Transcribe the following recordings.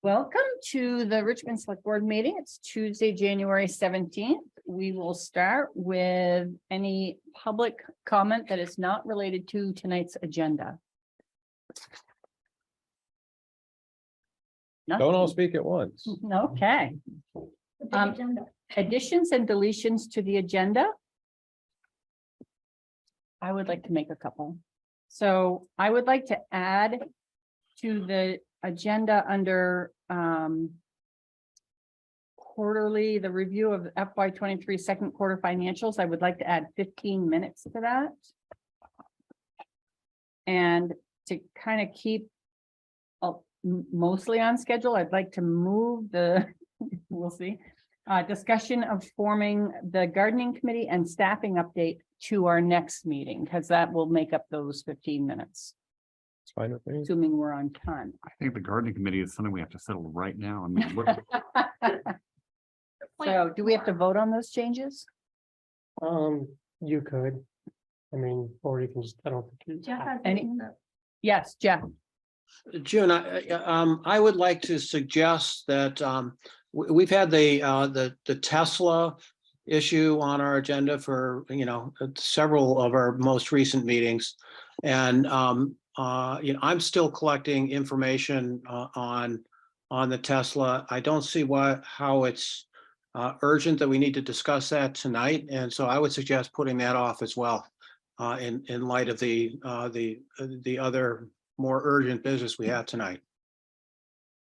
Welcome to the Richmond Select Board meeting. It's Tuesday, January 17th. We will start with any public comment that is not related to tonight's agenda. Don't all speak at once. Okay. Additions and deletions to the agenda. I would like to make a couple. So I would like to add to the agenda under quarterly, the review of FY23 second quarter financials. I would like to add 15 minutes to that. And to kind of keep mostly on schedule, I'd like to move the, we'll see, discussion of forming the gardening committee and staffing update to our next meeting, because that will make up those 15 minutes. It's fine with me. Assuming we're on time. I think the gardening committee is something we have to settle right now. I mean, what, So do we have to vote on those changes? You could, I mean, or you can just, I don't think. Any? Yes, Jeff. June, I would like to suggest that we've had the Tesla issue on our agenda for, several of our most recent meetings. And, I'm still collecting information on the Tesla. I don't see how it's urgent that we need to discuss that tonight. And so I would suggest putting that off as well in light of the other more urgent business we have tonight.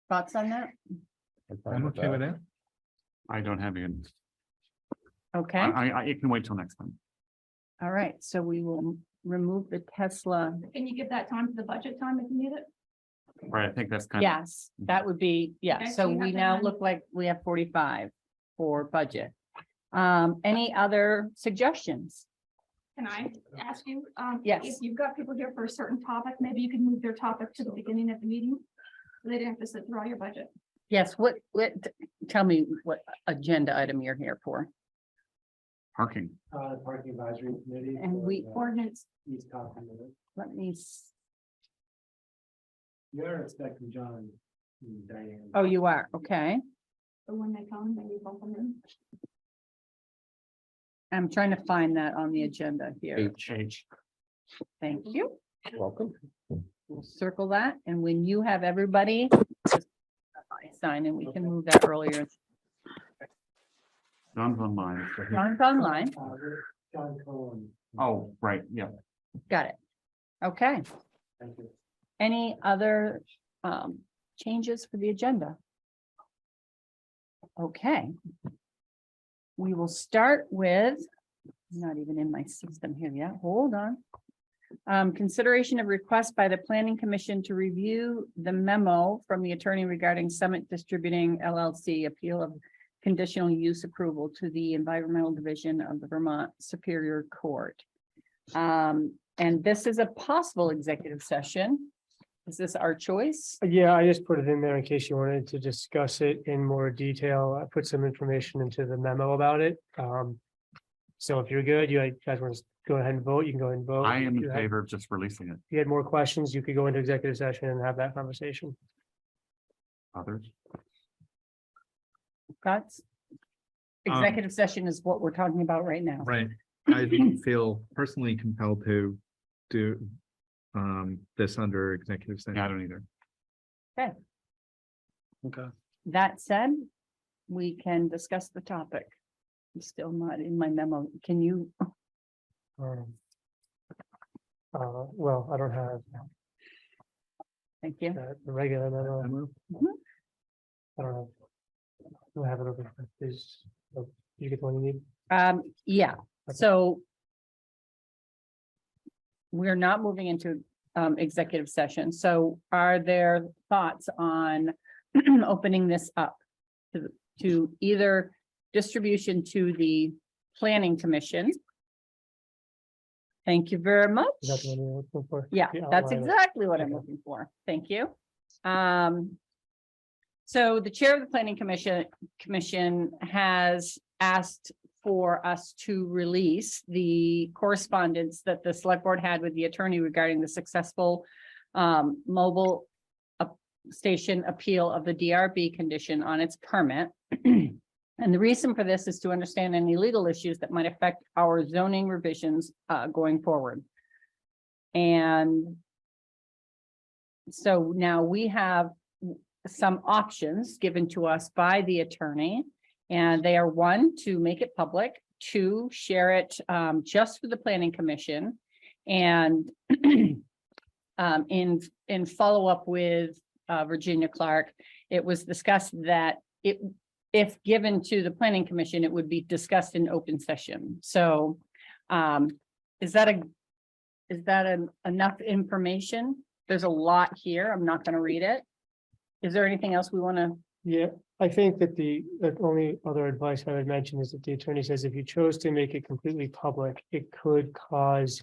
Thoughts on that? I'm okay with that. I don't have any. Okay, It can wait till next time. all right, so we will remove the Tesla. Can you give that time to the budget time if you need it? Right, I think that's kind of. Yes, that would be, yeah, Okay, so so you we have now that. look like we have 45 for budget. Any other suggestions? Can I ask you? Yes. If you've got people here for a certain topic, maybe you can move their topic to the beginning of the meeting. They didn't have to sit through all your budget. Yes, tell me what agenda item you're here for. Parking. Parking advisory committee. And we- Ordinance. He's talking to it. Let me, You're expecting John and Diane. oh, you are, okay. So when they come, maybe bump them in. I'm trying to find that on the agenda here. H. Thank you. Welcome. We'll circle that, and when you have everybody just sign, and we can move that earlier. John's online. so he- John's online, John Cohen. Oh, right, yeah. got it. Okay, Thank you. any other changes for the agenda? Okay. We will start with, not even in my system here yet, hold on. Consideration of request by the Planning Commission to review the memo from the attorney regarding Summit Distributing LLC appeal of conditional use approval to the Environmental Division of the Vermont Superior Court. And this is a possible executive session. Is this our choice? Yeah, I just put it in there in case you wanted to discuss it in more detail. I put some information into the memo about it. So if you're good, you guys want to go ahead and vote, you can go ahead and vote. I am If in you favor of just releasing it. If you had more questions, you could go into executive session and have that conversation. Others? Thoughts? Executive session is what we're talking about right now. Right. I don't feel personally compelled to do this under executive session. Yeah, I don't either. Okay. That said, we can discuss the topic. I'm still not in my memo. Can you? Well, I don't have Thank you. the regular memo. Mhm. I don't have. I have it over. Is you get the one you need? Yeah, Okay. so we're not moving into executive session. So are there thoughts on opening this up to either distribution to the Planning Commission? Thank you very much. Is that the one you're looking for? Yeah, The that's outline of- exactly what I'm Okay. looking for. Thank you. So the chair of the Planning Commission has asked for us to release the correspondence that the select board had with the attorney regarding the successful mobile station appeal of the DRB condition on its permit. And the reason for this is to understand any legal issues that might affect our zoning revisions going forward. And so now we have some options given to us by the attorney. And they are: one, to make it public; two, share it just for the planning commission. And in follow-up with Virginia Clark, it was discussed that if given to the planning commission, it would be discussed in open session. So is that enough information? There's a lot here. I'm not going to read it. Is there anything else we want to? Yeah, I think that the only other advice I would mention is that the attorney says if you chose to make it completely public, it could cause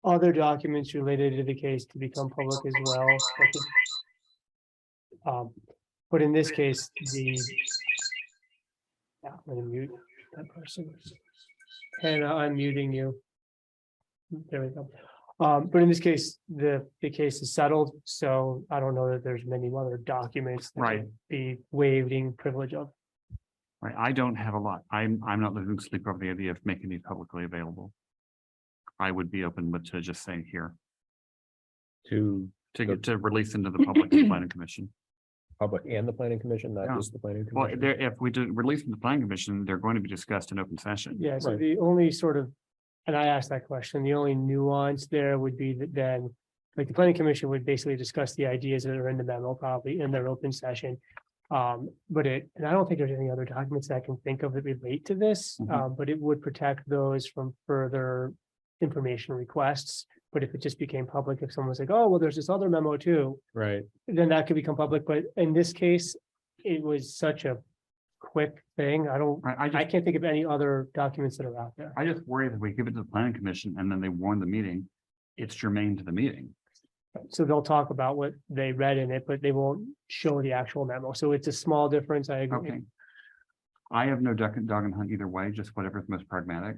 other documents related to the case to become public as well. But in this case, yeah, I'm gonna mute that person. And I'm muting you. There we go. But in this case, the case is settled, so I don't know that there's many other documents that Right. would be waiving privilege of. Right, I don't have a lot. I'm not losing sleep over the idea of making these publicly available. I would be open, but to just say here, To to get to release into the public and planning commission. public and the planning commission, not Yeah. just the planning Well, commission. there, if we do release in the planning commission, they're going to be discussed in open session. Yeah, so Right. the only sort of, and I asked that question, the only nuance there would be that then, like the planning commission would basically discuss the ideas that are in the memo, probably in their open session. But and I don't think there's any other documents that I can think of that relate to this, Mhm. but it would protect those from further information requests. But if it just became public, if someone's like, oh, well, there's this other memo too, Right, then that could become public. But in this case, it was such a quick thing. Right, I can't think of any other documents that are out there. I just worry that we give it to the planning commission and then they warn the meeting, it's germane to the meeting. So they'll talk about what they read in it, but they won't show the actual memo. So it's a small difference. I agree. Okay. I have no dog and hunt either way, just whatever's most pragmatic.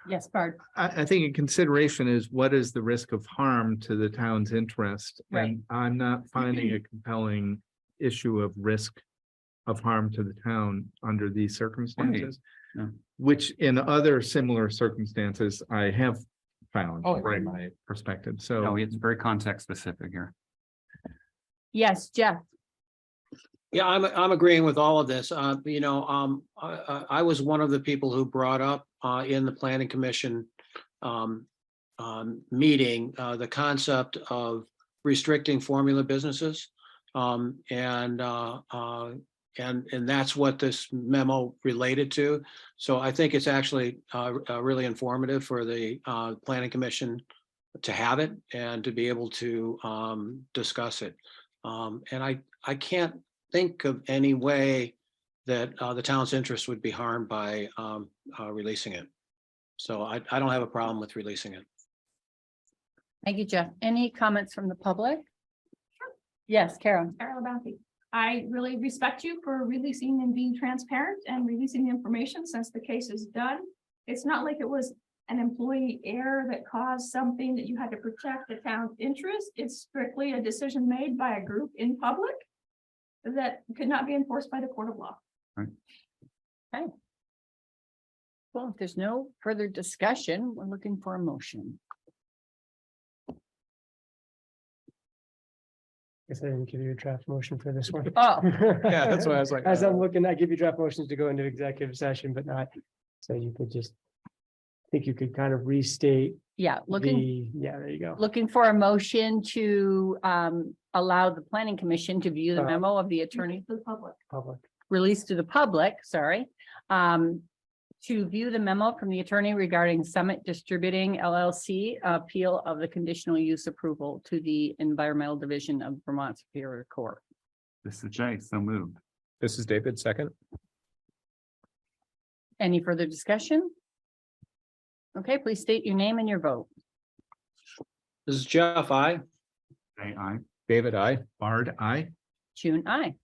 Yes, Bart. I think a consideration is what is the risk of harm to the town's interest? Right. And I'm not finding a compelling issue of risk of harm to the town under these circumstances. Yeah. Which in other similar circumstances, I have found Oh, from my perspective. No, So it's very context specific here. Yes, Jeff. Yeah, I'm agreeing with all of this. I was one of the people who brought up in the planning commission meeting the concept of restricting formula businesses. And that's what this memo related to. So I think it's actually really informative for the planning commission to have it and to be able to discuss it. And I can't think of any way that the town's interest would be harmed by releasing it. So I don't have a problem with releasing it. Thank you, Jeff. Any comments from the public? Yes, Karen. Carol Bounty. I really respect you for releasing and being transparent and releasing the information since the case is done. It's not like it was an employee error that caused something that you had to protect the town's interest. It's strictly a decision made by a group in public that could not be enforced by the court of law. Well, if there's no further discussion, we're looking for a motion. Guess I didn't give you a draft motion for this one. Oh, Yeah, that's why I was like, As I'm looking, I give you draft motions to go into executive session, but not, so you could just. I think you could kind of restate yeah, yeah, there you go. looking for a motion to allow the planning commission to view the memo of the attorney To the public. Public. released to the public, sorry. To view the memo from the attorney regarding Summit Distributing LLC appeal of the conditional use approval to the Environmental Division of Vermont Superior Court. This is Jay, so moved. this is David, second. Any further discussion? Okay, please state your name and your vote. This is Jeff, I. Jay, I. David, I. Bard, I. June, I.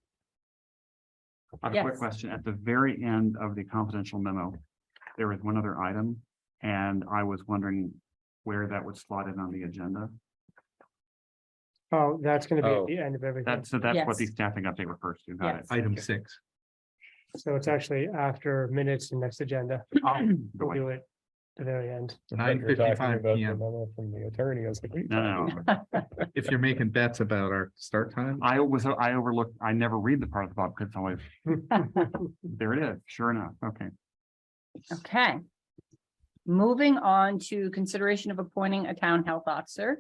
I have a quick Yes. question. At the very end of the confidential memo, there was one other item, and I was wondering where that would slot in on the agenda. Oh, that's gonna be Oh. at the end of everything. So that's what the Yes. staffing update refers to. Got it. Yes. Item 6. So it's actually after minutes and next agenda. Oh, We'll boy. do it at the very end. I thought you were talking 9:55 about the PM. memo From the attorney, I was like. what are you No, talking no, about? If you're making bets about our start time, I overlooked, I never read the part of the Bob, because it's always, there it is, sure enough, okay. Okay. Moving on to consideration of appointing a town health officer.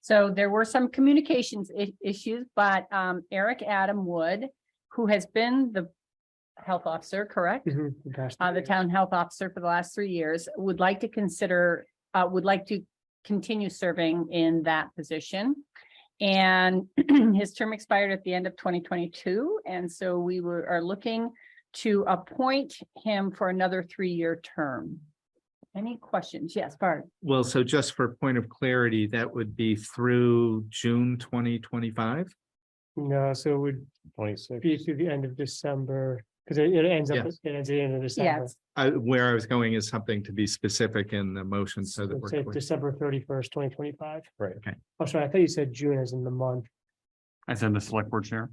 So there were some communications issues, but Eric Adam Wood, who has been the health officer, correct? Mhm, the past The years. town health officer for the last 3 years, would like to would like to continue serving in that position. And his term expired at the end of 2022, and so we are looking to appoint him for another 3-year term. Any questions? Yes, Bart. well, so just for point of clarity, that would be through June 2025. No, so it would 26. be through the end of December, because it ends up, Yes. it ends at the end of December. Yes, Where I was going is something to be specific in the motion so that Let's we're say clear. December 31st, 2025. Right. Oh, sorry, I thought you said June as in the month. I said the select board chair.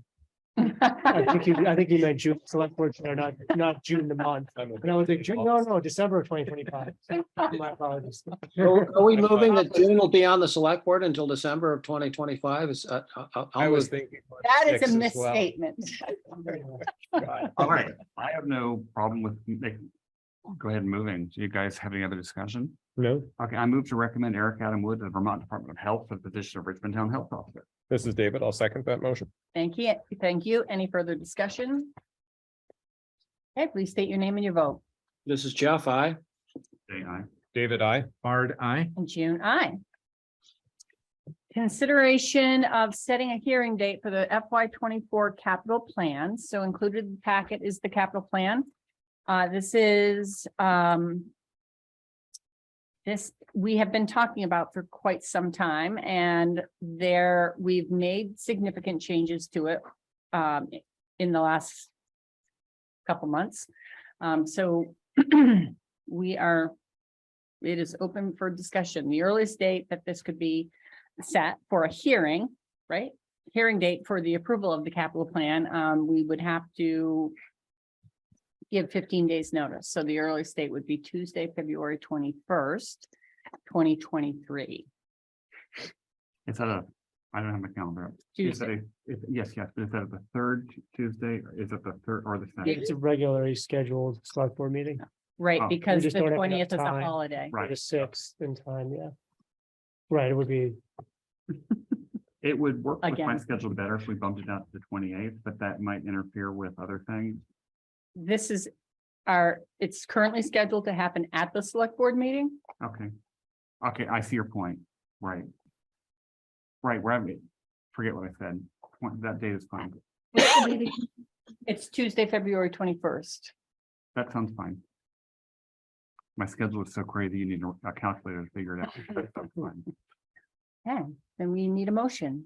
I think you meant June select board, chair, not June the month. And I was like, June, no, December of 2025. My apologies. Are we moving that June will be on the select board until December of 2025? Is, I was thinking. that is 6 a as well. misstatement. All right, I have no problem with, go ahead and moving. Do you guys have any other discussion? No, Okay, I move to recommend Eric Adam Wood to the Vermont Department of Health for the position of Richmond Town Health Officer. this is David. I'll second that motion. Thank you. Thank you. Any further discussion? Okay, please state your name and your vote. This is Jeff, I. Say aye. David, I. Bard, aye. And June, I. Consideration of setting a hearing date for the FY 24 capital plan. So included in the packet is the capital plan. This is, this we have been talking about for quite some time, and we've made significant changes to it in the last couple months. So it is open for discussion. The earliest date that this could be set for a hearing, right? Hearing date for the approval of the capital plan, we would have to give 15 days notice. So the earliest date would be Tuesday, February 21st, 2023. Is that a, I don't have my calendar. up. Is that Tuesday. yes, but is that the third Tuesday? Or is it the third or the second? It's a regularly scheduled select board meeting, Right, Oh, because we just the don't have enough 20th is a time. holiday. for Right. the 6th in time, yeah. Right, it would be, It would work with my Again. schedule better if we bumped it out to the 28th, but that might interfere with other things. This is it's currently scheduled to happen at the select board meeting. Okay. Okay, I see your point. Right. Right, we're having, forget what I said. That date is fine. It's Tuesday, February 21st. That sounds fine. My schedule is so crazy, you need a calculator to figure it out. That sounds fine. Okay, then we need a motion.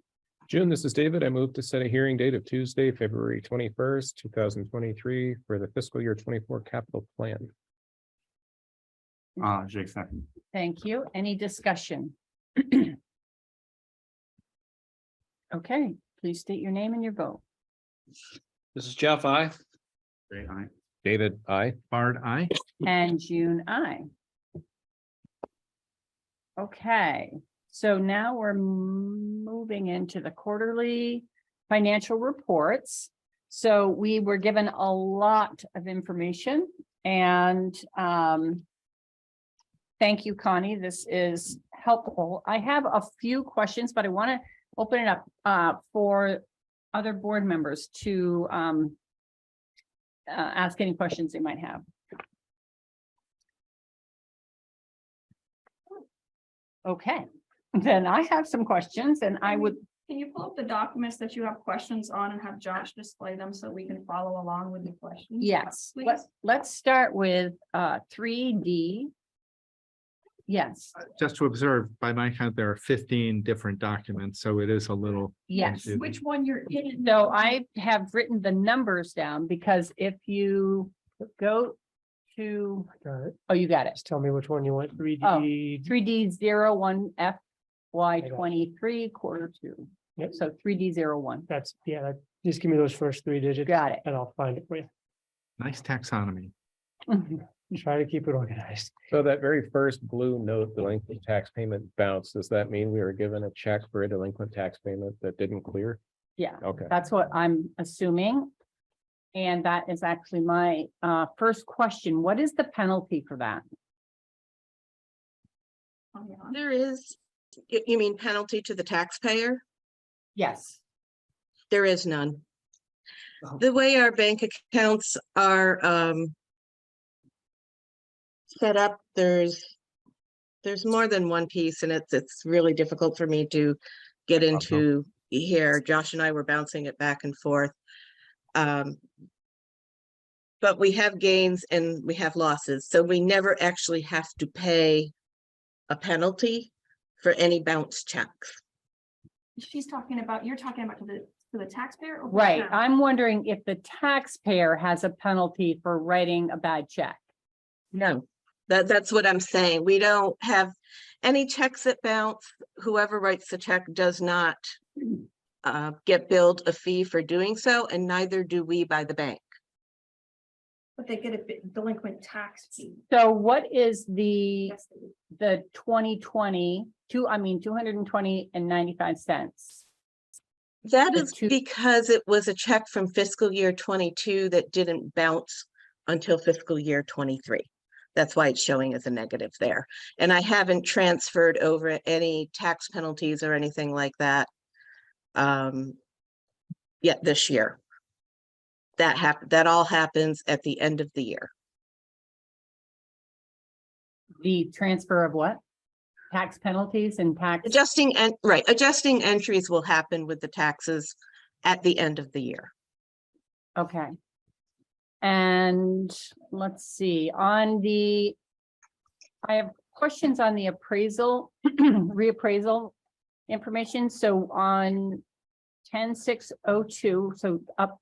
June, this is David. I move to set a hearing date of Tuesday, February 21st, 2023 for the fiscal year 24 capital plan. Jake second. Thank you. Any discussion? Okay, please state your name and your vote. This is Jeff, I. Say aye. David, I. Bard, aye. And June, I. Okay, so now we're moving into the quarterly financial reports. So we were given a lot of information, and thank you, Connie. This is helpful. I have a few questions, but I want to open it up for other board members to ask any questions they might have. Okay, then I have some questions, and I would, Can you pull up the documents that you have questions on and have Josh display them so we can follow along with the questions? yes, Please. let's start with 3D. Yes, Just to observe, by my count, there are 15 different documents, so it is a little. yes. confusing. Which one you're in? So I have written the numbers down because if you go to, got it. oh, you got it. Just tell me which one you want, 3D. 3D 01 FY 23 quarter 2. Yep. So 3D01. That's, just give me those first 3 digits. Got it. And I'll find it for you. Nice taxonomy. Try to keep it organized. So that very first blue note, delinquent tax payment bounce, does that mean we were given a check for a delinquent tax payment that didn't clear? Yeah, Okay. that's what I'm assuming. And that is actually my first question. What is the penalty for that? There is, you mean penalty to the taxpayer? Yes. There is none. Oh. The way our bank accounts are set up, there's more than one piece, and it's really difficult for me to get into here. Josh and I were bouncing it back and forth. But we have gains and we have losses, so we never actually have to pay a penalty for any bounce checks. She's talking about, you're talking about to the taxpayer? Or the Right. town? I'm wondering if the taxpayer has a penalty for writing a bad check. No, that's what I'm saying. We don't have any checks that bounce. Whoever writes the check does not get billed a fee for doing so, and neither do we by the bank. But they get a delinquent tax fee. So what is the Yes, they do. 2020 $220.95? That The is two- because it was a check from fiscal year 22 that didn't bounce until fiscal year 23. That's why it's showing as a negative there. And I haven't transferred over any tax penalties or anything like that yet this year. That all happens at the end of the year. The transfer of what? Tax penalties and tax. Adjusting entries will happen with the taxes at the end of the year. Okay. And let's see, I have questions on the appraisal, reappraisal information. So on 10602, so up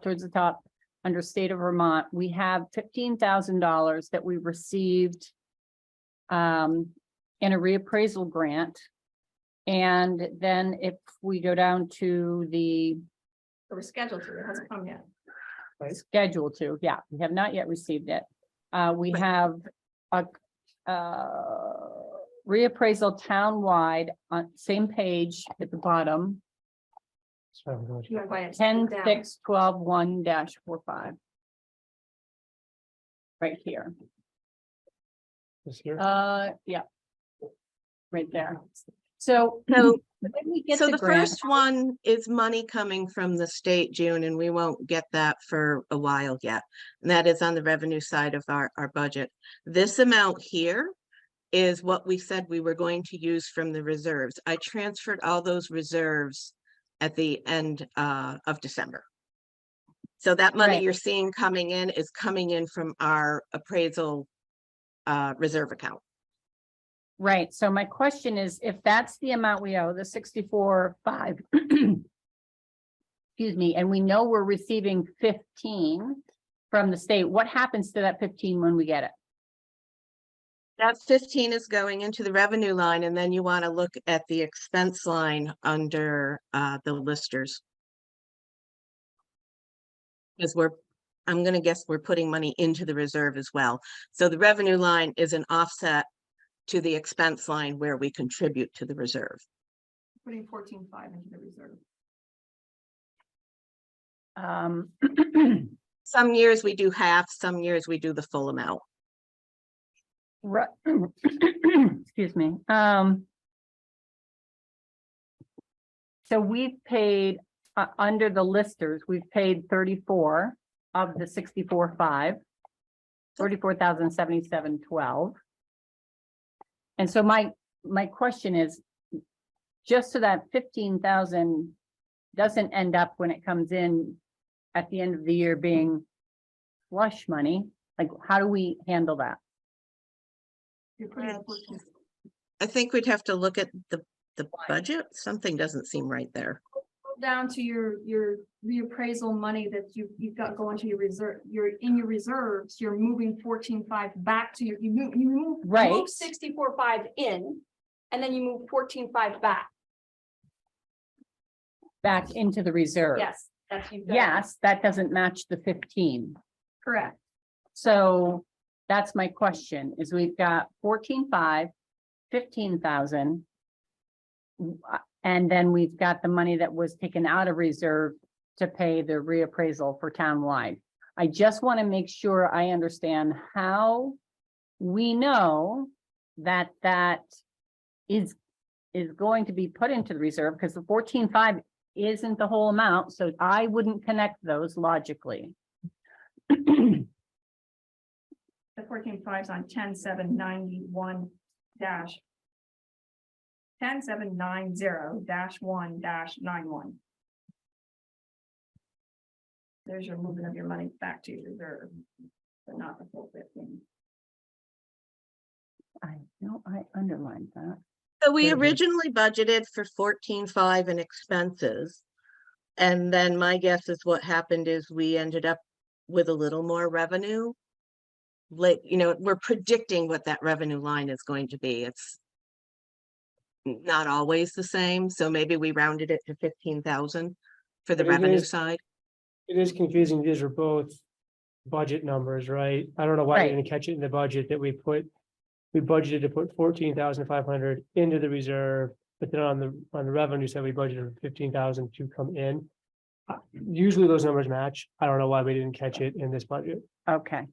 towards the top, under state of Vermont, we have $15,000 that we received in a reappraisal grant. And then if we go down to the We're scheduled to, it hasn't come yet. schedule to, yeah, we have not yet received it. We Right. have a reappraisal townwide on same page at the bottom, So I'm going to- You have by it 10-6-12-1-45. Right here. this here. Yeah. Right there. So. So- when we get So the the grant, first one is money coming from the state, June, and we won't get that for a while yet. And that is on the revenue side of our budget. This amount here is what we said we were going to use from the reserves. I transferred all those reserves at the end of December. So that money Right. you're seeing coming in is coming in from our appraisal reserve account. right, so my question is, if that's the amount we owe, the 64.5. Excuse me, and we know we're receiving 15 from the state, what happens to that 15 when we get it? That 15 is going into the revenue line, and then you want to look at the expense line under the listers. Because I'm gonna guess we're putting money into the reserve as well. So the revenue line is an offset to the expense line where we contribute to the reserve. Putting 14.5 into the reserve. Some years we do half, some years we do the full amount. Right. Excuse me. So we've paid, under the listers, we've paid 34 of the 64.5. 34,077.12. And so my question is, just so that 15,000 doesn't end up when it comes in at the end of the year being flush money, like how do we handle that? You're putting Right. 14 I think we'd have to look at the budget. Something doesn't seem right there. down to your reappraisal money that you've got going to your reserve, you're in your reserves, you're moving 14.5 back to you move. Right. 64.5 in, and then you move 14.5 back. back into the reserve. Yes, that's. you've got- Yes, that doesn't match the 15. Correct. So that's my question, is we've got 14,500, 15,000. And then we've got the money that was taken out of reserve to pay the reappraisal for townwide. I just want to make sure I understand how we know that that is going to be put into the reserve, because the 14,500 isn't the whole amount, so I wouldn't connect those logically. The 14.5 is on 10,791 dash 10,790 -1-91. There's your movement of your money back to reserve, but not the full 15. I know I underlined that. So we Very good. originally budgeted for 14,500 in expenses. And then my guess is what happened is we ended up with a little more revenue. Like, we're predicting what that revenue line is going to be. It's not always the same, so maybe we rounded it to 15,000 for the But it revenue is- side. It is confusing. These are both budget numbers, right? I don't know why Right. we didn't catch it in the budget that we budgeted to put 14,500 into the reserve, but then on the revenue side, we budgeted 15,000 to come in. Usually those numbers match. I don't know why we didn't catch it in this budget. Okay.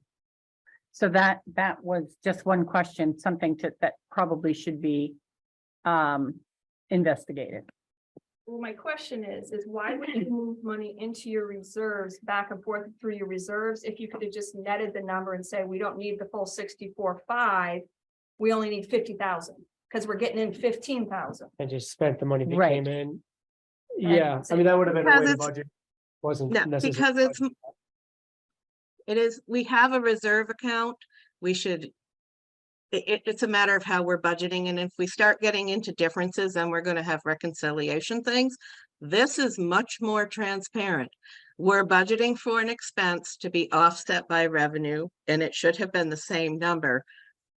So that was just one question, something that probably should be investigated. Well, my question is why would you move money into your reserves back and forth through your reserves if you could have just netted the number and say, we don't need the full 64.5, we only need 50,000, because we're getting in 15,000. And just spent the money that Right. came in. Yeah, I mean, that would have been a Because way the it's- budget wasn't No, necessarily. because we have a reserve account, we should. It's a matter of how we're budgeting, and if we start getting into differences, then we're gonna have reconciliation things. This is much more transparent. We're budgeting for an expense to be offset by revenue, and it should have been the same number.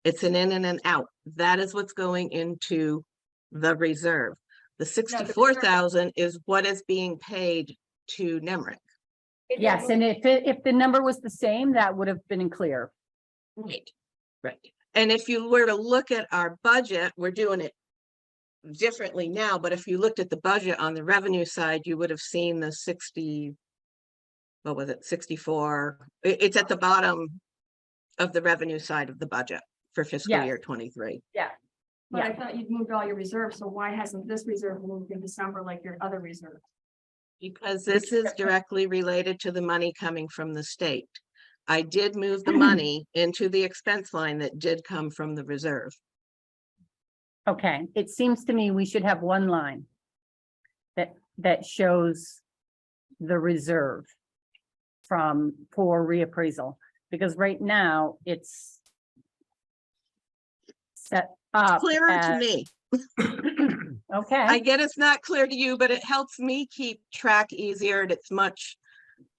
It's an in and an out. That is what's going into the reserve. The 64,000 is what is being paid to Nemrick. Yes, and if the number was the same, that would have been clear. Right, right. And if you were to look at our budget, we're doing it differently now, but if you looked at the budget on the revenue side, you would have seen the 60, what was it, 64? It's at the bottom of the revenue side of the budget for fiscal Yes. year 23. But I thought you'd moved all your reserves, so why hasn't this reserve moved in December like your other reserve? Because this is directly related to the money coming from the state. I did move the money into the expense line that did come from the reserve. Okay, it seems to me we should have one line that shows the reserve for reappraisal, because right now it's set up. Clearer to as- me. I Okay, get it's not clear to you, but it helps me keep track easier, and it's much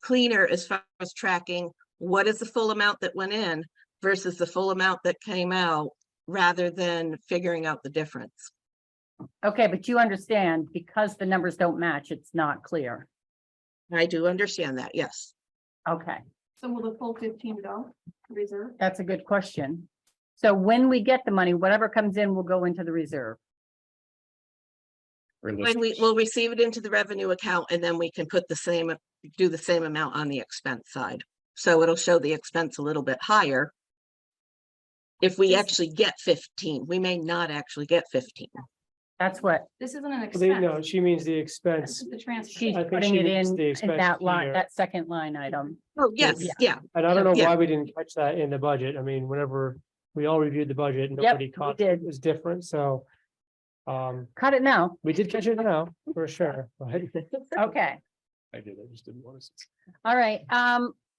cleaner as far as tracking what is the full amount that went in versus the full amount that came out, rather than figuring out the difference. okay, but you understand, because the numbers don't match, it's not clear. I do understand that, yes. Okay, So will the full 15 go to reserve? that's a good question. So when we get the money, whatever comes in will go into the reserve. When we'll receive it into the revenue account, and then we can put do the same amount on the expense side. So it'll show the expense a little bit higher. If we Is- actually get 15, we may not actually get 15. That's what This isn't an No, expense. she means the This expense. is the transfer. she's I think putting she it means in the expense that line, here. that second line item. Oh, yes, Yeah. yeah. And I don't know Yeah. why we didn't catch that in the budget. I mean, whenever we all reviewed the budget, nobody we caught did. it was different, so. Cut it now. We did catch it now, for sure. but- Okay, I did, I just didn't want to. all right.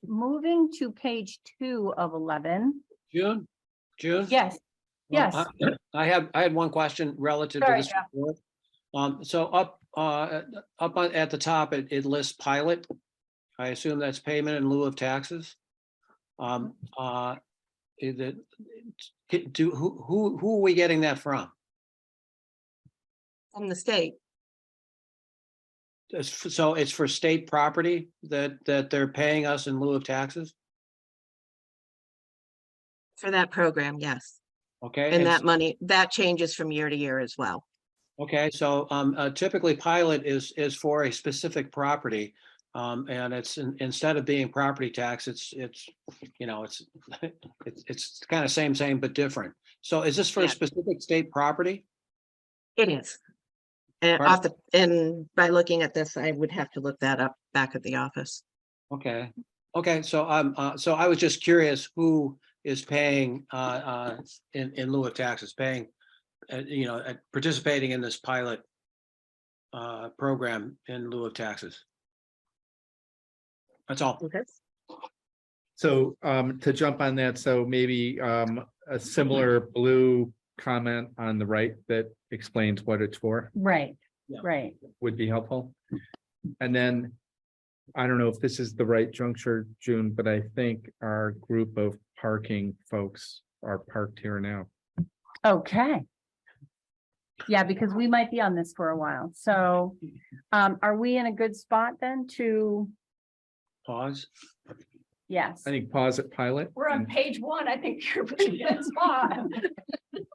Moving to page 2 of 11. June? Yes, yes. I had one question relative to Sorry, this. Jeff. report. So up at the top, it lists pilot. I assume that's payment in lieu of taxes. Is it, who are we getting that from? From the state. So it's for state property that they're paying us in lieu of taxes? For that program, yes. Okay. And that money, that changes from year to year as well. Okay, so typically pilot is for a specific property. And it's instead of being property tax, it's you know, it's kind of same, but different. So is this for a Yeah. specific state property? It is. And by looking at this, I would have to look that up back at the office. Okay, so so I was just curious who is paying in lieu of taxes, paying, you know, participating in this pilot program in lieu of taxes. That's all. Okay. So to jump on that, so maybe a similar blue comment on the right that explains what it's for Right, Yeah. right. would be helpful. And then I don't know if this is the right juncture, June, but I think our group of parking folks are parked here now. Okay. Yeah, because we might be on this for a while. So are we in a good spot then to, Pause. yes, I think pause at pilot. We're on page 1. I think you're pretty good spot.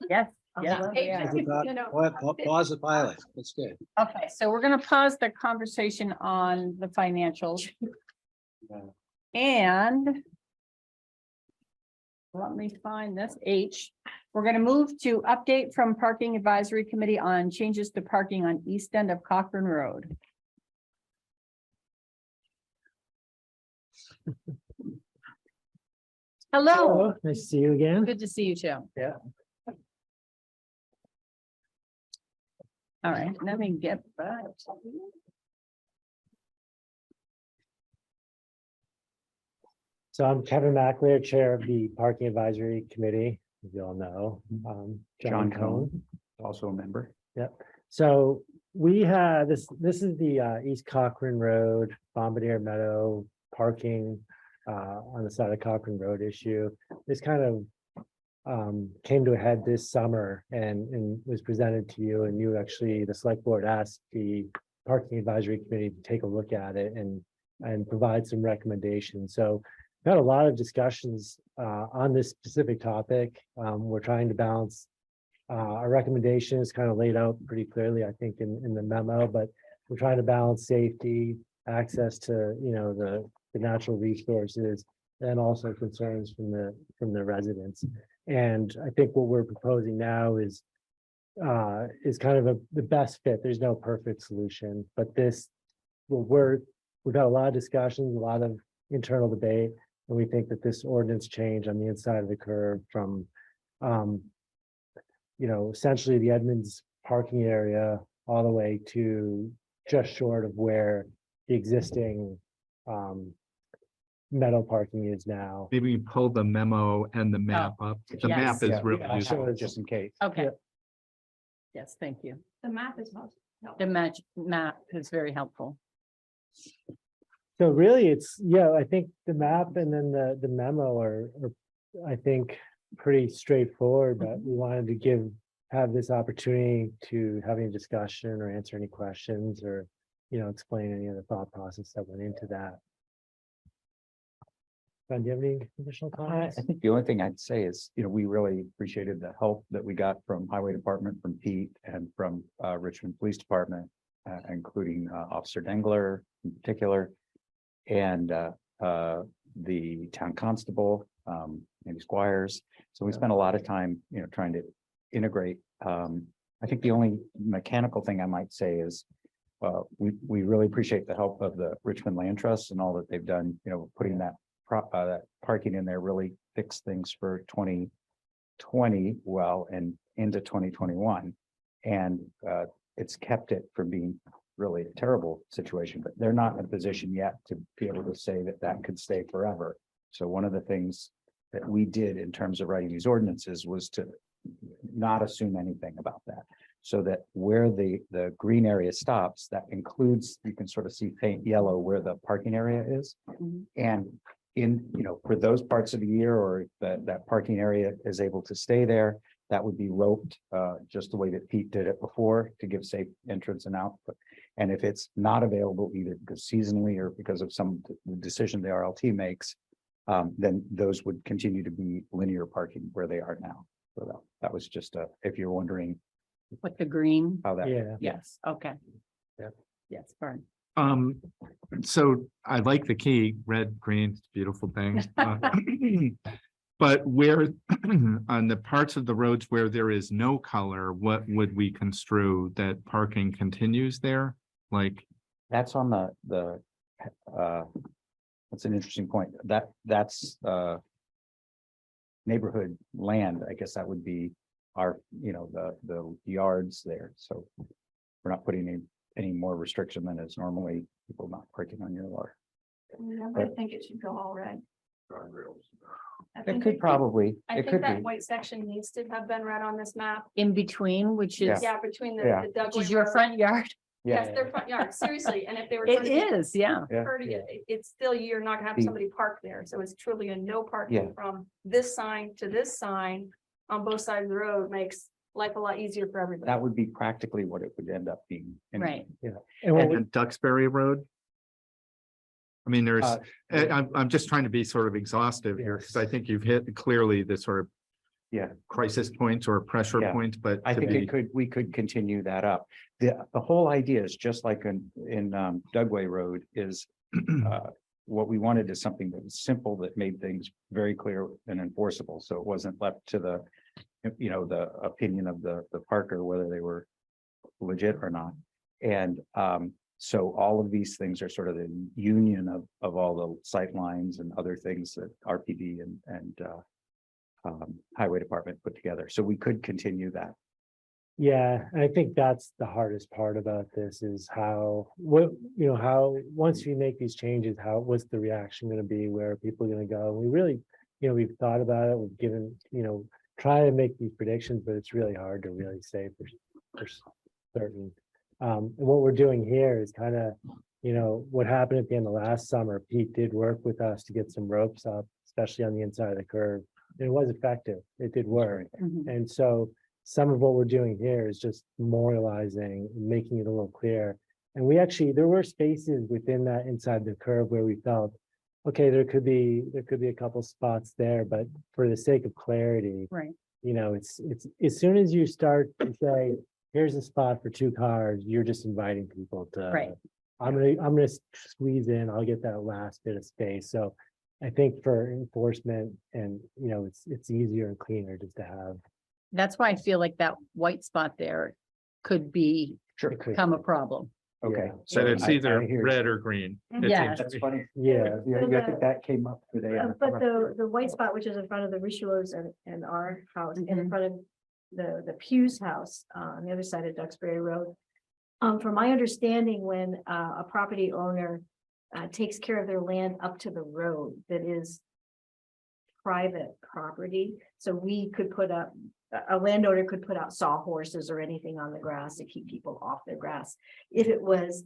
yes, yes. Page, you know, Pause the pilot. That's good. Okay, so we're gonna pause the conversation on the financials. And let me find this H. We're gonna move to update from Parking Advisory Committee on changes to parking on east end of Cochran Road. Hello, Nice to see you again. good to see you too. Yeah. All right, let me get back. So I'm Kevin Mackler, Chair of the Parking Advisory Committee, as you all know. John Cohn, also a member. So we had this is the East Cochran Road, Bombardier Meadow parking on the side of Cochran Road issue. This kind of came to a head this summer and was presented to you, and you actually, the select board asked the Parking Advisory Committee to take a look at it and provide some recommendations. So we've had a lot of discussions on this specific topic. We're trying to balance our recommendation is kind of laid out pretty clearly, I think, in the memo, but we're trying to balance safety, access to, you know, the natural resources, and also concerns from the residents. And I think what we're proposing now is kind of the best fit. There's no perfect solution, but this will work. We've had a lot of discussions, a lot of internal debate, and we think that this ordinance change on the inside of the curve from you know, essentially the Edmonds parking area all the way to just short of where the existing metal parking is now. Maybe you pull the memo and the map up. The yes. map is really Yeah, useful. just in case. Okay. Yeah. Yes, thank you. The map is most. The map is very helpful. So really, it's, yeah, I think the map and then the memo are I think, pretty straightforward, but we wanted to have this opportunity to have any discussion or answer any questions or, you know, explain any of the thought process that went into that. Ben, do you have any additional comments? I think the only thing I'd say is, you know, we really appreciated the help that we got from Highway Department, from Pete, and from Richmond Police Department, including Officer Dengler in particular, and the town constable, Andy Squires. So we spent a lot of time, you know, trying to integrate. I think the only mechanical thing I might say is we really appreciate the help of the Richmond Land Trust and all that they've done, you know, putting that parking in there really fixed things for 2020 well and into 2021. And it's kept it from being really a terrible situation, but they're not in a position yet to be able to say that that could stay forever. So one of the things that we did in terms of writing these ordinances was to not assume anything about that. So that where the green area stops, that includes, you can sort of see faint yellow where the parking area is. And in, you know, for those parts of the year or that parking area is able to stay there, that would be roped just the way that Pete did it before to give safe entrance and out. But And if it's not available either because seasonally or because of some decision the RLT makes, then those would continue to be linear parking where they are now. So that was just if you're wondering With the green, how that. Yeah. yes, okay. Yeah. Yes, fine. So I like the key, red, green, beautiful thing. But where, on the parts of the roads where there is no color, what would we construe that parking continues there? Like, That's on the that's an interesting point. That's neighborhood land. I guess that would be our, the yards there. So we're not putting any more restriction than is normally people not parking on your lot. Yeah, but I think it should go all red. I It think could probably, I it think could that be. white section needs to have been read on this map. In between, which is, Yeah, between Yeah. the which Dugway is your Road- front yard. Yes, their front yard, seriously, and if they were. It trying to get is, yeah. Yeah. courteous, it's still, you're not gonna have The- somebody park there, so it's truly a no Yeah. parking from this sign to this sign. On both sides of the road makes life a lot easier for everybody. That would be practically what it would end up being. anyway. Right. And what we- and Duxbury Road? I mean, there's, Uh, I'm just trying to be sort of exhaustive here, because I think you've hit clearly the sort of Yeah. crisis points or pressure Yeah. points, but I to think be- we could continue that up. The whole idea is just like in Dugway Road is what we wanted is something that was simple, that made things very clear and enforceable. So it wasn't left to the opinion of the parker, whether they were legit or not. And so all of these things are sort of the union of all the sight lines and other things that RPD and Highway Department put together. So we could continue that. Yeah, and I think that's the hardest part about this is how, once we make these changes, what's the reaction gonna be? Where are people gonna go? And we really, we've thought about it, we've given, try to make these predictions, but it's really hard to really say for certain. And what we're doing here is kind of, what happened at the end of last summer, Pete did work with us to get some ropes up, especially on the inside of the curve. And it was effective, it did work. Mhm. And so some of what we're doing here is just memorializing, making it a little clearer. And there were spaces within that inside the curve where we felt, okay, there could be a couple spots there, but for the sake of clarity, Right. it's as soon as you start to say, here's a spot for 2 cars, you're just inviting people to. Right. I'm gonna squeeze in, I'll get that last bit of space. So I think for enforcement and, it's easier and cleaner just to have. That's why I feel like that white spot there could become a problem. Okay. Yeah. So it's I either hear you. red or green. It Yeah. seems to That's be. funny. Yeah, Yeah, I think that came up today. But the white spot, which is in front of the Richelieu's and our house, and in Mhm. front of the Pugh's house, on the other side of Duxbury Road. From my understanding, when a property owner takes care of their land up to the road, that is private property, so we could put up, a landowner could put out sawhorses or anything on the grass to keep people off their grass. If it was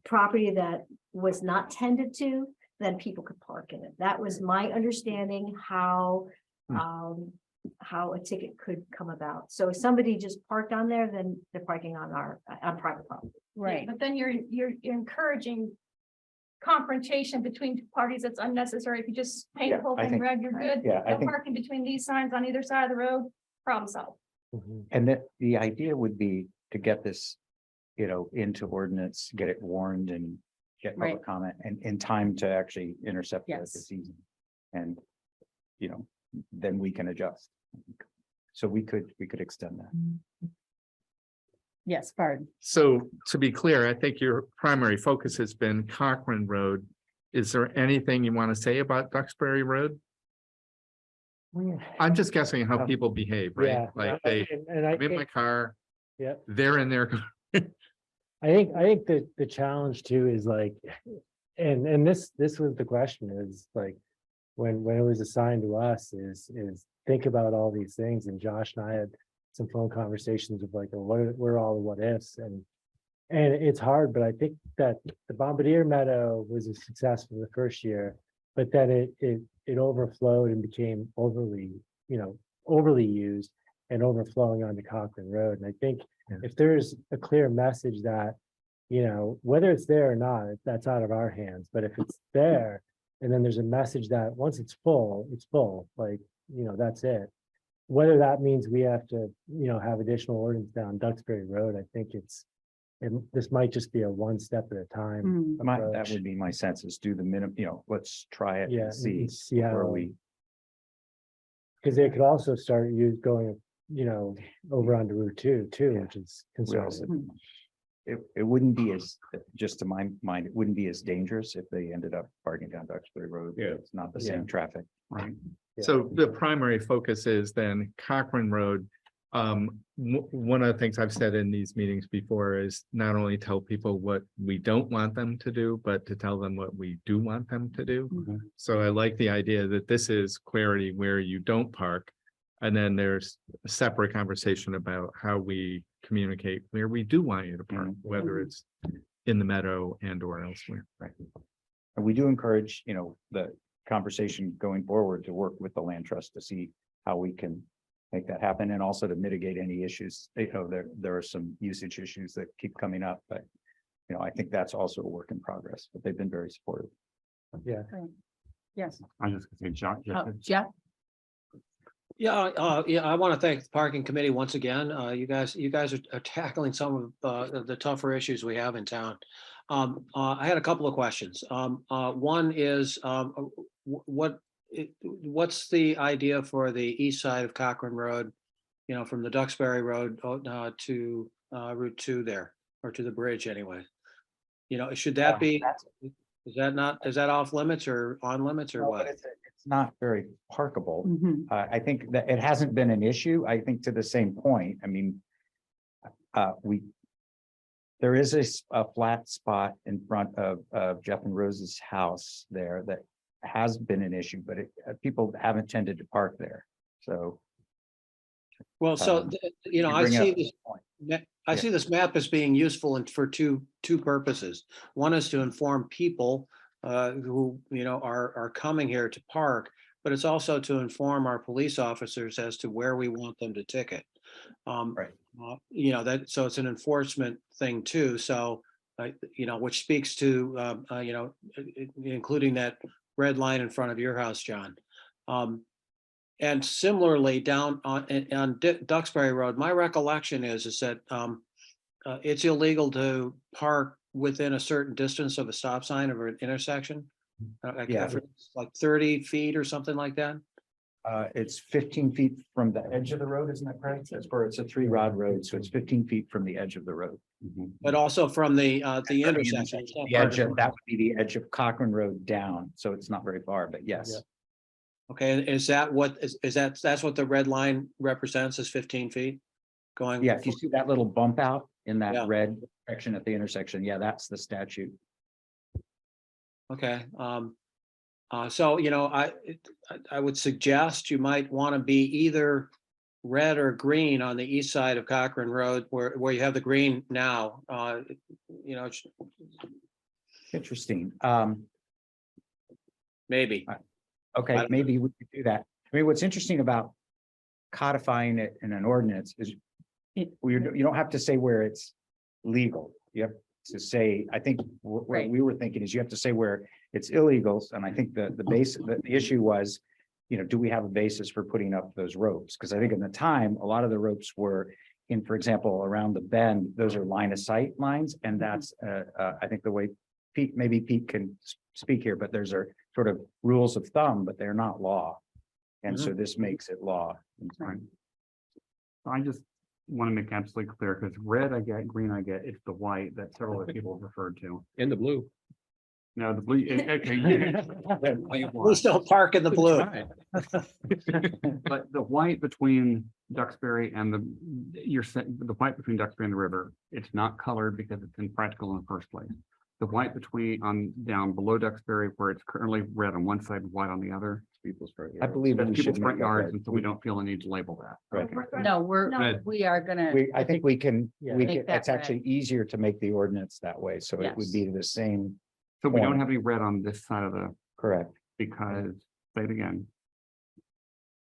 property that was not tended to, then people could park in it. That was my understanding how a ticket could come about. So if somebody just parked on there, then they're parking on private property. Right. But then you're encouraging confrontation between two parties that's unnecessary. If you just paint Yeah, the whole I thing think- red, you're good. Yeah, I No think, parking between these signs on either side of the road, problem solved. Mhm. and the idea would be to get this, into ordinance, get it warned and get public Right. comment and in time to actually intercept the Yes. season. And, then we can adjust. So we could extend that. Yes, pardon. So to be clear, I think your primary focus has been Cochran Road. Is there anything you want to say about Duxbury Road? I'm just guessing how people behave, right? Yeah. Like they, And I I'm in my think, car, yeah, they're in their, I think that the challenge too is like, and this was the question is like, when it was assigned to us is think about all these things, and Josh and I had some phone conversations of like, what are all the what ifs, and it's hard, but I think that the Bombardier Meadow was a success for the first year, but then it overflowed and became overly used and overflowing onto Cochran Road. And I think if there's a clear message that whether it's there or not, that's out of our hands, but if it's there. And then there's a message that once it's full, like, that's it. Whether that means we have to, have additional ordinance down Duxbury Road, I think this might just be a one step at a time. That approach. would be my sense is do the minimum, let's try it Yeah, and see and see how, where we. because they could also start going, over onto Route 2 too, Yeah. which is we concerning. also- It wouldn't be as, just to my mind, it wouldn't be as dangerous if they ended up parking down Duxbury Road. Yeah. It's not the Yeah. same traffic. Right. Yeah. So the primary focus is then Cochran Road. One of the things I've said in these meetings before is not only tell people what we don't want them to do, but to tell them what we do want them to do. Mhm. So I like the idea that this is clarity where you don't park. And then there's a separate conversation about how we communicate where we do want you to park, whether it's in the meadow and or elsewhere. Right. And we do encourage, the conversation going forward to work with the land trust to see how we can make that happen and also to mitigate any issues. There are some usage issues that keep coming up, but I think that's also a work in progress, but they've been very supportive. Yeah. Yes. I just gonna say, John, Oh, Jeff? Yeah, I want to thank the parking committee once again. You guys are tackling some of the tougher issues we have in town. I had a couple of questions. One is, what's the idea for the east side of Cochran Road? From the Duxbury Road to Route 2 there, or to the bridge anyway. Should that be, is that off limits or on limits or No, what? but it's not very parkable. Mhm. I think that it hasn't been an issue. I think to the same point, I mean, there is a flat spot in front of Jeff and Rose's house there that has been an issue, but people haven't tended to park there. So. Well, so, you I bring up see a this. point. I Yeah. see this map as being useful for two purposes. One is to inform people who, are coming here to park, but it's also to inform our police officers as to where we want them to ticket. Right. So it's an enforcement thing too. So, which speaks to, including that red line in front of your house, John. And similarly, down on Duxbury Road, my recollection is that it's illegal to park within a certain distance of a stop sign or an intersection. Yeah. Like 30 feet or something like that. It's 15 feet from the edge of the road, isn't that correct? That's where it's a 3-rod road, so it's 15 feet from the edge of the road. But also from the intersection. The edge of, that would be the edge of Cochran Road down, so it's not very far, but yes. Okay, is that what that's what the red line represents, is 15 feet going? Yeah, if you see that little bump out in that Yeah. red section at the intersection, yeah, that's the statute. Okay, so, I would suggest you might want to be either red or green on the east side of Cochran Road where you have the green now, Interesting. maybe. Okay, don't maybe we could do that. I mean, what's interesting about codifying it in an ordinance is you don't have to say where it's legal. You have to say, I think what Right. we were thinking is you have to say where it's illegal. And I think the issue was, do we have a basis for putting up those ropes? Because I think in the time, a lot of the ropes were in, for example, around the bend, those are line of sight lines. And that's, I think the way maybe Pete can speak here, but there's are sort of rules of thumb, but they're not law. And so this makes it law. Right. I just want to make absolutely clear, because red I get, green I get, it's the white that several other people have referred to. In the blue. No, the blue, okay. Please don't park in the blue. But the white between Duxbury and the white between Duxbury and the river, it's not colored because it's impractical in the first place. The white down below Duxbury, where it's currently red on one side and white on the other. I believe That's we people's should front make that yards, red. and so we don't feel the need to label that. Right. No, Red. we are gonna. I think we can, Make that it's actually easier to make the ordinance that way. So it would Yes. be the same, So we don't Point. have any red on this side of the, correct. because, say it again.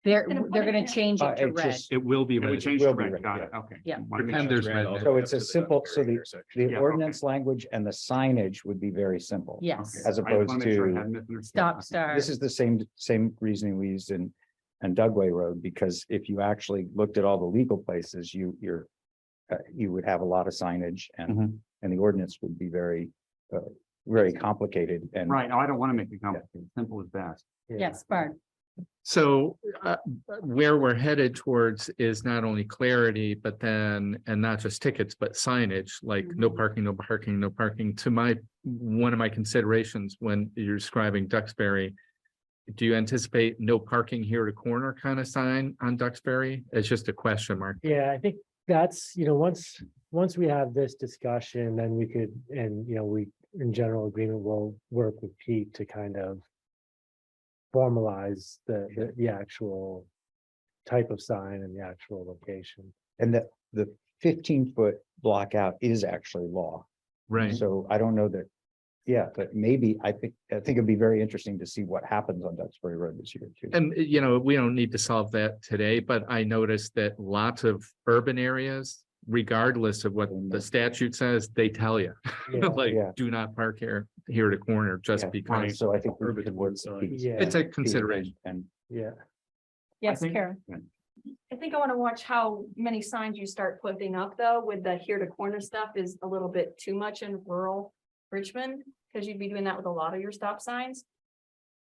They're, Gonna put they're it gonna there. change it to It red. just- It will be, It we would- changed will to be red, red, got it, yeah. okay. Yeah. Wanted to make Pretend sure. there's red all the So way it's up a to the simple, so the, section. the Yeah, ordinance language and the signage would be very simple. Yes, As I just wanna opposed make sure I to, hadn't misunderstood. stop, Okay. start. this is the same reasoning we used in Dugway Road, because if you actually looked at all the legal places, you would have a lot of signage and the ordinance would be very complicated and. Right, no, I don't want to make it complicated, simple as best. Yes, Barb. So where we're headed towards is not only clarity, but then, and not just tickets, but signage, like no parking, no parking, no parking. To one of my considerations when you're describing Duxbury, do you anticipate no parking here to corner kind of sign on Duxbury? It's just a question mark. Yeah, I think that's, once we have this discussion, then we could, and, we, in general agreement, will work with Pete to kind of formalize the actual type of sign and the actual location. And the 15-foot block out is actually law. Right. So I don't know that, yeah, but maybe I think it'd be very interesting to see what happens on Duxbury Road this year too. And, we don't need to solve that today, but I noticed that lots of urban areas, regardless of what the statute says, they tell you, Yeah, like, yeah. do not park here to corner just Yeah, because So I think we urban could work. sign. with Pete. Yeah. it's a Pete consideration. And Yeah, Yes, think- Karen. I think I want to watch how many signs you start putting up, though, with the here to corner stuff is a little bit too much in rural Richmond, because you'd be doing that with a lot of your stop signs.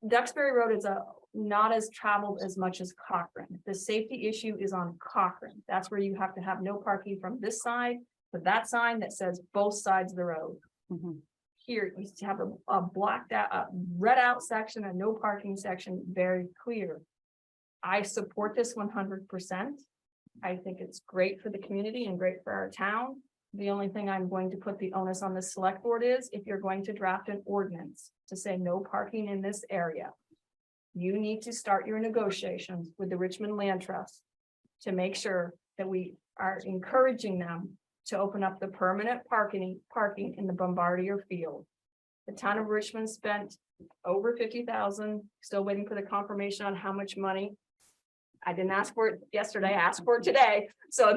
Duxbury Road is not as traveled as much as Cochran. The safety issue is on Cochran. That's where you have to have no parking from this side to that sign that says both sides of the road. Mhm. Here, you have a blacked out, a read out section, a no parking section, very clear. I support this 100%. I think it's great for the community and great for our town. The only thing I'm going to put the onus on the select board is if you're going to draft an ordinance to say no parking in this area, you need to start your negotiations with the Richmond Land Trust to make sure that we are encouraging them to open up the permanent parking in the Bombardier Field. The town of Richmond spent over 50,000, still waiting for the confirmation on how much money. I didn't ask for it yesterday, I asked for it today, so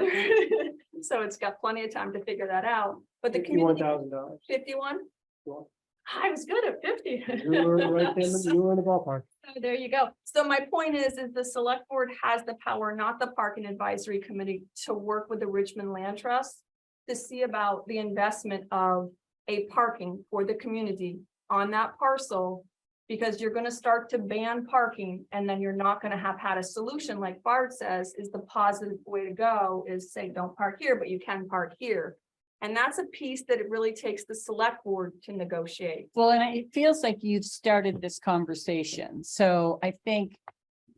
so it's got plenty of time to figure that out, but the community. $51,000. 51? Well. I was good at 50. You were right there, you were in the ballpark. So there you go. So my point is the select board has the power, not the parking advisory committee, to work with the Richmond Land Trust to see about the investment of a parking for the community on that parcel. Because you're gonna start to ban parking and then you're not gonna have had a solution, like Bart says, is the positive way to go is say, don't park here, but you can park here. And that's a piece that it really takes the select board to negotiate. Well, and it feels like you've started this conversation, so I think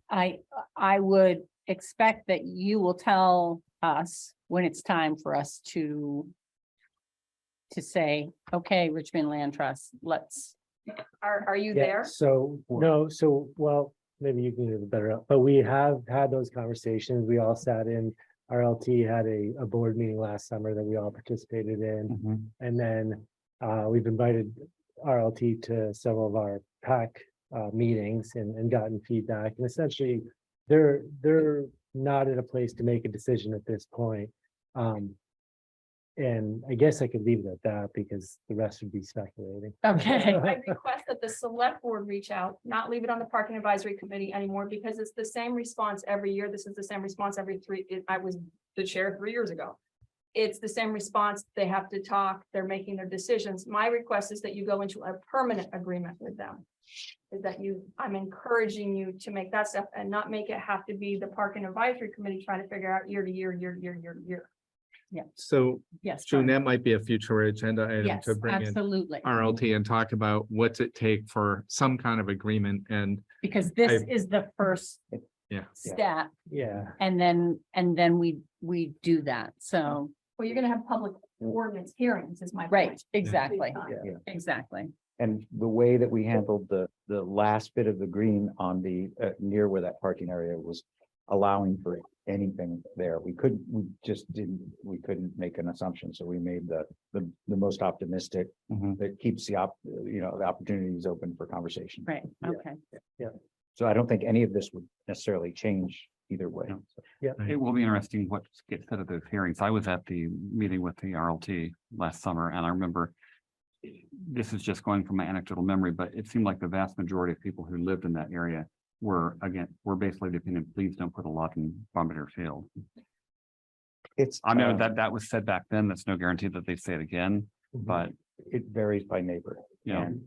I would expect that you will tell us when it's time for us to say, okay, Richmond Land Trust, let's. Are you yeah, there? so, no, so, well, maybe you can do it better, but we have had those conversations, we all sat in. RLT had a board meeting last summer that we all participated in, and then we've invited RLT to several of our PAC meetings and gotten feedback, and essentially they're not in a place to make a decision at this point. And I guess I could leave it at that because the rest would be speculating. Okay. I request that the select board reach out, not leave it on the parking advisory committee anymore, because it's the same response every year. This is the same response every I was the chair 3 years ago. It's the same response. They have to talk, they're making their decisions. My request is that you go into a permanent agreement with them. Is that I'm encouraging you to make that step and not make it have to be the parking advisory committee trying to figure out year to year. So Yes. June, Barb. that might be a future agenda item Yes, to bring in absolutely, RLT and talk about what's it take for some kind of agreement and because this is the first yeah. step, Yeah, and then we do that, so, Well, you're gonna have public ordinance hearings is my point. right, exactly, Yeah. exactly. And the way that we handled the last bit of the green on the near where that parking area was allowing for anything there. We couldn't make an assumption. So we made the most optimistic that keeps the opportunities open for conversation. Right, Yeah. okay. Yeah. So I don't think any of this would necessarily change either way. No. It will be interesting what gets said at those hearings. I was at the meeting with the RLT last summer, and I remember this is just going from my anecdotal memory, but it seemed like the vast majority of people who lived in that area were basically the opinion, please don't put a lot in Bombardier Field. It's, I know that was said back then. That's no guarantee that they say it again, but it varies by neighbor. Yeah. And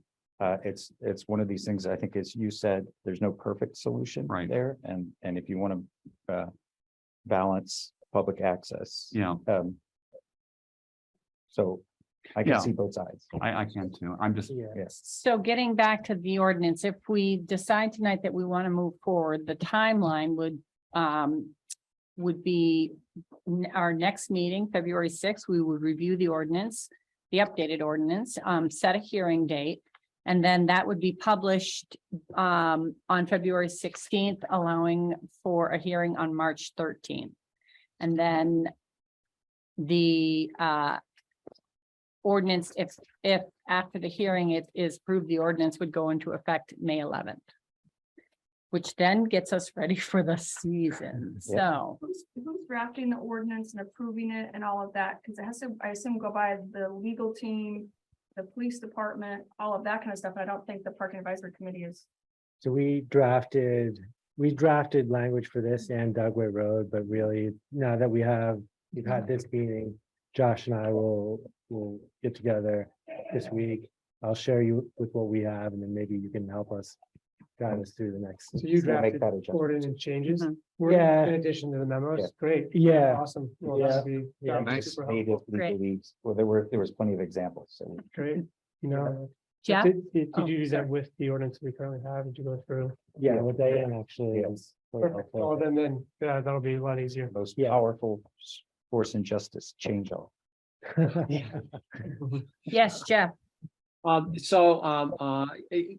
it's one of these things, I think, as you said, there's no perfect solution Right. there. And if you want to balance public access. Yeah. So I can Yeah. see both sides. I can too. I'm just, Yes. So getting back to the ordinance, if we decide tonight that we want to move forward, the timeline would be our next meeting, February 6th, we would review the ordinance, the updated ordinance, set a hearing date. And then that would be published on February 16th, allowing for a hearing on March 13th. And then the ordinance, if after the hearing it is approved, the ordinance would go into effect May 11th. Which then gets us ready for the season, so. Who's drafting the ordinance and approving it and all of that? Because it has to, I assume, go by the legal team, the police department, all of that kind of stuff. I don't think the parking advisory committee is. So we drafted language for this and Dugway Road, but really now that we've had this meeting, Josh and I will get together this week. I'll share you with what we have, and then maybe you can help us guide us through the next. So you We'll make drafted that adjustment. ordinance changes? Mhm. Yeah. In addition to the memos, Yeah. great. Yeah. Awesome. Well, Yeah. that'd be, Yeah. that'd be Nice. super Made helpful. it legally- Well, there was plenty of examples, so. Great. You know, Jeff, did Oh, you use that with the ordinance we currently have? Did you go through? Yeah, what they actually is. Perfect. Well, then, yeah, that'll be a lot easier. Most Yeah. powerful force and justice change all. yes, Jeff,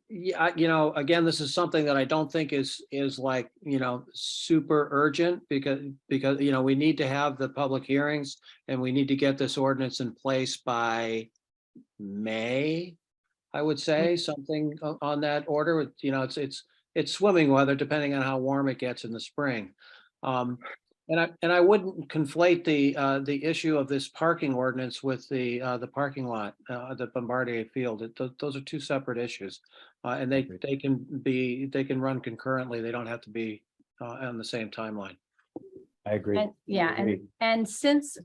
Yeah, again, this is something that I don't think is like, super urgent because, we need to have the public hearings and we need to get this ordinance in place by May, I would say, something on that order. It's swimming weather, depending on how warm it gets in the spring. And I wouldn't conflate the issue of this parking ordinance with the parking lot, the Bombardier Field. Those are two separate issues. And they can run concurrently. They don't have to be on the same timeline. I agree. and yeah, Agreed. and since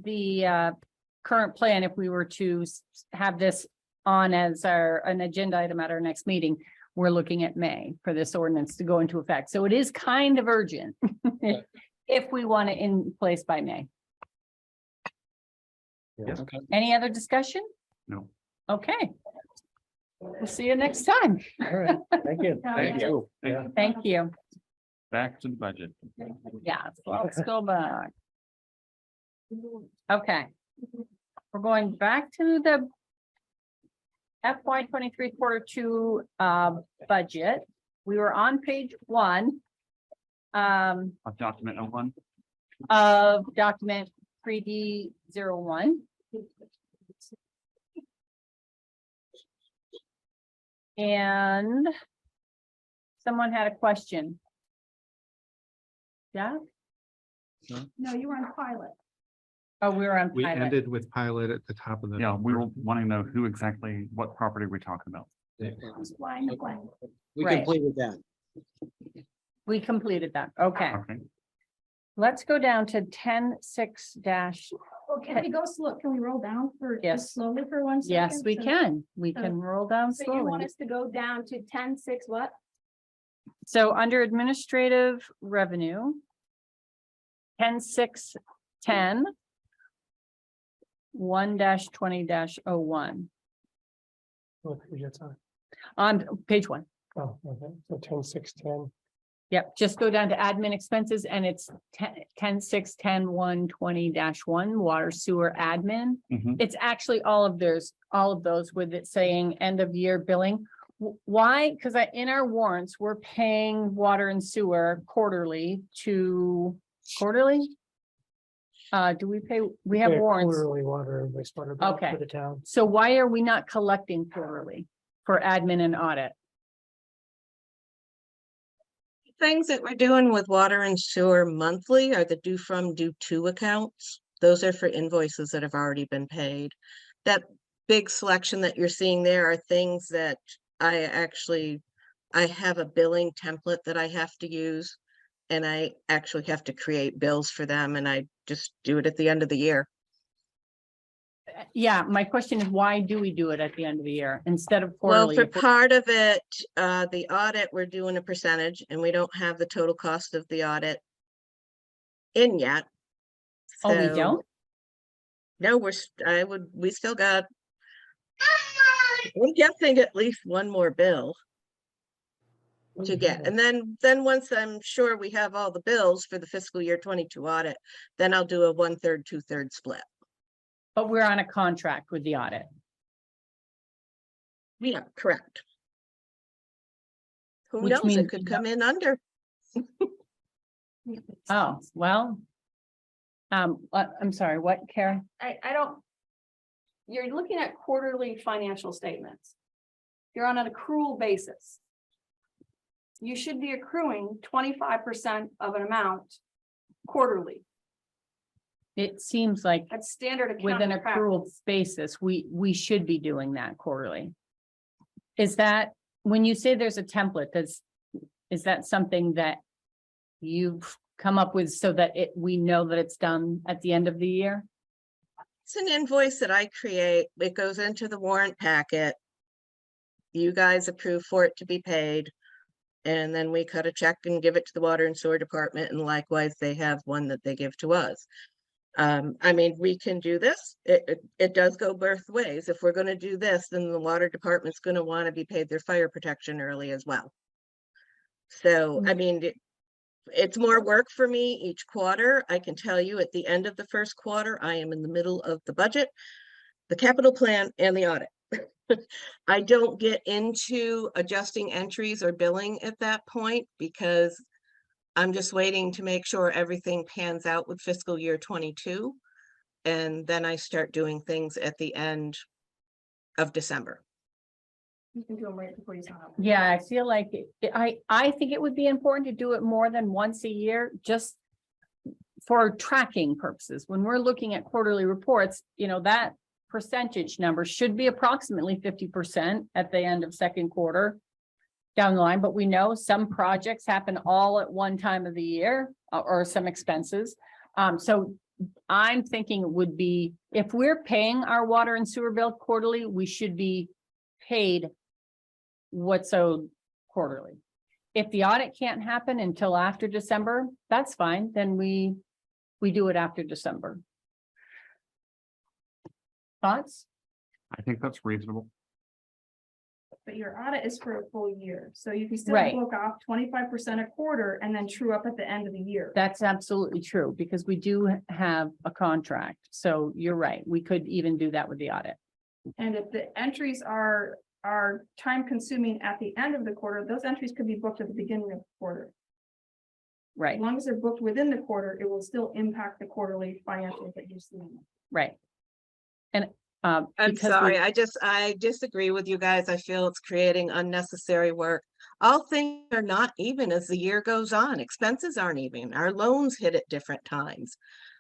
the current plan, if we were to have this on as an agenda item at our next meeting, we're looking at May for this ordinance to go into effect. So it is kind of urgent if we want it in place by May. Yes. Okay. Any other discussion? no. Okay. We'll see you next time. All right, thank you. Thank you. Yeah. Thank you. Back to the budget. Yeah, let's go back. Okay. We're going back to the FY 23 Q2 budget. We were on page 1 Of document #1. of document 3D01. And someone had a question. Yeah, No, you were on pilot. oh, we were on We pilot. ended with pilot at the top of the. Yeah, we were wanting to know who exactly, what property we're talking about. Just flying the plane. We Right. completed that. We completed that. Okay, Okay. let's go down to 10.6 dash. Well, can we go slow? Can we roll down for Yes. just slowly for 1 second? Yes, we So- can. We can roll down So you want slowly. us to go down to 10.6 what? So under administrative revenue. 10.6.10. 1-20-01 What page that's on? on page 1. Oh, okay. So 10, 6, 10. Yep, just go down to admin expenses and it's 10.6.10.120-1 water sewer admin. Mhm. It's actually all of those with it saying end of year billing. Why? Because in our warrants, we're paying water and sewer quarterly. Do we pay, we have Yeah, warrants. Quarterly water and wastewater bill Okay. for the town. So why are we not collecting quarterly for admin and audit? things that we're doing with water and sewer monthly are the due from, due to accounts. Those are for invoices that have already been paid. That big selection that you're seeing there are things that I have a billing template that I have to use. And I actually have to create bills for them, and I just do it at the end of the year. Yeah, my question is, why do we do it at the end of the year instead of Well, quarterly? for If we're- part of it, the audit, we're doing a percentage and we don't have the total cost of the audit in yet. Oh, we So, don't? No, we still got, I'm guessing at least one more bill to get. And then once I'm sure we have all the bills for the fiscal year 22 audit, then I'll do a 1/3, 2/3 split. But we're on a contract with the audit. Yeah, correct. Who Which knows? means- It could come in under. Oh, well. I'm sorry, what, Karen? I don't. You're looking at quarterly financial statements. You're on an accrual basis. You should be accruing 25% of an amount quarterly. It seems like That's standard with an accounting accrual practice. basis, we should be doing that quarterly. Is that, when you say there's a template, is that something that you've come up with so that we know that it's done at the end of the year? It's an invoice that I create. It goes into the warrant packet. You guys approve for it to be paid. And then we cut a check and give it to the water and sewer department, and likewise, they have one that they give to us. I mean, we can do this. It does go both ways. If we're gonna do this, then the water department's gonna want to be paid their fire protection early as well. So, I mean, it's more work for me each quarter. I can tell you at the end of the first quarter, I am in the middle of the budget, the capital plan, and the audit. I don't get into adjusting entries or billing at that point because I'm just waiting to make sure everything pans out with fiscal year 22. And then I start doing things at the end of December. You can do them right before you sign up. Yeah, I feel like, I think it would be important to do it more than once a year, just for tracking purposes. When we're looking at quarterly reports, that percentage number should be approximately 50% at the end of second quarter down the line, but we know some projects happen all at one time of the year, or some expenses. So I'm thinking it would be, if we're paying our water and sewer bill quarterly, we should be paid what's owed quarterly. If the audit can't happen until after December, that's fine, then we do it after December. Thoughts? I think that's reasonable. But your audit is for a full year, so you can still Right. book off 25% a quarter and then true up at the end of the year. That's absolutely true, because we do have a contract. So you're right. We could even do that with the audit. And if the entries are time consuming at the end of the quarter, those entries could be booked at the beginning of the quarter. Right, As long as they're booked within the quarter, it will still impact the quarterly financials that you're seeing. right. And I'm because sorry, I disagree with you guys. I feel it's creating unnecessary work. All things are not even as the year goes on. Expenses aren't even. Our loans hit at different times.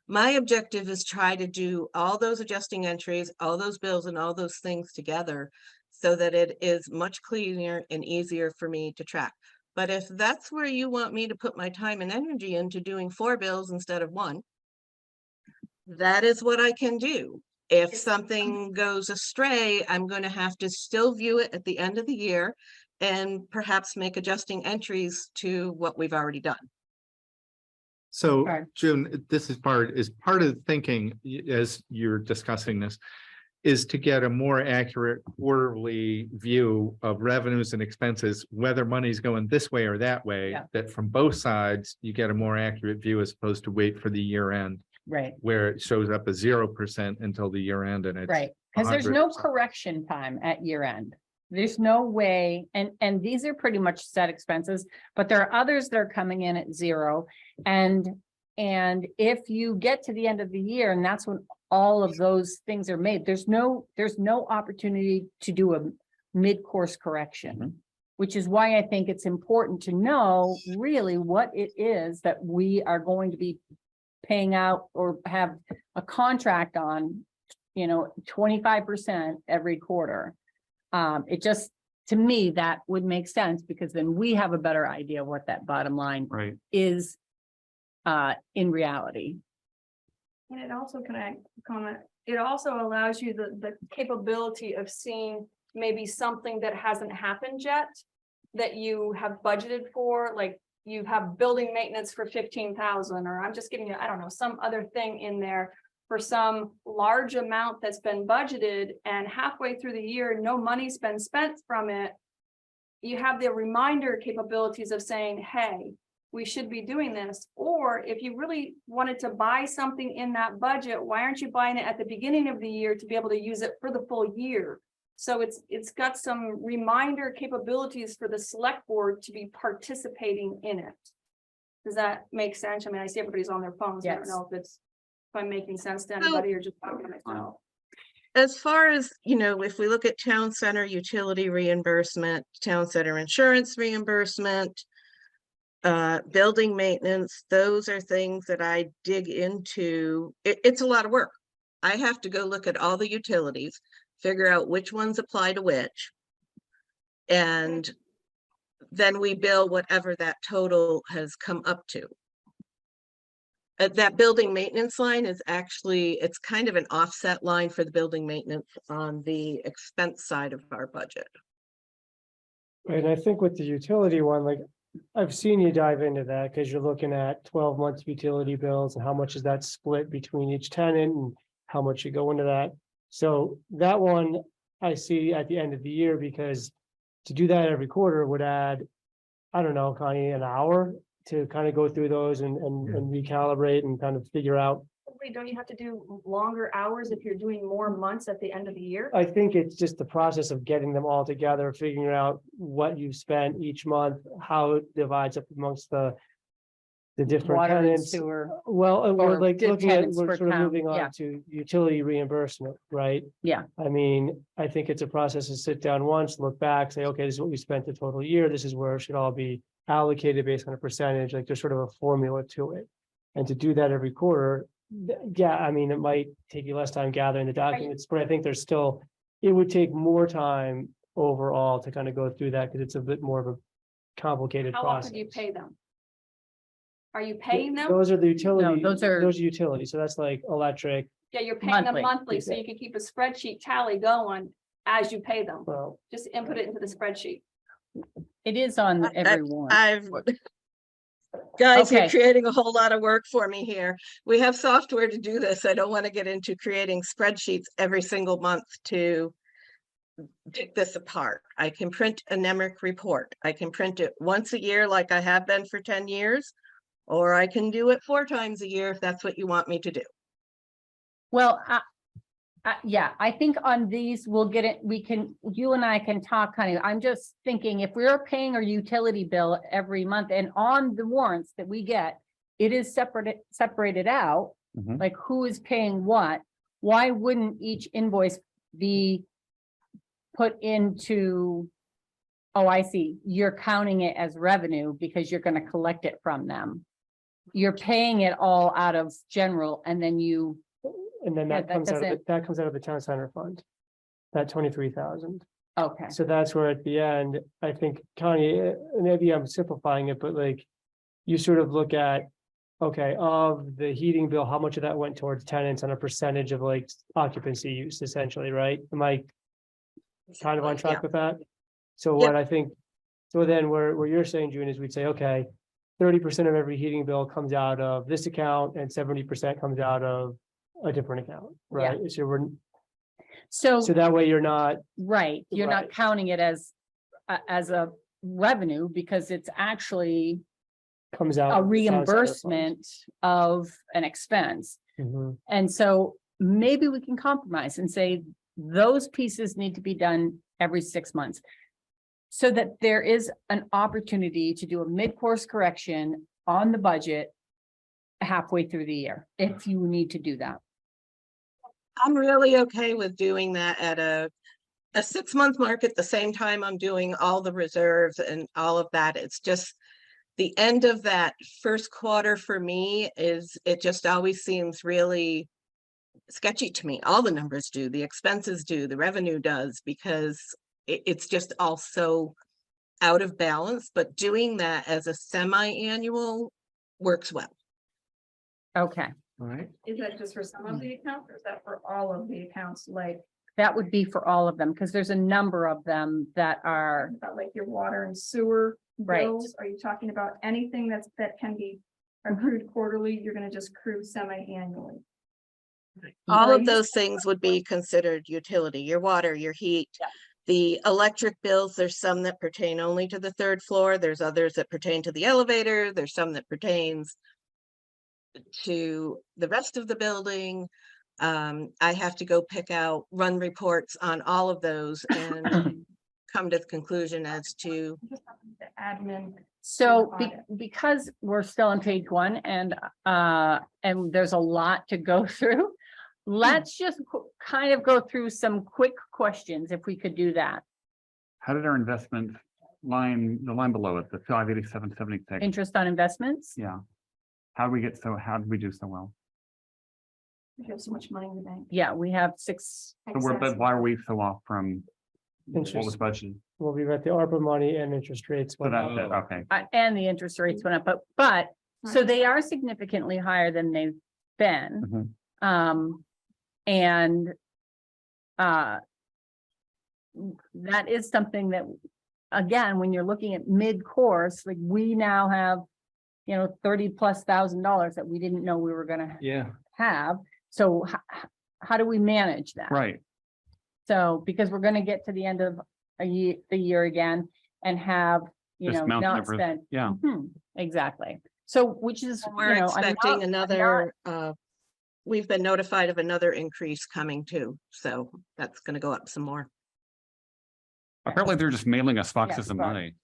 My objective is try to do all those adjusting entries, all those bills and all those things together so that it is much cleaner and easier for me to track. But if that's where you want me to put my time and energy into doing 4 bills instead of 1, that is what I can do. If something goes astray, I'm going to have to still view it at the end of the year and perhaps make adjusting entries to what we've already done. So Okay. June, this is part of the thinking as you're discussing this, is to get a more accurate quarterly view of revenues and expenses, whether money's going this way or that way, Yeah. that from both sides, you get a more accurate view as opposed to wait for the year end, right, where it shows up as 0% until the year end and it's. right. Because there's no 100%. correction time at year end. There's no way, and these are pretty much set expenses, but there are others that are coming in at 0. And if you get to the end of the year, and that's when all of those things are made, there's no opportunity to do a mid-course correction, which is why I think it's important to know really what it is that we are going to be paying out or have a contract on, 25% every quarter. It just, to me, that would make sense because then we have a better idea what that bottom line Right. is in reality. And it also, can I comment? It also allows you the capability of seeing maybe something that hasn't happened yet that you have budgeted for, like you have building maintenance for 15,000, or I'm just giving you, I don't know, some other thing in there for some large amount that's been budgeted and halfway through the year, no money's been spent from it. You have the reminder capabilities of saying, hey, we should be doing this. Or if you really wanted to buy something in that budget, why aren't you buying it at the beginning of the year to be able to use it for the full year? So it's got some reminder capabilities for the select board to be participating in it. Does that make sense? I mean, I see everybody's on their phones. I don't Yes. know if I'm making sense to anybody or just talking to myself. As far as, if we look at town center utility reimbursement, town center insurance reimbursement, building maintenance, those are things that I dig into. It's a lot of work. I have to go look at all the utilities, figure out which ones apply to which. And then we bill whatever that total has come up to. That building maintenance line is actually, it's kind of an offset line for the building maintenance on the expense side of our budget. And I think with the utility one, like, I've seen you dive into that because you're looking at 12 months utility bills and how much is that split between each tenant and how much you go into that. So that one I see at the end of the year, because to do that every quarter would add, I don't know, Connie, an hour to kind of go through those and recalibrate and kind of figure out. Wait, don't you have to do longer hours if you're doing more months at the end of the year? I think it's just the process of getting them all together, figuring out what you spent each month, how it divides up amongst the different Water and tenants. sewer. Well, and we're or like looking at, tenants we're per sort of town, moving yeah. on to utility reimbursement, right? Yeah. I mean, I think it's a process to sit down once, look back, say, okay, this is what we spent the total year. This is where it should all be allocated based on a percentage, like there's sort of a formula to it. And to do that every quarter, yeah, I mean, it might take you less time gathering the documents, but I think there's still, it would take more time overall to kind of go through that because it's a bit more of a complicated How process. often do you pay them? Are you paying them? Those are the utility, those are- those are utilities. So that's like electric, Yeah, you're paying them monthly. monthly, so you can keep a spreadsheet tally going as you pay them. well, Just input it into the spreadsheet. It is on every one. Guys, you're Okay. creating a whole lot of work for me here. We have software to do this. I don't want to get into creating spreadsheets every single month to pick this apart. I can print a NEMRIC report. I can print it once a year like I have been for 10 years, or I can do it 4 times a year if that's what you want me to do. Well, yeah, I think on these, we'll get it, you and I can talk, honey. I'm just thinking if we're paying our utility bill every month and on the warrants that we get, it is separated out, Mhm. like who is paying what, why wouldn't each invoice be put into, oh, I see, you're counting it as revenue because you're gonna collect it from them. You're paying it all out of general and then you, and then Yeah, that that comes out of, doesn't- that comes out of the town center fund. That 23,000. okay, So that's where at the end, I think Connie, maybe I'm simplifying it, but like, you sort of look at, okay, of the heating bill, how much of that went towards tenants on a percentage of like occupancy use essentially, right? Am I kind of on track Yeah. with that? So Yep. what I think, so then where you're saying, June, is we'd say, okay, 30% of every heating bill comes out of this account and 70% comes out of a different account, right? So we're, so, so that way you're not, right, you're not Right. counting it as a revenue because it's actually comes out. a of the town center fund. reimbursement of an expense. Mhm. And so maybe we can compromise and say those pieces need to be done every 6 months. So that there is an opportunity to do a mid-course correction on the budget halfway through the year, if you need to do that. I'm really okay with doing that at a a 6-month mark at the same time I'm doing all the reserves and all of that. It's just the end of that first quarter for me it just always seems really sketchy to me. All the numbers do, the expenses do, the revenue does, because it's just all so out of balance, but doing that as a semi-annual works well. Okay, All right. Is that just for some of the accounts or is that for all of the accounts? Like, that would be for all of them, because there's a number of them that are, about like your water and sewer Right. bills? Are you talking about anything that can be accrued quarterly? You're gonna just accrue semi-annually? All Are of you- those things would be considered utility, your water, your heat. Yeah. The electric bills, there's some that pertain only to the 3rd floor. There's others that pertain to the elevator. There's some that pertains to the rest of the building. I have to go pick out, run reports on all of those and come to the conclusion as to, The admin. so Audit. because we're still on page 1 and there's a lot to go through. Let's just kind of go through some quick questions if we could do that. How did our investment line, the line below it, the 587.76? Interest on investments? Yeah. How did we do so well? You have so much money in the bank. Yeah, we have 6. But why are we so off from what was Interest, budgeted? well, we got the ARPA money and interest rates. So went that's up. it, okay. And the interest rates went up, but so they are significantly higher than they've been. And that is something that, again, when you're looking at mid-course, like we now have, $30,000+ that we didn't know we were gonna have. So how do we manage that? Right. So, because we're gonna get to the end of the year again and have, This mountain not of risk, spent. yeah. Exactly. So, which is, we're expecting another, we've been notified of another increase coming too. So that's gonna go up some more. Apparently they're just mailing us boxes of sorry. money.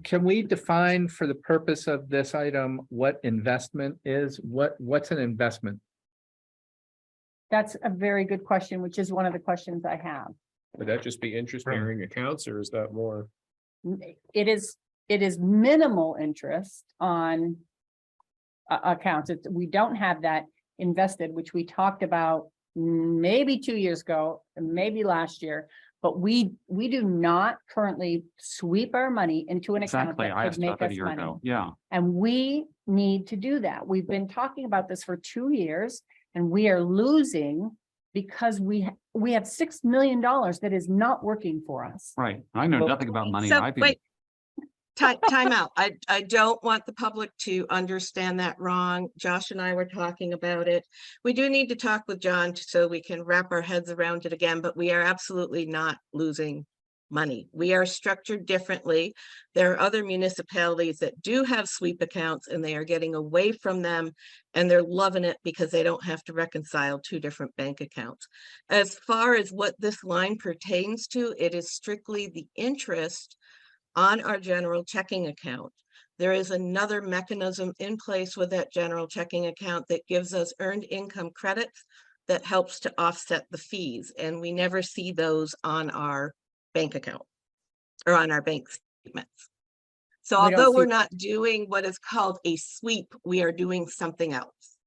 Can we define for the purpose of this item, what investment is? What's an investment? That's a very good question, which is one of the questions I have. Would that just be interest bearing accounts or is that more? It is minimal interest on accounts. We don't have that invested, which we talked about maybe 2 years ago, maybe last year, but we do not currently sweep our money into an account Exactly. that I could asked make about that us a year money. ago. Yeah. And we need to do that. We've been talking about this for 2 years and we are losing because we have $6 million that is not working for us. Right. I know Well, nothing about money. So I've been, wait, time out. I don't want the public to understand that wrong. Josh and I were talking about it. We do need to talk with John so we can wrap our heads around it again, but we are absolutely not losing money. We are structured differently. There are other municipalities that do have sweep accounts and they are getting away from them and they're loving it because they don't have to reconcile 2 different bank accounts. As far as what this line pertains to, it is strictly the interest on our general checking account. There is another mechanism in place with that general checking account that gives us earned income credits that helps to offset the fees, and we never see those on our bank account or on our bank statements. So We don't although we're see- not doing what is called a sweep, we are doing something else.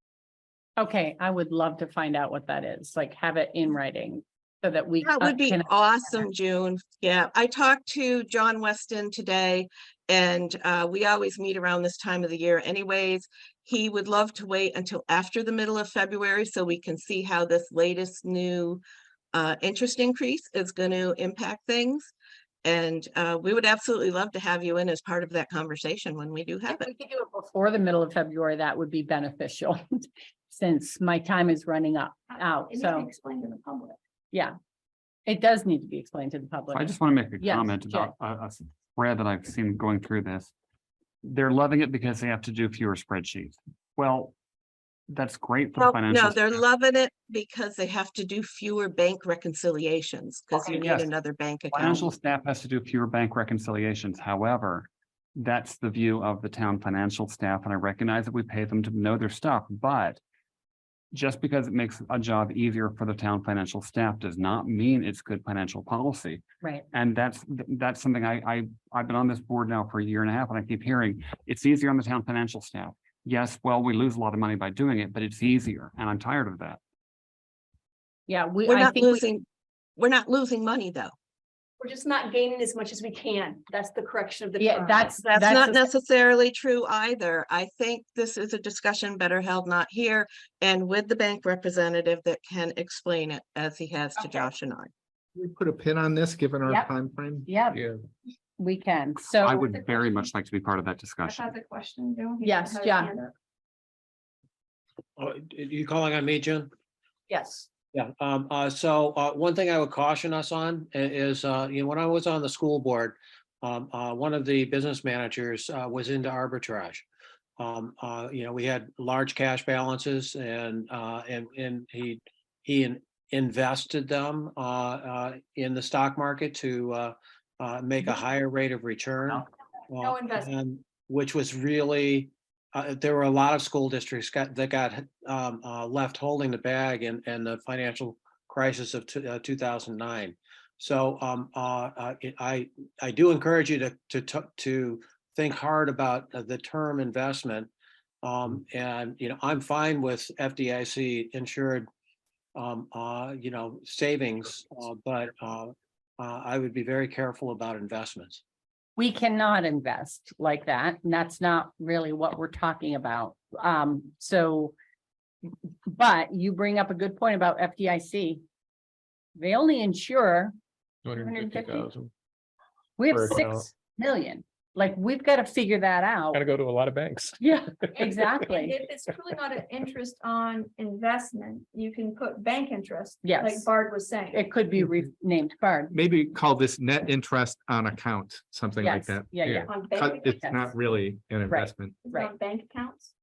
Okay, I would love to find out what that is, like have it in writing so that we. That would be can. awesome, June. Yeah, I talked to John Weston today and we always meet around this time of the year anyways. He would love to wait until after the middle of February so we can see how this latest new interest increase is going to impact things. And we would absolutely love to have you in as part of that conversation when we do have If it. we could do it before the middle of February, that would be beneficial. Since my time is running out, It needs to be so, explained to the public. yeah. It does need to be explained to the public. I just want to make a Yes, comment Jay. about a thread that I've seen going through this. They're loving it because they have to do fewer spreadsheets. Well, that's great for the No, financial. they're loving it because they have to do fewer bank reconciliations because you Okay, need yes. another bank account. Financial staff has to do fewer bank reconciliations. However, that's the view of the town financial staff, and I recognize that we pay them to know their stuff, but just because it makes a job easier for the town financial staff does not mean it's good financial policy. Right. And that's something I've been on this board now for a year and a half, and I keep hearing it's easier on the town financial staff. Yes, well, we lose a lot of money by doing it, but it's easier, and I'm tired of that. Yeah, We're I not think we- losing, we're not losing money, though. We're just not gaining as much as we can. That's the correction of the. Yeah, term. That's not a- necessarily true either. I think this is a discussion better held not here and with the bank representative that can explain it as he has to Okay. Josh and I. We put a pin on this, given our Yep. timeframe. Yeah, Yeah. we can. So. I would very much like to be part of that I discussion. have a question, Joe. He Yes, had his John. hand up. You calling on me, June? Yes. Yeah, so one thing I would caution us on is, when I was on the school board, one of the business managers was into arbitrage. We had large cash balances and he invested them in the stock market to make a higher rate of return. No investment. and Which was really, there were a lot of school districts that got left holding the bag in the financial crisis of 2009. So I do encourage you to think hard about the term investment. And I'm fine with FDIC insured savings, but I would be very careful about investments. We cannot invest like that, and that's not really what we're talking about. But you bring up a good point about FDIC. They only insure, 250,000. we have Per account. 6 million, like, we've got to figure that out. Gotta go to a lot of banks. Yeah, And exactly. if it's truly not an interest on investment, you can put bank interest. Yes. Like Bard was saying. It could be renamed card. Maybe call this net interest on account, something like Yes, that. yeah. On Cut- bank, It's Yes. not really an investment. right. on bank accounts.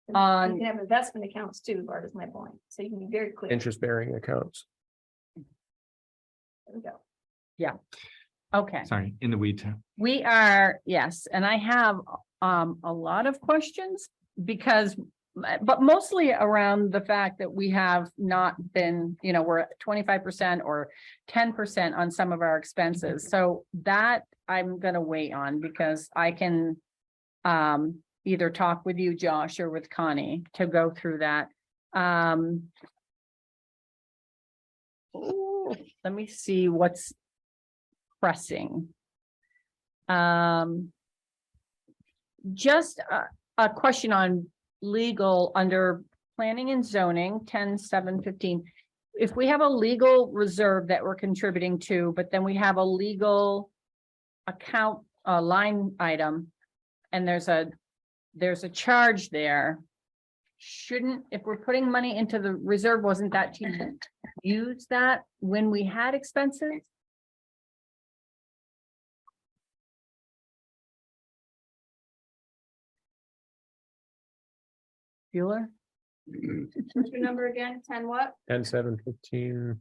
You On, can have investment accounts too, Bart, is my point. So you can be very clear. Interest bearing accounts. There we go. okay, Sorry, in the weeds. we are, yes, and I have a lot of questions because, but mostly around the fact that we have not been, we're at 25% or 10% on some of our expenses. So that I'm gonna wait on because I can either talk with you, Josh, or with Connie to go through that. Let me see what's pressing. Just a question on legal under planning and zoning, 10.7.15. If we have a legal reserve that we're contributing to, but then we have a legal account, line item, and there's a charge there. Shouldn't, if we're putting money into the reserve, wasn't that to use that when we had expenses? Bueller? What's your number again? 10 what? 10.7.15.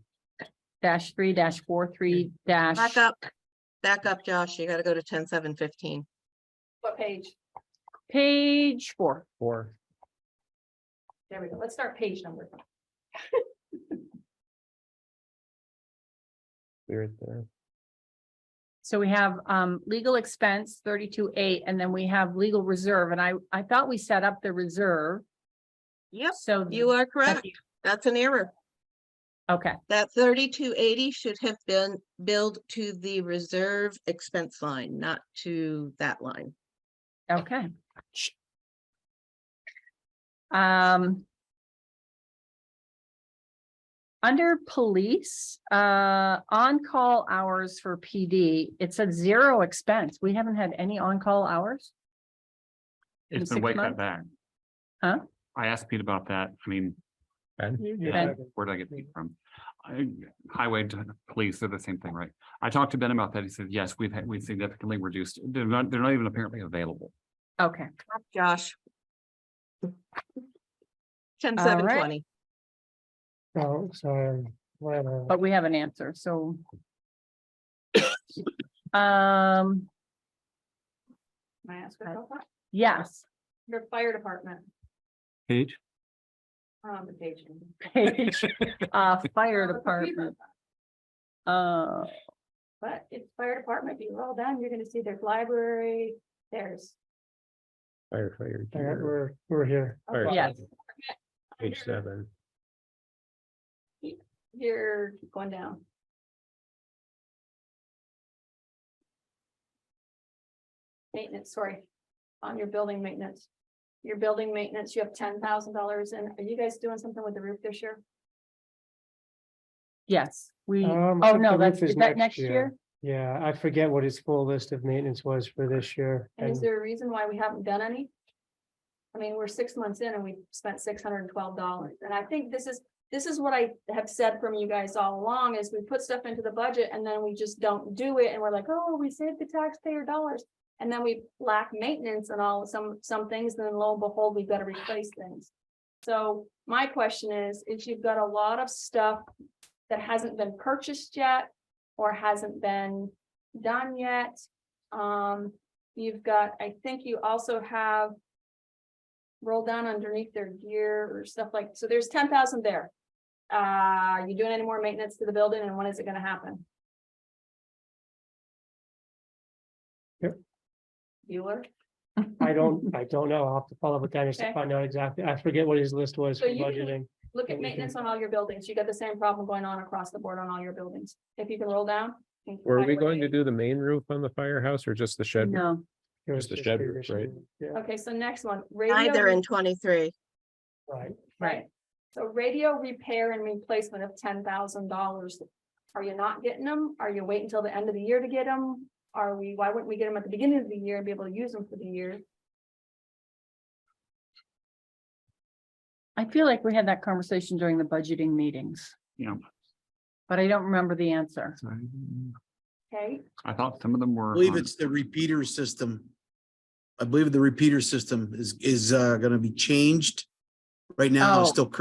-3-43- Back up, Josh. You gotta go to 10-7-15. What page? page 4. There we go. Let's start page number. Weird there. So we have legal expense 32.8, and then we have legal reserve, and I thought we set up the reserve. Yep, So you are correct. That's an error. okay, That 3280 should have been billed to the reserve expense line, not to that line. okay. Under police, on-call hours for PD, it said 0 expense. We haven't had any on-call hours. In It's been 6 way cut months? back. Huh? I asked Pete about that. I mean, Ben? where did I get Pete from? Highway to police are the same thing, right? I talked to Ben about that. He said, yes, we've significantly reduced. They're not even apparently available. Okay, Josh. 10, All 7, right. 20. Oh, sorry. Whatever. but we have an answer, so. Can I ask a question? Yes, Your fire department. Page? On the page. page, fire Oh, it's a department. But it's fire department, if you roll down, you're gonna see there's library, there's. Firefighter. All right, gear, we're here. fire Yes. department, Page 7. You're going down. Maintenance, sorry, on your building maintenance. Your building maintenance, you have $10,000 in. Are you guys doing something with the roof this year? Yes, we, I oh, think no, the that's, roof is that next year? Yeah, I forget what his full list of maintenance was for this year. And is And there a reason why we haven't done any? I mean, we're 6 months in and we've spent $612. And I think this is what I have said from you guys all along is we put stuff into the budget and then we just don't do it. And we're like, oh, we saved the taxpayer dollars. And then we lack maintenance and all some things, then lo and behold, we've got to replace things. So my question is you've got a lot of stuff that hasn't been purchased yet or hasn't been done yet. You've got, I think you also have roll down underneath their gear or stuff like, so there's 10,000 there. You doing any more maintenance to the building and when is it gonna happen? Yep. Bueller? I don't know. I'll have to follow up with Dennis to Okay. find out exactly. I forget what his list was So for you can- budgeting. Look at And we maintenance on all your buildings. You got the same problem going on across the board on all your buildings. If you can roll down. you can Were find we where going they- to do the main roof on the firehouse or just the shed? roof? No, It was Just the shed roof, previous right? year. Yeah, Okay, so next one. Neither in 23. right. Right. So radio repair and replacement of $10,000. Are you not getting them? Are you waiting until the end of the year to get them? Why wouldn't we get them at the beginning of the year and be able to use them for the year? I feel like we had that conversation during the budgeting meetings, Yeah. but I don't remember the answer. So, Okay, I thought some of them were. I believe on- it's the repeater system. I believe the repeater system is gonna be changed. Right now, it's Oh. still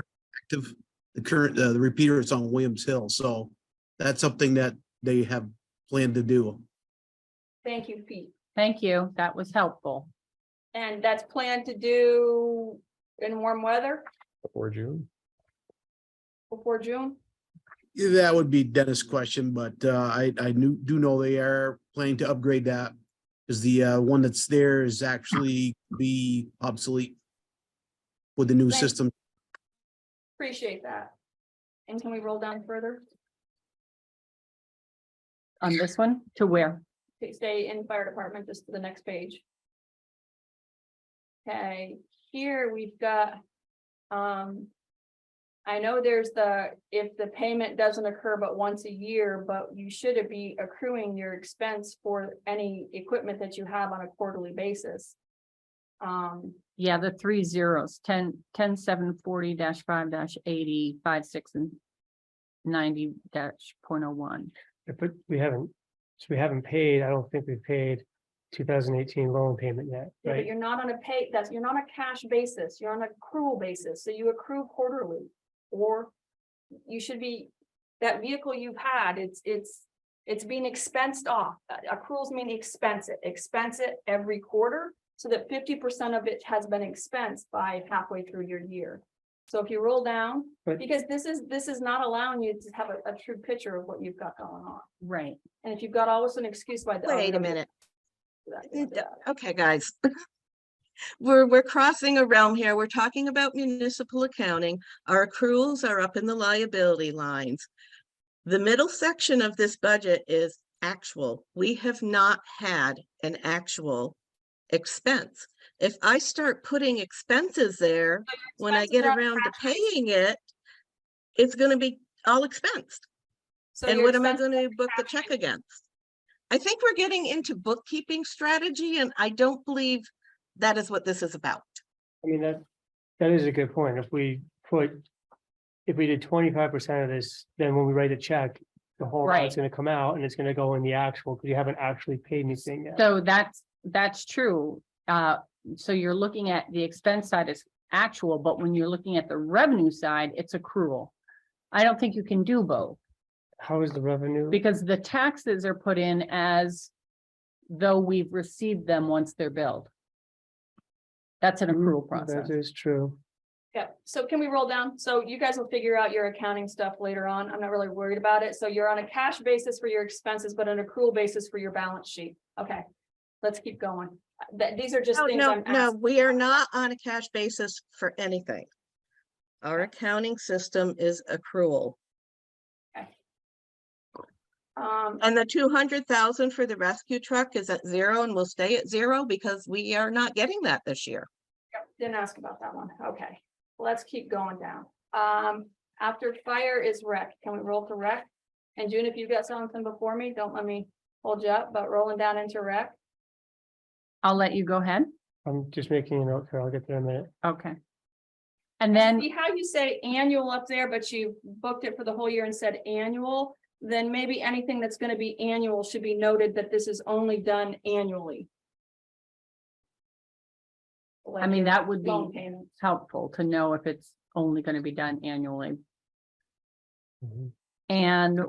active. The repeater is on Williams Hill, so that's something that they have planned to do. thank you, Pete. Thank you. That was helpful. And that's planned to do in warm weather Before June? before June? Yeah, that would be Dennis' question, but I do know they are planning to upgrade that. Cause the one that's there is actually be obsolete with the new Thank- system. Appreciate that. And can we roll down further? On this one, to where? Okay, stay in fire department, just to the next page. Okay, here we've got, I know there's if the payment doesn't occur but once a year, but you should be accruing your expense for any equipment that you have on a quarterly basis. Yeah, the 3 zeros, 10-740-5-80, 56 and 90-0.01. But we haven't paid, I don't think we've paid 2018 loan payment yet, Yeah, but right? you're not on a you're not a cash basis, you're on an accrual basis, so you accrue quarterly. Or you should be, that vehicle you've had, it's being expensed off. Accruals mean expense it every quarter, so that 50% of it has been expensed by halfway through your year. So if you roll down, But- because this is not allowing you to have a true picture of what you've got going on. Right. And if you've got always an excuse by. Wait a minute. Okay, guys. We're crossing a realm here. We're talking about municipal accounting. Our accruals are up in the liability lines. The middle section of this budget is actual. We have not had an actual expense. If I start putting expenses there, when I get Expenses are around to cash basis. paying it, it's gonna be all expensed. So And your what am I expenses gonna are book the cash check basis. against? I think we're getting into bookkeeping strategy, and I don't believe that is what this is about. I mean, that is a good point. If we did 25% of this, then when we write a check, the whole Right. amount's gonna come out and it's gonna go in the actual, because you haven't actually paid anything yet. So that's true. So you're looking at the expense side as actual, but when you're looking at the revenue side, it's accrual. I don't think you can do both How is the revenue? because the taxes are put in as though we've received them once they're billed. That's an accrual process. That is true. Yeah, so can we roll down? So you guys will figure out your accounting stuff later on. I'm not really worried about it. So you're on a cash basis for your expenses, but an accrual basis for your balance sheet. Okay, let's keep going. These are just No, things no, I'm no, asking. we are not on a cash basis for anything. Our Okay. accounting system is accrual. And the 200,000 for the rescue truck is at zero and will stay at zero because we are not getting that this year. Yep, didn't ask about that one. Okay, let's keep going down. After fire is rec. Can we roll to rec? And June, if you got something before me, don't let me hold you up, but rolling down into rec. I'll let you go ahead. I'm just making a note here. I'll get there in a minute. Okay. And then, See how you say annual up there, but you booked it for the whole year and said annual, then maybe anything that's gonna be annual should be noted that this is only done annually. I mean, that would Loan be payments. helpful to know if it's only going to be done annually. Mhm. And,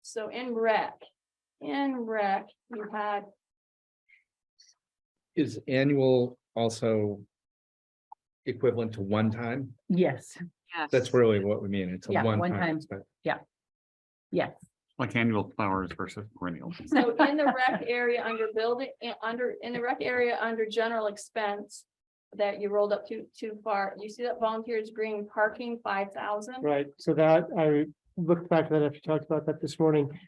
So in rec, you had, Is annual also equivalent to one time? yes, That's really what we mean. It's a Yeah, one one-time. time expense. yes. Like annual flowers versus perennials. so in the rec area under building, in the rec area under general expense. That you rolled up too far, you see that volunteers green parking 5,000? Right, so that, I looked back at that after you talked about that this morning.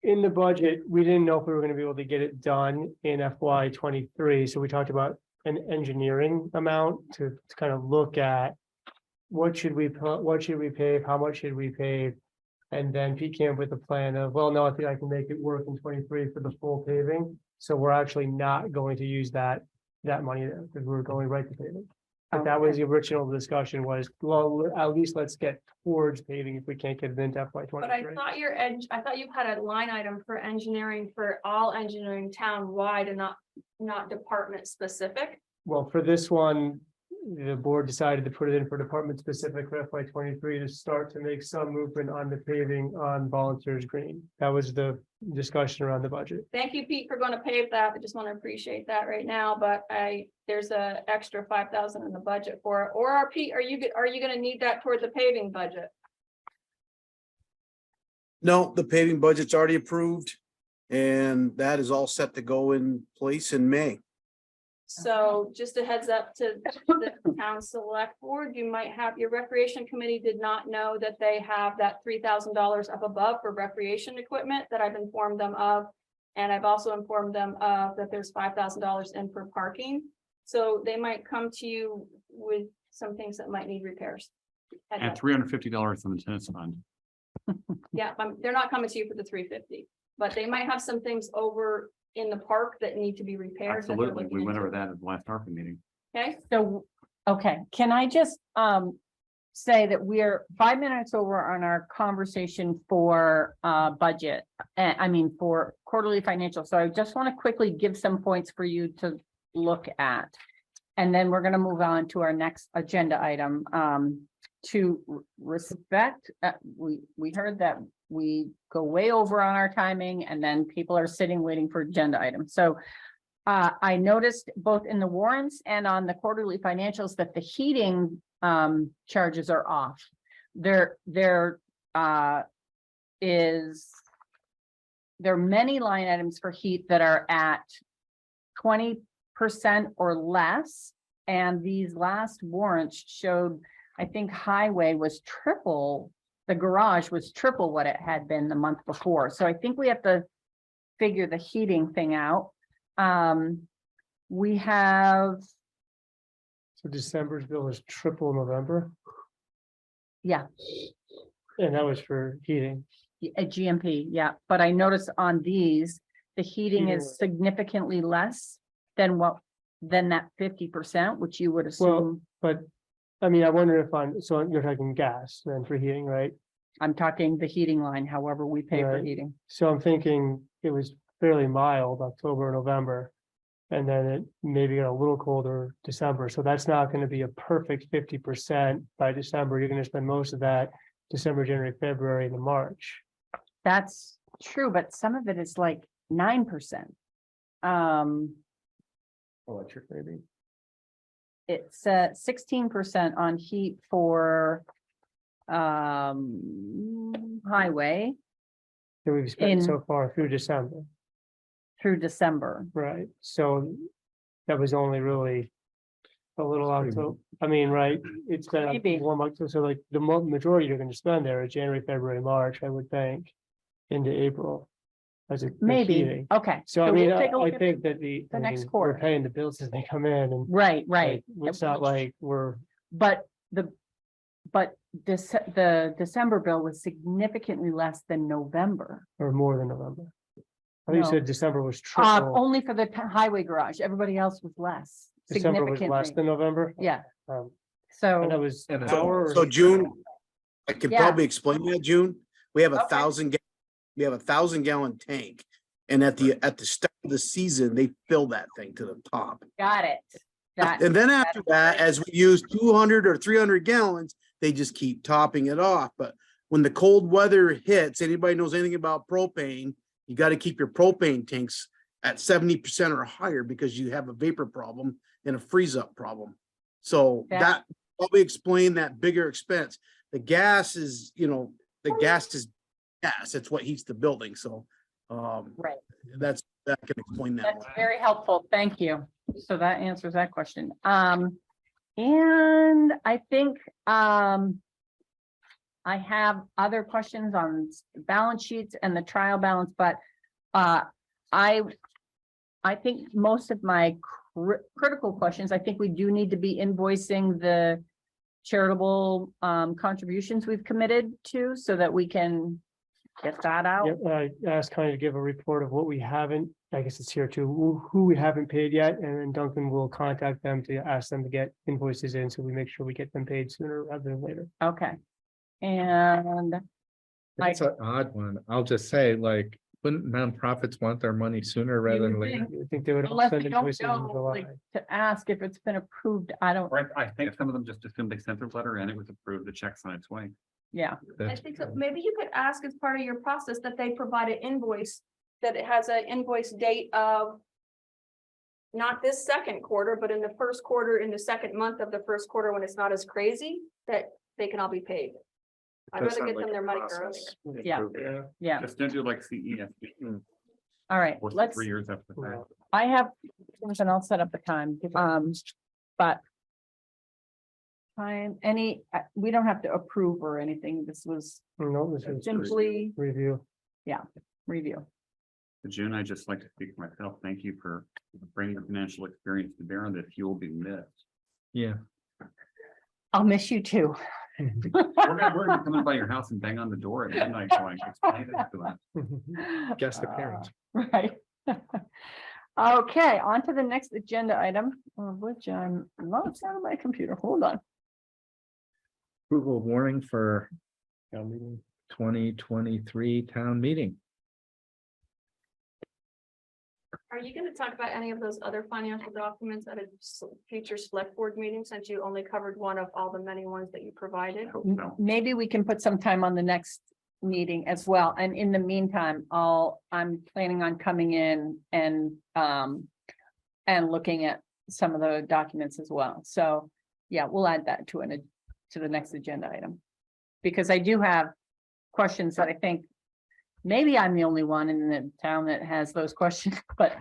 In the budget, we didn't know if we were gonna be able to get it done in FY 23, so we talked about an engineering amount to kind of look at. What should we pave, how much should we pave? And then Pete came up with a plan of, well, no, I think I can make it work in 23 for the full paving. So we're actually not going to use that money there, because we're going right to paving. But that was the original discussion was, well, at least let's get towards paving if we can't get it into FY But I 23. thought I thought you had a line item for engineering for all engineering town-wide and not department specific. Well, for this one, the board decided to put it in for department specific for FY 23 to start to make some movement on the paving on Volunteers Green. That was the discussion around the budget. Thank you, Pete, for going to pave that. I just want to appreciate that right now, but there's a extra 5,000 in the budget for it. Or Pete, are you going to need that toward the paving budget? No, the paving budget's already approved. And that is all set to go in place in May. So just a heads up to the town select board, you might have, your recreation committee did not know that they have that $3,000 up above for recreation equipment that I've informed them of. And I've also informed them of that there's $5,000 in for parking. So they might come to you with some things that might need repairs. Heads And up. $350 from the tennis fund. Yeah, they're not coming to you for the 350, but they might have some things over in the park that need to be repaired. that they're Absolutely. looking We went into. over that at the last ARPA meeting. Okay, So, okay, can I just say that we're 5 minutes over on our conversation for budget? I mean, for quarterly financial. So I just want to quickly give some points for you to look at. And then we're going to move on to our next agenda item. To respect, we heard that we go way over on our timing and then people are sitting waiting for agenda items. So I noticed both in the warrants and on the quarterly financials that the heating charges are off. There are many line items for heat that are at 20% or less. And these last warrants showed, I think highway was triple, the garage was triple what it had been the month before. So I think we have to figure the heating thing out. We have, So December's bill was triple November, yeah, and that was for heating. a GMP, yeah. But I noticed on these, the heating Heating. is significantly less than that 50%, which you would Well, assume. but I mean, I wonder if so you're talking gas then for heating, right? I'm talking the heating line, however we pay for Right. heating. So I'm thinking it was fairly mild October, November. And then it maybe got a little colder December. So that's not going to be a perfect 50% by December. You're going to spend most of that December, January, February, and March. That's true, but some of it is like 9%. Electric maybe. it's 16% on heat for highway That we've In- spent so far through December, through December. right? So that was only really a little out to, I mean, right, it's been Maybe. a warm up, so like the majority you're gonna spend there is January, February, March, I would think, into April. As a Maybe, heating. okay. So I mean, we'll take a I look at think that the. the I next mean, quarter. We're paying the bills as they come in and. Right, right. like, It's not like we're, But the December bill was significantly less than November. or more than November. I think you No. said December was triple, Only for the highway garage. Everybody else was less. December was less Significantly. than November. Yeah, And so. that was And power. or- So June, I could Yeah. probably explain that, June. We have Okay. 1,000 gallon tank. And at the start of the season, they fill that thing to the top. Got it. That, And then after that, as we use 200 or 300 gallons, they just keep topping it off. But when the cold weather hits, anybody knows anything about propane, you got to keep your propane tanks at 70% or higher because you have a vapor problem and a freeze up problem. So Yeah. that probably explain that bigger expense. The gas is, gas. It's what heats the building. So right. that can explain that. That's one. very helpful. Thank you. So that answers that question. And I think, I have other questions on balance sheets and the trial balance, but, I think most of my critical questions, I think we do need to be invoicing the charitable, contributions we've committed to so that we can get that out. Yep, I asked Connie to give a report of what we haven't, I guess it's here too, who we haven't paid yet, and then Duncan will contact them to ask them to get invoices in, so we make sure we get them paid sooner rather than later. Okay. And It's an odd one. I'll just say, like, wouldn't nonprofits want their money sooner rather than would later? think- I think they would all unless send they don't invoices in know, July. like, to ask if it's been approved, I don't, Or I think some of them just assumed they sent their letter and it was approved, the check's on its way. yeah. I That's- think so. Maybe you could ask as part of your process that they provide an invoice, that it has an invoice date of not this second quarter, but in the first quarter, in the second month of the first quarter, when it's not as crazy, that they can all be paid. I'd Does rather sound get like them a their money process. earlier. Yeah. Yeah, Just don't do like CESB. all right, Or let's, 3 years after the fact. I have, and I'll set up the time, but we don't have to approve or anything, this was No, this is simply review. review. June, I'd just like to speak for myself. Thank you for bringing your financial experience to bear on this. You will be missed. Yeah. I'll miss you too. We're gonna come in by your house and bang on the door at midnight going, explain it to us. Guest appearance. Right. Okay, on to the next agenda item, of which I'm lost out of my computer. Hold on. Approval of warning for 2023 town meeting. Are you gonna talk about any of those other financial documents at a future select board meeting, since you only covered one of all the many ones that you provided? I hope so. Maybe we can put some time on the next meeting as well. And in the meantime, I'm planning on coming in and looking at some of the documents as well. So, yeah, we'll add that to the next agenda item. Because I do have questions that I think maybe I'm the only one in the town that has those questions, but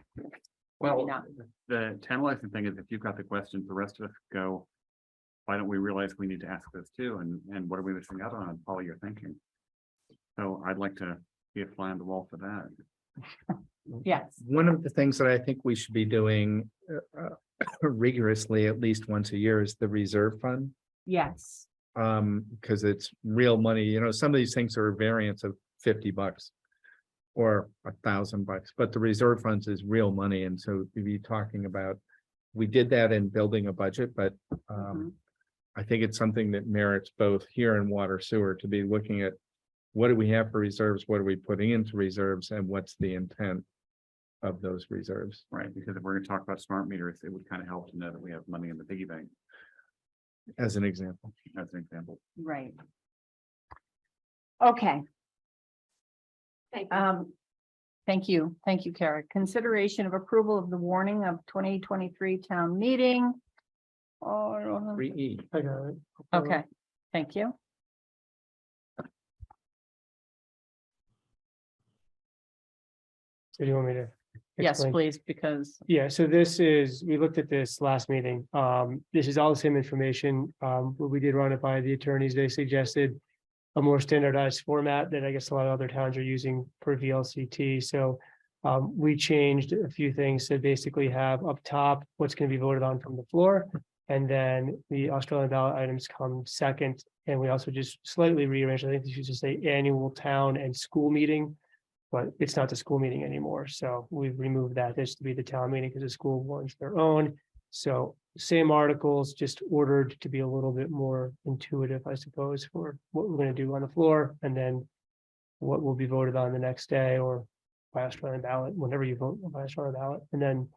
Well, not. the tantalizing thing is if you've got the questions, the rest of us go, why don't we realize we need to ask this too? And what are we missing out on? Follow your thinking. So I'd like to be a fly on the wall for that. yes, One of the things that I think we should be doing rigorously at least once a year is the reserve fund. yes, Because it's real money, some of these things are a variance of $50 or $1,000, but the reserve funds is real money. And so we'd be talking about, we did that in building a budget, but I think it's something that merits both here and water sewer to be looking at what do we have for reserves, what are we putting into reserves, and what's the intent of those reserves. Right, because if we're gonna talk about smart meters, it would kind of help to know that we have money in the piggy bank, As an example. as an example. right. Okay. Thank you. Thank you, Kara. Consideration of approval of the warning of 2023 town meeting. Oh, I don't have- 3E. I got it. okay, thank you. So do you want me to? Yes, explain? please, because Yeah, so this is, we looked at this last meeting. This is all the same information. But we did run it by the attorneys. They suggested a more standardized format that I guess a lot of other towns are using for VLCT. So we changed a few things to basically have up top what's going to be voted on from the floor. And then the Australian ballot items come second. And we also just slightly rearranged, I think this used to say annual town and school meeting. But it's not the school meeting anymore, so we've removed that. This to be the town meeting because the school wants their own. So same articles, just ordered to be a little bit more intuitive, I suppose, for what we're going to do on the floor, and then what will be voted on the next day or by Australian ballot, whenever you vote by Australian ballot. And then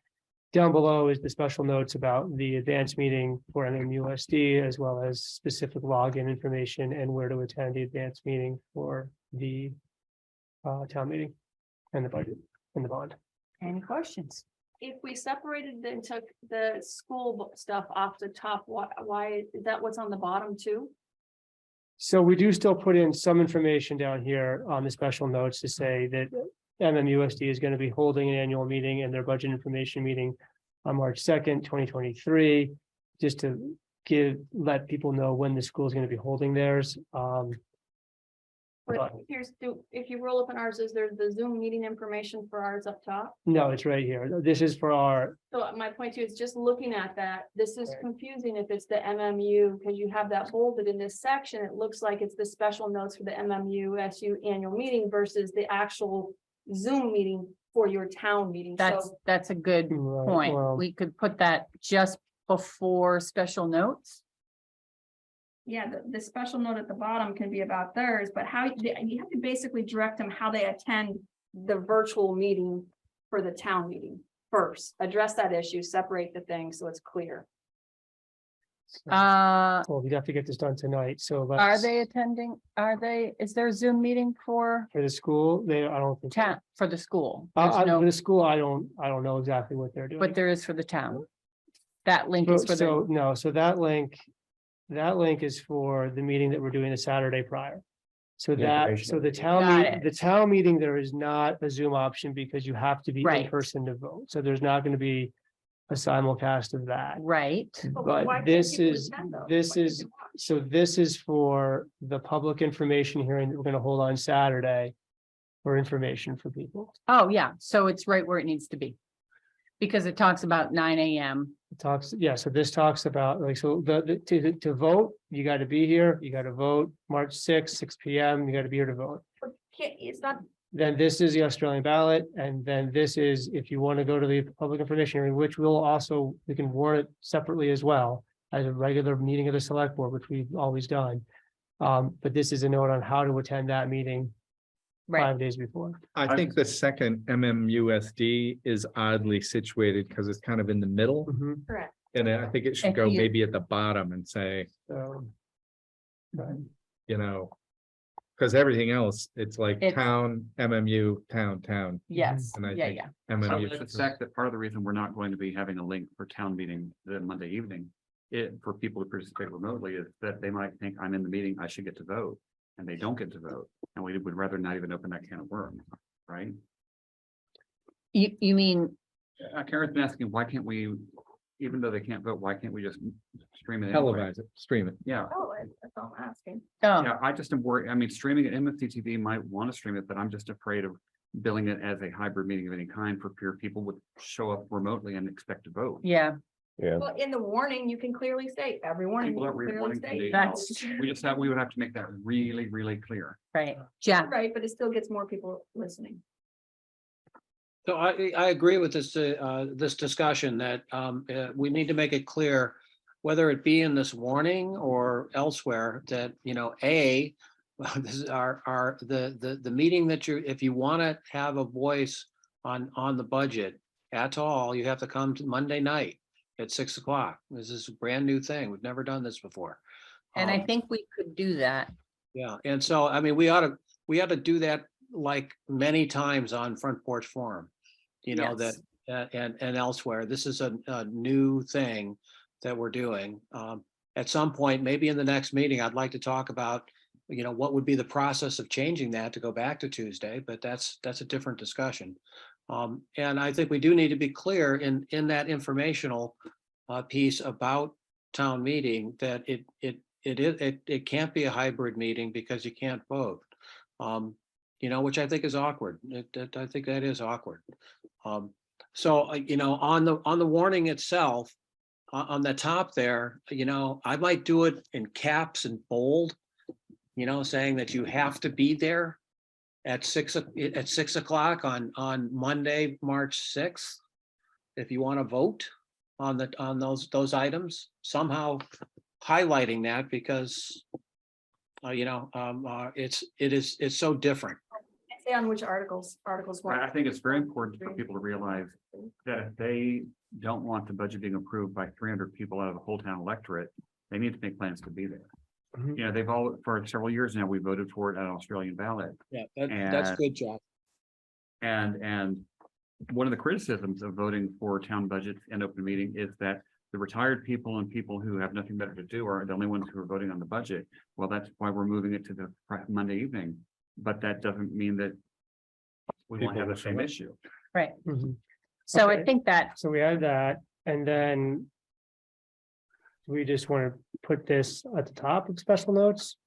down below is the special notes about the advanced meeting for MMUSD, as well as specific login information and where to attend the advanced meeting for the town meeting and the budget and the bond. any questions? If we separated and took the school stuff off the top, why, is that what's on the bottom too? So we do still put in some information down here on the special notes to say that MMUSD is going to be holding an annual meeting and their budget information meeting on March 2nd, 2023, just to let people know when the school is going to be holding theirs. But here's, if you roll up in ours, is there the Zoom meeting information for ours up top? No, it's right here. This is for our, So my point too is just looking at that, this is Right. confusing if it's the MMU, because you have that bolded in this section, it looks like it's the special notes for the MMU annual meeting versus the actual Zoom meeting for your town meeting. That's a good Right, point. well- We could put that just before special notes. Yeah, the special note at the bottom can be about theirs, but how, you have to basically direct them how they attend. The virtual meeting for the town meeting first, address that issue, separate the thing so it's clear. well, we'd have to get this done tonight. So Are let's, they attending? Is there a Zoom meeting for for the school, I don't think. town, for the school? There's For no, the school, I don't know exactly what they're doing. but there is for the town. That link is for So, the, no, so that link is for the meeting that we're doing the Saturday prior. So The that, information. so the Got town meeting, there is not a Zoom option because you have to be in Right. person to vote. So there's not going to be a simulcast of that. right? But why can't this people is, attend those? this Why can't is, they watch? so this is for the public information hearing that we're going to hold on Saturday for information for people. Oh, yeah, so it's right where it needs to be. Because it talks about 9 AM. It talks, yeah, so this talks about like, so to vote, you got to be here, you got to vote March 6th, 6 PM, you got to be here to vote. It's not, Then this is the Australian ballot, and then this is if you want to go to the public information hearing, which will also, we can warn it separately as well as a regular meeting of the select board, which we've always done. But this is a note on how to attend that meeting Right, 5 days before. I think the second MMUSD is oddly situated because it's kind of in the middle. Mhm. Correct. And I think it should If go you- maybe at the bottom and say, So, right. you know, because everything else, it's like It's- town, MMU, town. yes, And I yeah, think yeah. I MMU. would suspect that part of the reason we're not going to be having a link for town meeting the Monday evening. For people to participate remotely is that they might think I'm in the meeting, I should get to vote. And they don't get to vote, and we would rather not even open that can of worms, right? You mean, Karen's been asking, why can't we, even though they can't vote, why can't we just stream it? anyway? Televise it, stream it. Yeah, oh, that's all I'm asking. oh, yeah, I just am worried, I mean, streaming it, MFTTV might want to stream it, but I'm just afraid of billing it as a hybrid meeting of any kind for fear people would show up remotely and expect to vote. yeah, Well, in the warning, you can clearly state, every warning. People you are can clearly reporting state. conditions. that's We would have to make that really, really clear. right. Jeff, Right, but it still gets more people listening. So I agree with this, this discussion that we need to make it clear, whether it be in this warning or elsewhere, that, you know, this is the meeting that if you want to have a voice on the budget at all, you have to come to Monday night at 6 o'clock. This is a brand new thing. We've never done this before. and I think we could do that. Yeah, and so, I mean, we ought to do that like many times on Front Porch Forum. You know, Yes. that and elsewhere. This is a new thing that we're doing. At some point, maybe in the next meeting, I'd like to talk about, what would be the process of changing that to go back to Tuesday, but that's a different discussion. And I think we do need to be clear in that informational piece about town meeting that it can't be a hybrid meeting because you can't vote. Which I think is awkward. I think that is awkward. So, on the warning itself, on the top there, I might do it in caps and bold, saying that you have to be there at 6 o'clock on Monday, March 6th. If you want to vote on those items, somehow highlighting that because it's so different. Say on which articles were. I think it's very important for people to realize that if they don't want the budget being approved by 300 people out of the whole town electorate, they need to make plans to be there. Mhm. They've all, for several years now, we voted for it at an Australian ballot. Yeah, that's good, Jeff. And one of the criticisms of voting for town budgets and open meeting is that the retired people and people who have nothing better to do are the only ones who are voting on the budget. Well, that's why we're moving it to the Monday evening, but that doesn't mean that we won't have the same issue. Right. Mhm. So I Okay. think that, So we had that, and then we just want to put this at the top of special notes.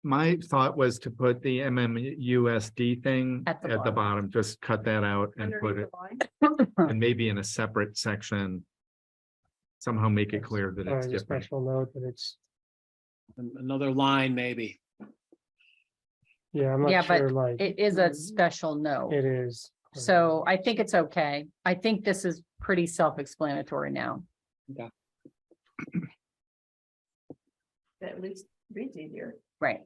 My thought was to put the MMUSD thing At the at the bottom, just cut that out and put it, and maybe in a separate section. Somehow make it clear that Or it's a different. special note that it's, Another line, maybe. yeah, I'm Yeah, not but sure, like, it is a special note. it is. So I think it's okay. I think this is pretty self-explanatory now. At least reads easier. Right.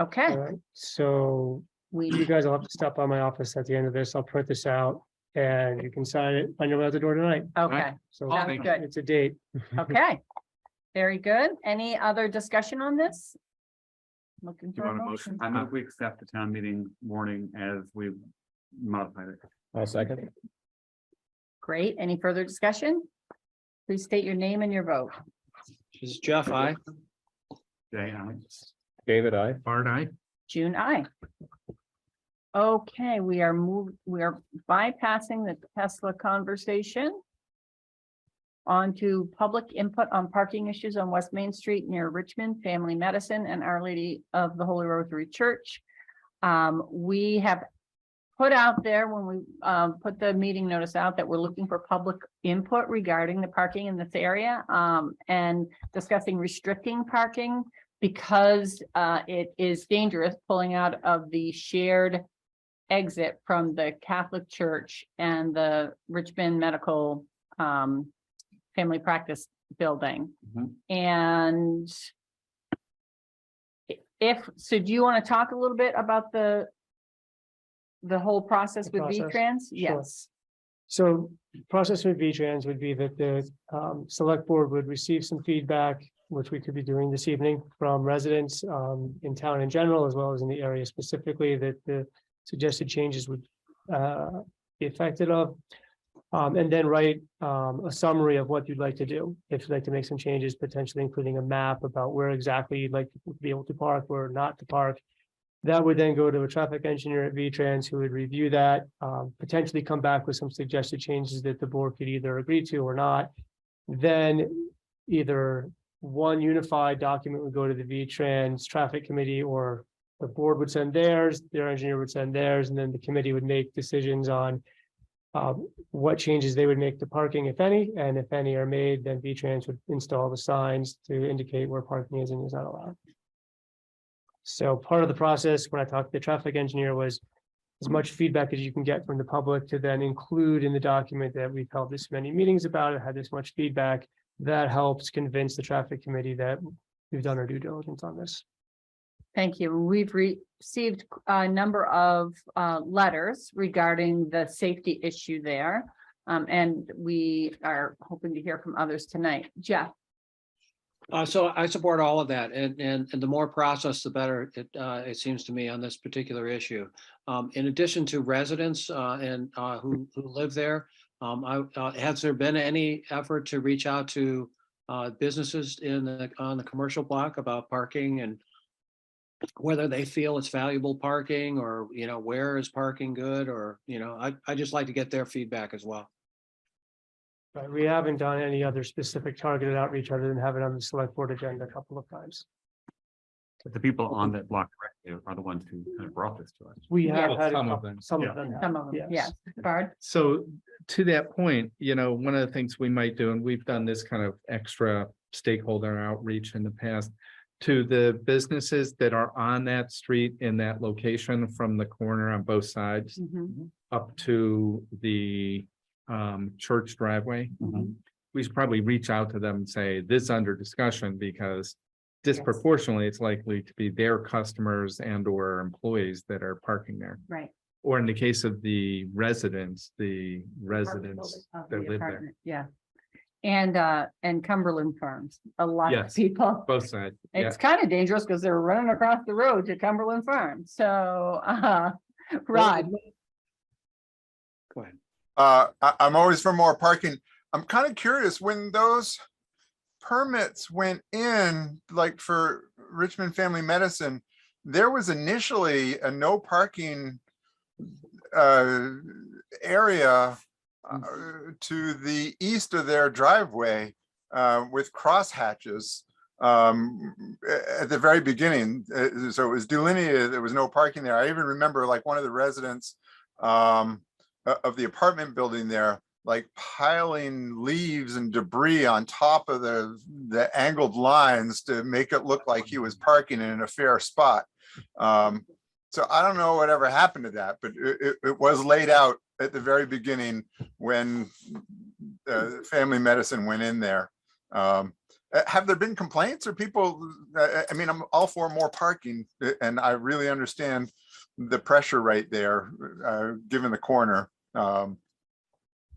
Okay, All right, so you we, guys will have to stop by my office at the end of this. I'll print this out and you can sign it on your way out the door tonight. okay, So sounds good. it's a date. Okay. Very good. Any other discussion on this? Looking You for a want a motion. motion? I move we accept the town meeting warning as we modified it. I'll second. Great. Any further discussion? Please state your name and your vote. This is Jeff, I. Jay, David, I. Bart, aye. June, I. Okay, we are bypassing the Tesla conversation. On to public input on parking issues on West Main Street near Richmond Family Medicine and Our Lady of the Holy Rosary Church. We have put out there when we put the meeting notice out that we're looking for public input regarding the parking in this area and discussing restricting parking because it is dangerous pulling out of the shared exit from the Catholic Church and the Richmond Medical Family Practice Building. Mhm. And so do you want to talk a little bit about the whole process The with process? V-Trans? Sure. Yes. So process with V-Trans would be that the select board would receive some feedback, which we could be doing this evening from residents in town in general, as well as in the area specifically, that the suggested changes would be affected of. And then write a summary of what you'd like to do. If you'd like to make some changes, potentially including a map about where exactly you'd like to be able to park or not to park. That would then go to a traffic engineer at V-Trans who would review that, potentially come back with some suggested changes that the board could either agree to or not. Then either one unified document would go to the V-Trans traffic committee, or the board would send theirs, their engineer would send theirs, and then the committee would make decisions on what changes they would make to parking, if any, and if any are made, then V-Trans would install the signs to indicate where parking is and is not allowed. So part of the process, when I talked to the traffic engineer, was as much feedback as you can get from the public to then include in the document that we've held this many meetings about it, had this much feedback. That helps convince the traffic committee that we've done our due diligence on this. Thank you. We've received a number of letters regarding the safety issue there. And we are hoping to hear from others tonight. Jeff. So I support all of that, and the more process, the better. It seems to me on this particular issue. In addition to residents and who live there, has there been any effort to reach out to businesses on the commercial block about parking and whether they feel it's valuable parking or, where is parking good or, I just like to get their feedback as well. But we haven't done any other specific targeted outreach other than having it on the select board agenda a couple of times. But the people on that block are the ones who kind of brought this to us. We have Yes. had Some of couple- them. Some Yeah. of them. have, Some of them, yes. Bard? So to that point, one of the things we might do, and we've done this kind of extra stakeholder outreach in the past to the businesses that are on that street in that location from the corner on both sides Mhm. up to the church driveway. We should probably reach out to them and say, this is under discussion because disproportionately, it's likely to be their customers and or employees that are parking there. Right. Or in the case of the residents Of the that live there, apartment, yeah. And Cumberland Farms, a lot of Yes. people. both sides. Yeah. It's kind of dangerous because they're running across the road to Cumberland Farms, so, Rod. Go ahead. I'm always for more parking. I'm kind of curious when those permits went in, like for Richmond Family Medicine, there was initially a no parking area to the east of their driveway with crosshatches at the very beginning. So it was delineated, there was no parking there. I even remember like one of the residents of the apartment building there, like piling leaves and debris on top of the angled lines to make it look like he was parking in a fair spot. So I don't know whatever happened to that, but it was laid out at the very beginning when family medicine went in there. Have there been complaints or people? I mean, I'm all for more parking, and I really understand the pressure right there, given the corner.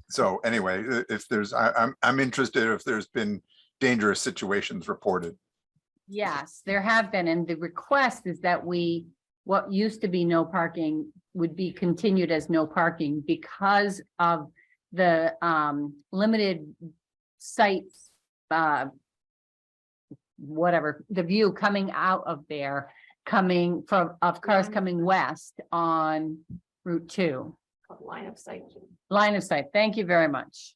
So anyway, if there's, I'm interested if there's been dangerous situations reported. Yes, there have been, and the request is that what used to be no parking would be continued as no parking because of the limited sites, whatever, the view coming out of there, coming from, of cars coming west on Route 2. Line of sight. Line of sight, thank you very much.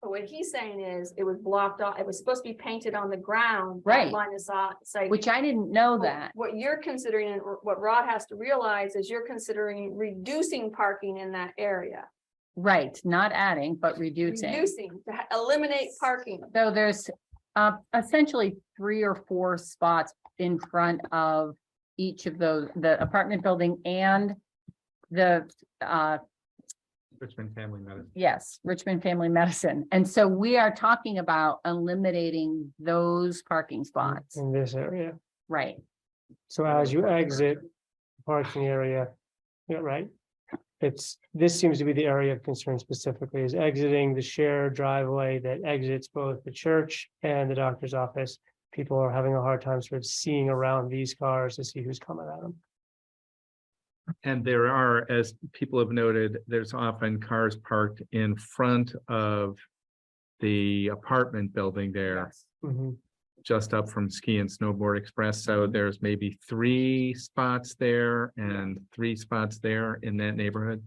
But what he's saying is it was blocked off, it was supposed to be painted on the ground. that Right. Line of sight. Which I didn't know that. What you're considering, and what Rod has to realize is you're considering reducing parking in that area. Right, not adding, but reducing. Eliminate parking. So there's essentially 3 or 4 spots in front of each of those, the apartment building and the Richmond Family Medicine. yes, Richmond Family Medicine. And so we are talking about eliminating those parking spots, In this area. right? So as you exit the parking area, yeah, right? This seems to be the area of concern specifically is exiting the shared driveway that exits both the church and the doctor's office. People are having a hard time sort of seeing around these cars to see who's coming at them. And there are, as people have noted, there's often cars parked in front of the apartment building there, Mhm. just up from Ski and Snowboard Express. So there's maybe 3 spots there and 3 spots there in that neighborhood,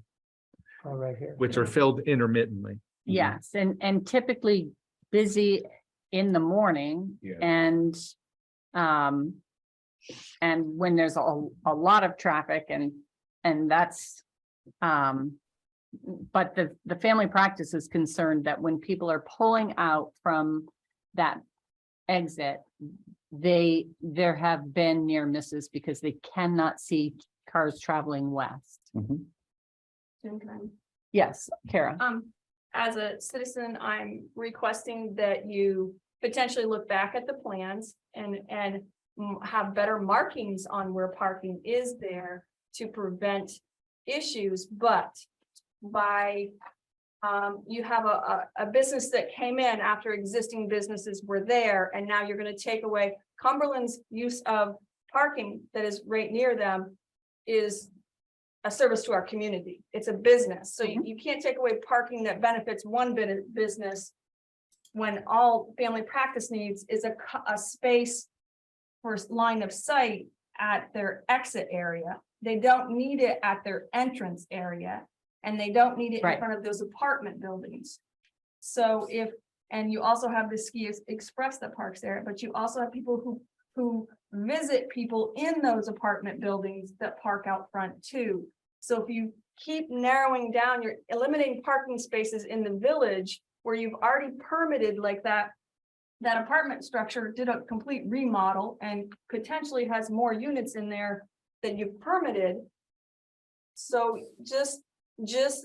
Oh, right here. which are filled intermittently. Yes, and typically busy in the morning Yeah. and when there's a lot of traffic and that's but the family practice is concerned that when people are pulling out from that exit, there have been near misses because they cannot see cars traveling west. Yes, Kara. As a citizen, I'm requesting that you potentially look back at the plans and have better markings on where parking is there to prevent issues, but by you have a business that came in after existing businesses were there, and now you're going to take away Cumberland's use of parking that is right near them is a service to our community. It's a business. So you can't take away parking that benefits one business when all family practice needs is a space for line of sight at their exit area. They don't need it at their entrance area, and they don't need it in Right. front of those apartment buildings. So and you also have the Ski Express that parks there, but you also have people who visit people in those apartment buildings that park out front too. So if you keep narrowing down, you're eliminating parking spaces in the village where you've already permitted like that apartment structure did a complete remodel and potentially has more units in there than you've permitted. So just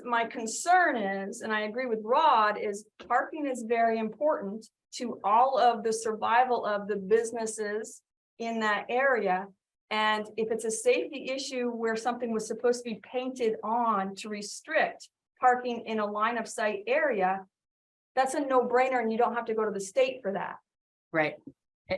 my concern is, and I agree with Rod, is parking is very important to all of the survival of the businesses in that area. And if it's a safety issue where something was supposed to be painted on to restrict parking in a line of sight area, that's a no-brainer, and you don't have to go to the state for that. Right.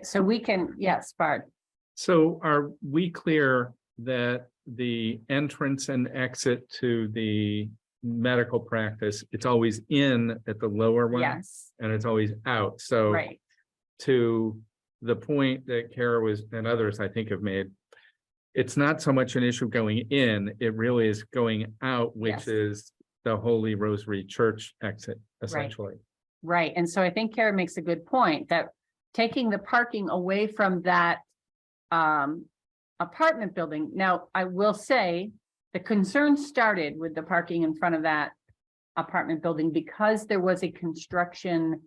So we can, yes, Bart. So are we clear that the entrance and exit to the medical practice, it's always in at the lower one? Yes, And it's always out. So right. to the point that Kara was, and others I think have made, it's not so much an issue going in, it really is going out, which Yes. is the Holy Rosary Church exit, essentially. Right. And so I think Kara makes a good point that taking the parking away from that apartment building. Now, I will say the concern started with the parking in front of that apartment building because there was a construction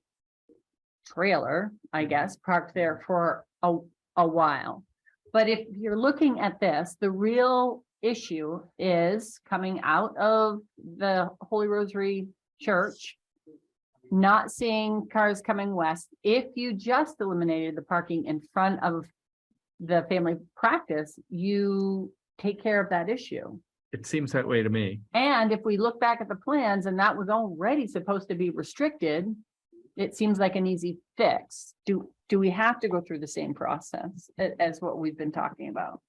trailer, I guess, parked there for a while. But if you're looking at this, the real issue is coming out of the Holy Rosary Church, not seeing cars coming west. If you just eliminated the parking in front of the family practice, you take care of that issue. It seems that way to me. And if we look back at the plans and that was already supposed to be restricted, it seems like an easy fix. Do we have to go through the same process as what we've been talking about?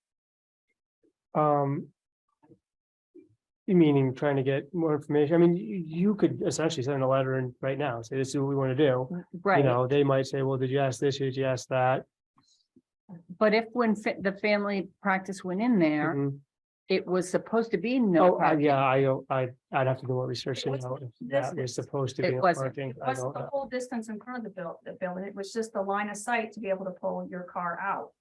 You meaning trying to get more information? I mean, you could essentially send a letter in right now, say this is what we want to do. You Right, know, they might say, well, did you ask this? Did you ask that? but if when the family practice went in there, Mhm. it was supposed to be no Oh, parking. yeah, I'd have to do more research to It was know if this that was distance. supposed to It be no wasn't. parking. It I wasn't don't the know. whole distance in front of the building. It was just the line of sight to be able to pull your car out.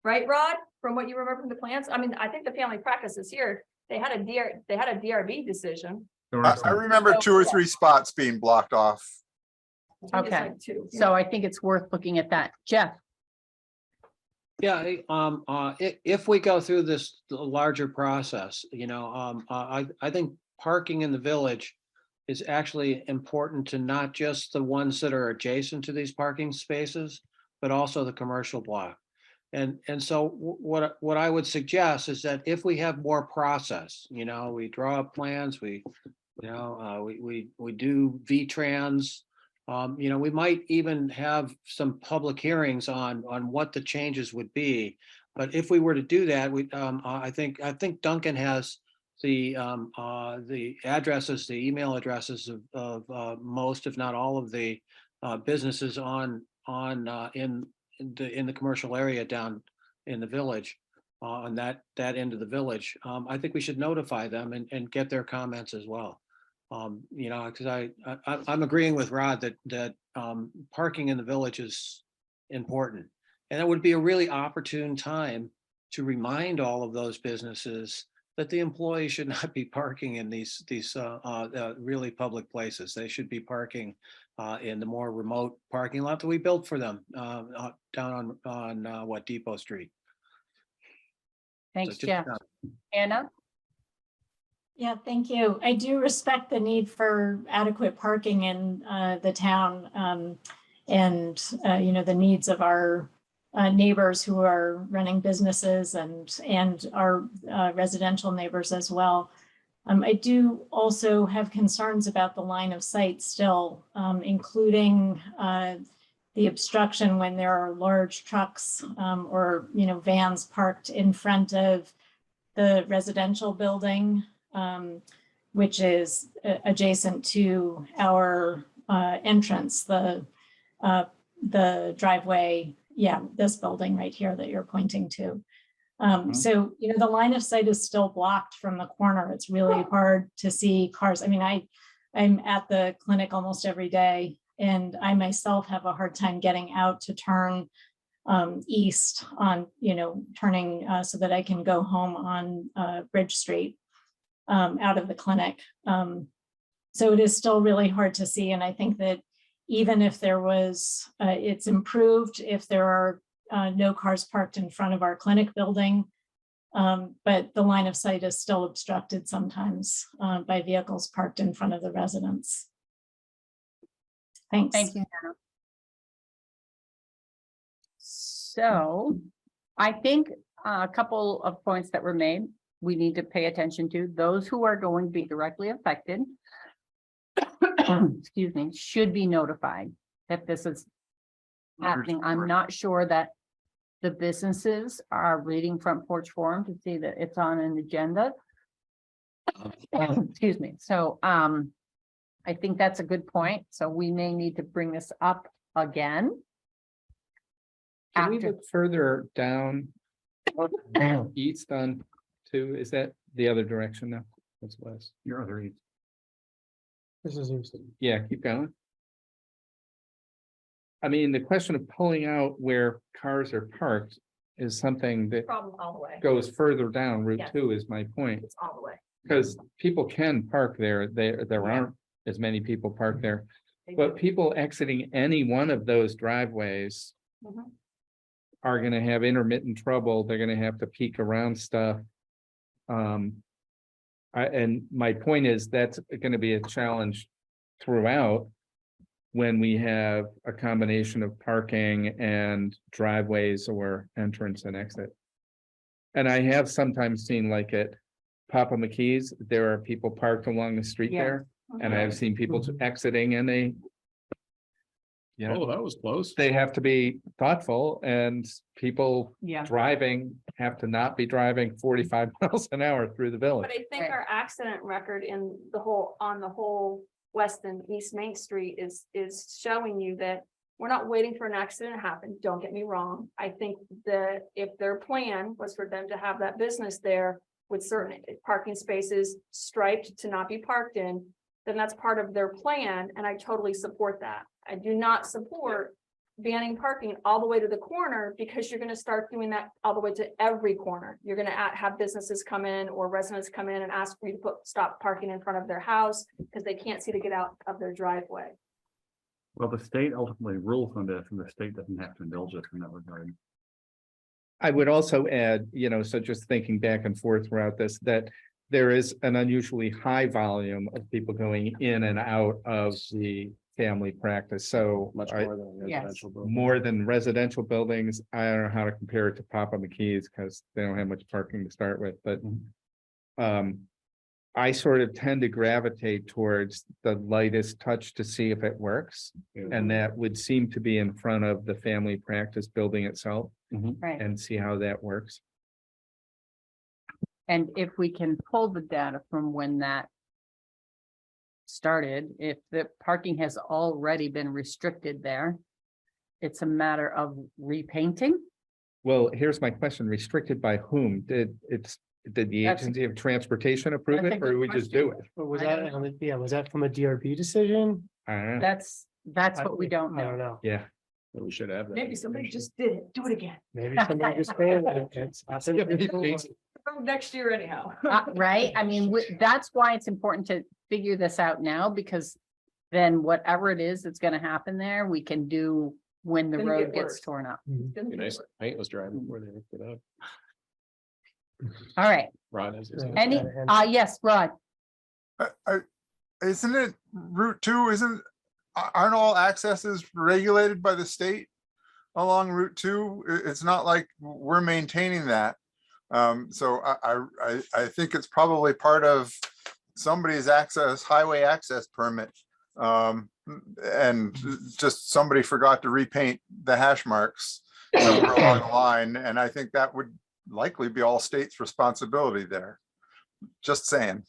Right, Rod? From what you remember from the plans? I mean, I think the family practices here, they had a DRB decision. There I are some- remember 2 or 3 spots being blocked off. I think it's Okay. like 2. So I think it's worth looking at that. Jeff, Yeah, if we go through this larger process, I think parking in the village is actually important to not just the ones that are adjacent to these parking spaces, but also the commercial block. And so what I would suggest is that if we have more process, we draw up plans, we do V-Trans. We might even have some public hearings on what the changes would be. But if we were to do that, I think Duncan has the addresses, the email addresses of most, if not all, of the businesses in the commercial area down in the village, on that end of the village. I think we should notify them and get their comments as well. Because I'm agreeing with Rod that parking in the village is important. And it would be a really opportune time to remind all of those businesses that the employees should not be parking in these really public places. They should be parking in the more remote parking lot that we built for them down on Depot Street. thanks, So Jeff. Anna? Yeah, thank you. I do respect the need for adequate parking in the town, and the needs of our neighbors who are running businesses and our residential neighbors as well. I do also have concerns about the line of sight still, including the obstruction when there are large trucks or vans parked in front of the residential building, which is adjacent to our entrance. The the driveway, yeah, this building right here that you're pointing to. So, you know, the line of sight is still blocked from the corner. It's really hard to see cars. I mean, I'm at the clinic almost every day, and I myself have a hard time getting out to turn east on, you know, turning so that I can go home on Bridge Street out of the clinic. So it is still really hard to see. And I think that even if there was, it's improved if there are no cars parked in front of our clinic building. But the line of sight is still obstructed sometimes by vehicles parked in front of the residence. Thanks. Thank you, Hannah. So I think a couple of points that were made, we need to pay attention to. Those who are going to be directly affected, excuse me, should be notified that this is happening. I'm not sure that the businesses are reading Front Porch Forum to see that it's on an agenda. Excuse me. So I think that's a good point. So we may need to bring this up again. Can we After, look further down? East on 2, is that the other direction now? That's west. Your other east. This is interesting. Yeah, keep going. I mean, the question of pulling out where cars are parked is something that Problem all the way. goes further down Route Yes. 2 is my point. It's all the way. Because people can park there, there aren't as many people parked there. But people exiting any one of those driveways Mhm. are gonna have intermittent trouble. They're gonna have to peek around stuff. And my point is that's gonna be a challenge throughout when we have a combination of parking and driveways or entrance and exit. And I have sometimes seen like at Papa McKee's, there are people parked along the street Yeah. there. And I have seen people exiting and they. Yeah, Oh, that was close. they have to be thoughtful and people yeah, driving have to not be driving 45 miles an hour through the But village. I think Right. our accident record in the whole, on the whole West and East Main Street is showing you that we're not waiting for an accident to happen. Don't get me wrong. I think that if their plan was for them to have that business there with certain parking spaces striped to not be parked in, then that's part of their plan, and I totally support that. I do not support banning parking all the way to the corner, because you're gonna start doing that all the way to every corner. You're gonna have businesses come in or residents come in and ask for you to stop parking in front of their house because they can't see to get out of their driveway. Well, the state ultimately rules on this, and the state doesn't have to indulge us in that regard. I would also add, you know, so just thinking back and forth throughout this, that there is an unusually high volume of people going in and out of the family practice. So Much I- more than Yes. residential. building. more than residential buildings. I don't know how to compare it to Papa McKee's because they don't have much parking to start with, but I sort of tend to gravitate towards the lightest touch to see if it works. And that would seem to be in front of the family practice building itself right. and see how that works. And if we can pull the data from when that started, if the parking has already been restricted there, it's a matter of repainting. Well, here's my question, restricted by whom? Did the That's- agency of transportation approve That's a it, or good did we just do it? But was I that, don't yeah, was that from a DRB decision? I don't know. That's what we don't I don't know. know. Yeah. We should have that. Maybe somebody just did it. Do it again. Maybe somebody just failed it. It's possible. Next year anyhow. Right? I mean, that's why it's important to figure this out now, because then whatever it is that's gonna happen there, we can do when the Gonna road get gets worse. torn up. Nice paint was driving before they hooked it up. All right. Ron has his. Yeah. Any, And- yes, Rod, Isn't it Route 2, aren't all accesses regulated by the state along Route 2? It's not like we're maintaining that. So I think it's probably part of somebody's highway access permit. And just somebody forgot to repaint the hash marks somewhere along the line. And I think that would likely be all state's responsibility there. Just saying.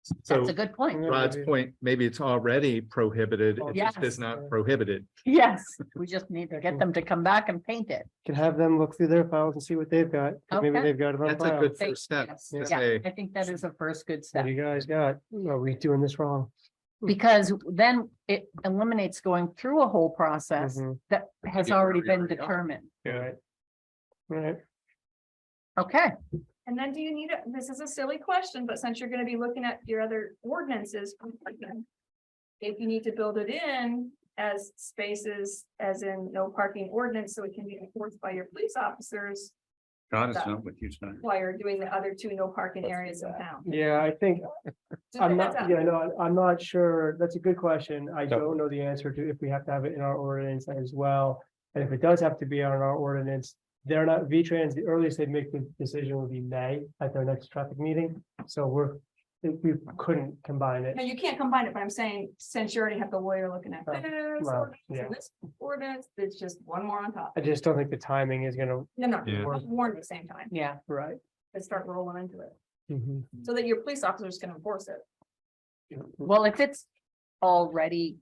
So That's a good point. Rod's point, maybe it's already prohibited, it just Yes. is not prohibited. Yes, we just need to get them to come back and paint it. Can have them look through their files and see what they've got. 'Cause maybe Okay. they've got it on That's a file. good Thank- first step. yes. to Yeah, say, I think that is a first good What step, do you guys got? Are we doing this wrong? because then it eliminates going through a whole process Mhm. that has Yeah, already there been we go. determined. Right. Right. Okay, And then do you need, this is a silly question, but since you're gonna be looking at your other ordinances. If you need to build it in as spaces, as in no parking ordinance, so it can be enforced by your police officers. God is not with you tonight. While you're doing the other two no parking areas in town. Yeah, I think, Just I'm a heads not, up. yeah, no, I'm not sure. That's a good question. I So- don't know the answer to if we have to have it in our ordinance as well. And if it does have to be on our ordinance, they're not, V-Trans, the earliest they'd make the decision would be May at their next traffic meeting. So we couldn't combine it. No, you can't combine it, but I'm saying, since you already have the lawyer looking at Oh, this well, ordinance yeah. and this ordinance, it's just one more on top. I just don't think the timing is gonna, No, Yeah. warn at the same time, yeah, right. and start rolling into it, Mhm. so that your police officers can enforce it. well, if it's already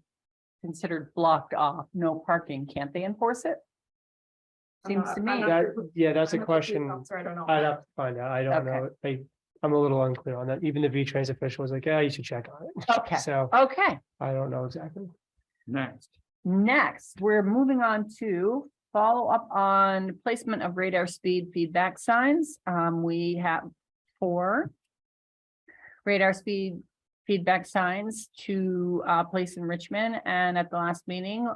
considered blocked off, no parking, can't they enforce it? Seems to I'm me, not That, sure. yeah, that's a I'm not the police question. officer, I don't know. I'd have to find out. I don't Okay. know. I'm a little unclear on that. Even the V-Trans official was like, yeah, you should check on it. okay, So okay. I don't know exactly. Next. Next, we're moving on to follow up on placement of radar speed feedback signs. We have 4 radar speed feedback signs to place in Richmond, and at the last meeting,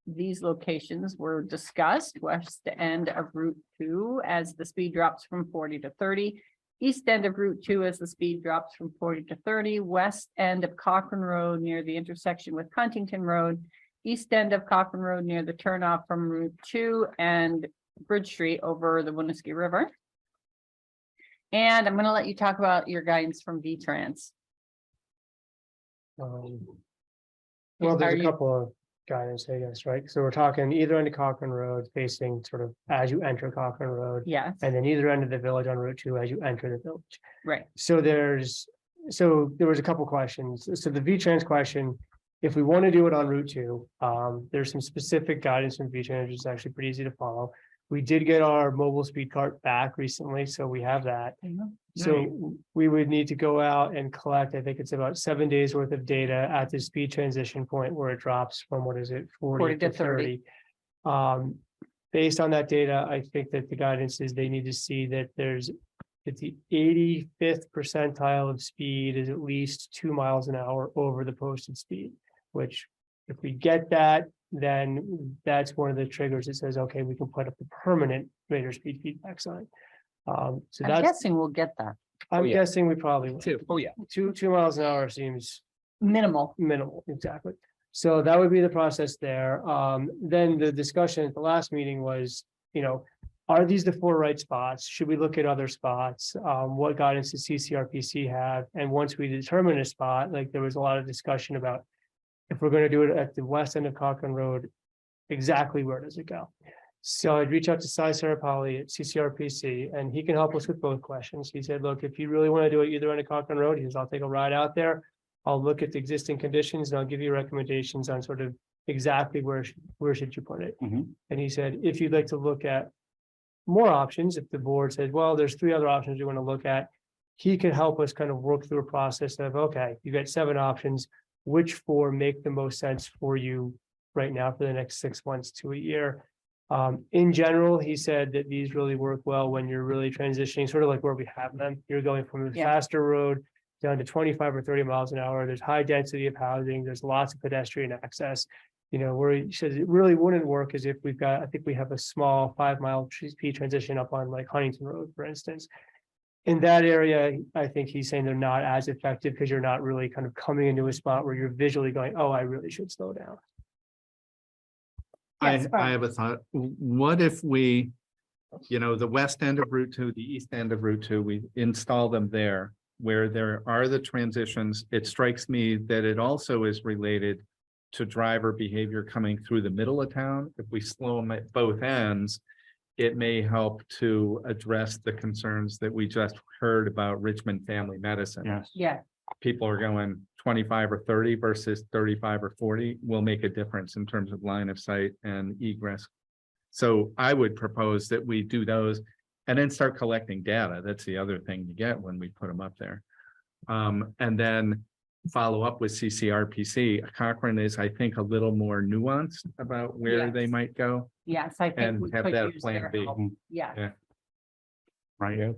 these locations were discussed: west end of Route 2 as the speed drops from 40 to 30. East end of Route 2 as the speed drops from 40 to 30, west end of Cochran Road near the intersection with Huntington Road, east end of Cochran Road near the turnoff from Route 2 and Bridge Street over the Winooski River. And I'm gonna let you talk about your guidance from V-Trans. Well, Are there's a you- couple of guidance, I guess, right? So we're talking either end of Cochran Road facing sort of as you enter Cochran Road, Yes, and then either end of the village on Route 2 as you enter the village. right. So there was a couple questions. So the V-Trans question, if we want to do it on Route 2, there's some specific guidance from V-Trans, which is actually pretty easy to follow. We did get our mobile speed cart back recently, so we have that. So we would need to go out and collect, I think it's about 7 days worth of data at the speed transition point where it drops from, what is it, 40 to 30. Based on that data, I think that the guidance is they need to see that that the 85th percentile of speed is at least 2 miles an hour over the posted speed, which if we get that, then that's one of the triggers that says, okay, we can put up the permanent radar speed feedback sign. So I'm that's, guessing we'll get that. I'm yeah. guessing we probably will. Oh, yeah. 2 miles an hour seems Minimal. minimal, exactly. So that would be the process there. Then the discussion at the last meeting was, are these the 4 right spots? Should we look at other spots? What guidance does CCRPC have? And once we determine a spot, like there was a lot of discussion about if we're going to do it at the west end of Cochran Road, exactly where does it go? So I'd reach out to Cy Sarapali at CCRPC, and he can help us with both questions. He said, look, if you really want to do it either end of Cochran Road, he says, I'll take a ride out there. I'll look at the existing conditions and I'll give you recommendations on sort of exactly where should you put it. Mhm. And he said, if you'd like to look at more options, if the board said, well, there's 3 other options you want to look at, he could help us kind of work through a process of, okay, you got 7 options, which 4 make the most sense for you right now for the next 6 months to a year. In general, he said that these really work well when you're really transitioning, sort of like where we have them. You're going from a Yeah. faster road down to 25 or 30 miles an hour. There's high density of housing. There's lots of pedestrian access. Where he says it really wouldn't work is if I think we have a small 5-mile speed transition up on like Huntington Road, for instance. In that area, I think he's saying they're not as effective because you're not really kind of coming into a spot where you're visually going, oh, I really should slow down. Yes, I have a thought. What if we, the west end of Route 2, the east end of Route 2, we install them there where there are the transitions. It strikes me that it also is related to driver behavior coming through the middle of town. If we slow them at both ends, it may help to address the concerns that we just heard about Richmond Family Medicine. Yes. Yeah, People are going 25 or 30 versus 35 or 40 will make a difference in terms of line of sight and egress. So I would propose that we do those and then start collecting data. That's the other thing you get when we put them up there. And then follow up with CCRPC. Cochran is, I think, a little more nuanced about where they Yes. might go. yes, I think And we have could that use plan their B. help. Yeah, Right. Yeah.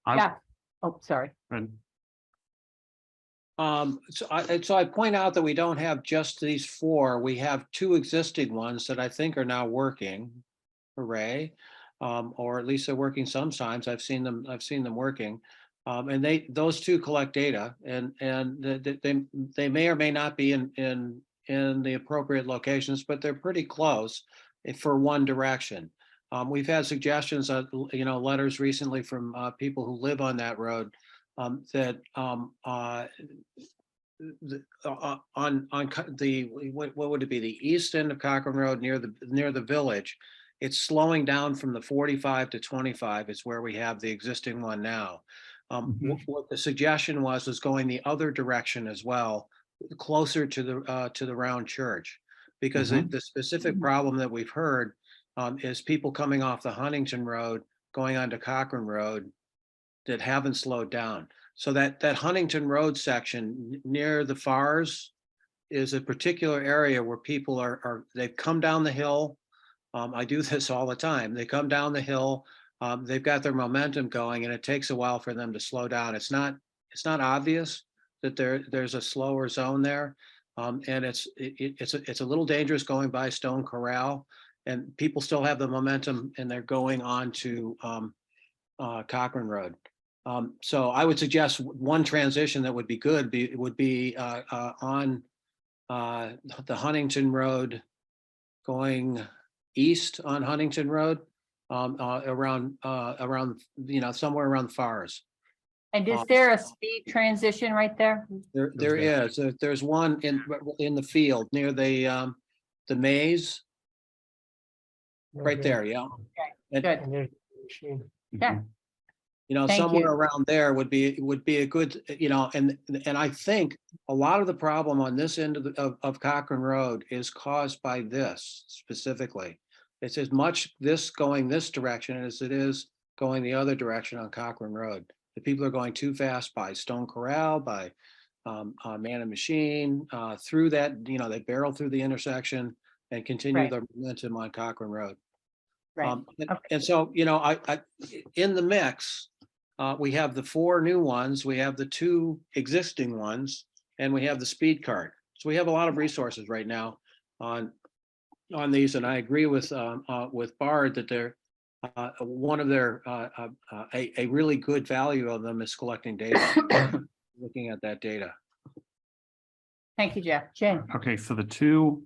yeah. Oh, sorry. And So I point out that we don't have just these four. We have two existing ones that I think are now working. Hooray. Or at least they're working sometimes. I've seen them working. And those two collect data and they may or may not be in the appropriate locations, but they're pretty close for one direction. We've had suggestions of, letters recently from people who live on that road that on what would it be, the east end of Cochran Road near the village, it's slowing down from the 45 to 25 is where we have the existing one now. What the suggestion was going the other direction as well, closer to the round church, because the specific problem that we've heard is people coming off the Huntington Road going onto Cochran Road that haven't slowed down. So that Huntington Road section near the FARs is a particular area where people they've come down the hill. I do this all the time. They come down the hill, they've got their momentum going, and it takes a while for them to slow down. It's not obvious that there's a slower zone there, and it's a little dangerous going by Stone Corral, and people still have the momentum, and they're going on to Cochran Road. So I would suggest one transition that would be good would be on the Huntington Road going east on Huntington Road, around somewhere around the FARs. And is there a speed transition right there? There is. There's one in the field near the maze. Right there, yeah. Good. And there's the machine. Yeah. Thank Somewhere you. around there would be a good, and I think a lot of the problem on this end of Cochran Road is caused by this specifically. It's as much this going this direction as it is going the other direction on Cochran Road. The people are going too fast by Stone Corral, by Man and Machine, through that, they barrel through the intersection and continue Right. their momentum on Cochran Road. Right. And so, I in the mix, we have the four new ones, we have the two existing ones, and we have the speed cart. So we have a lot of resources right now on these, and I agree with Bard that they're one of their a really good value of them is collecting data, looking at that data. Thank you, Jeff. Jen. okay, so the two,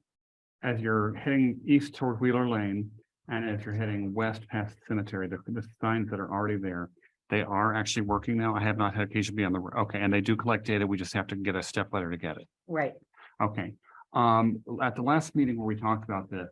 as you're heading east toward Wheeler Lane, and as you're heading west past the cemetery, the signs that are already there, they are actually working now. I have not had occasion to be on the, okay, and they do collect data. We just have to get a step letter to get it. Right. Okay. At the last meeting where we talked about this,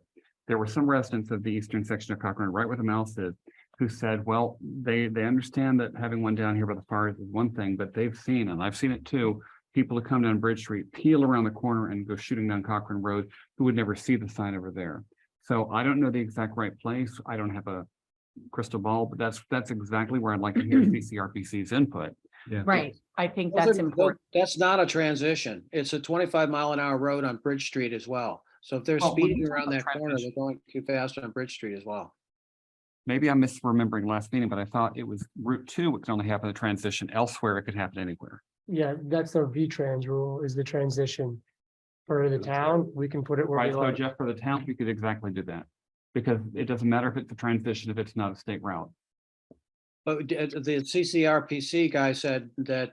there were some residents of the eastern section of Cochran, right where the mouse is, who said, well, they understand that having one down here by the fires is one thing, but they've seen, and I've seen it too, people who come down Bridge Street, peel around the corner and go shooting down Cochran Road, who would never see the sign over there. So I don't know the exact right place. I don't have a crystal ball, but that's exactly where I'd like to hear CCRPC's input. Yeah. Right. I think that's important. That's not a transition. It's a 25-mile-an-hour road on Bridge Street as well. So if they're Oh, speeding well, around that corner, transition. they're going too fast on Bridge Street as well. Maybe I'm misremembering last meeting, but I thought it was Route 2, it could only happen at transition. Elsewhere, it could happen anywhere. Yeah, that's our V-Trans rule is the transition. For the town, we can put it where we Right, so like. Jeff, for the town, we could exactly do that. Because it doesn't matter if it's a transition, if it's not a state route. But the CCRPC guy said that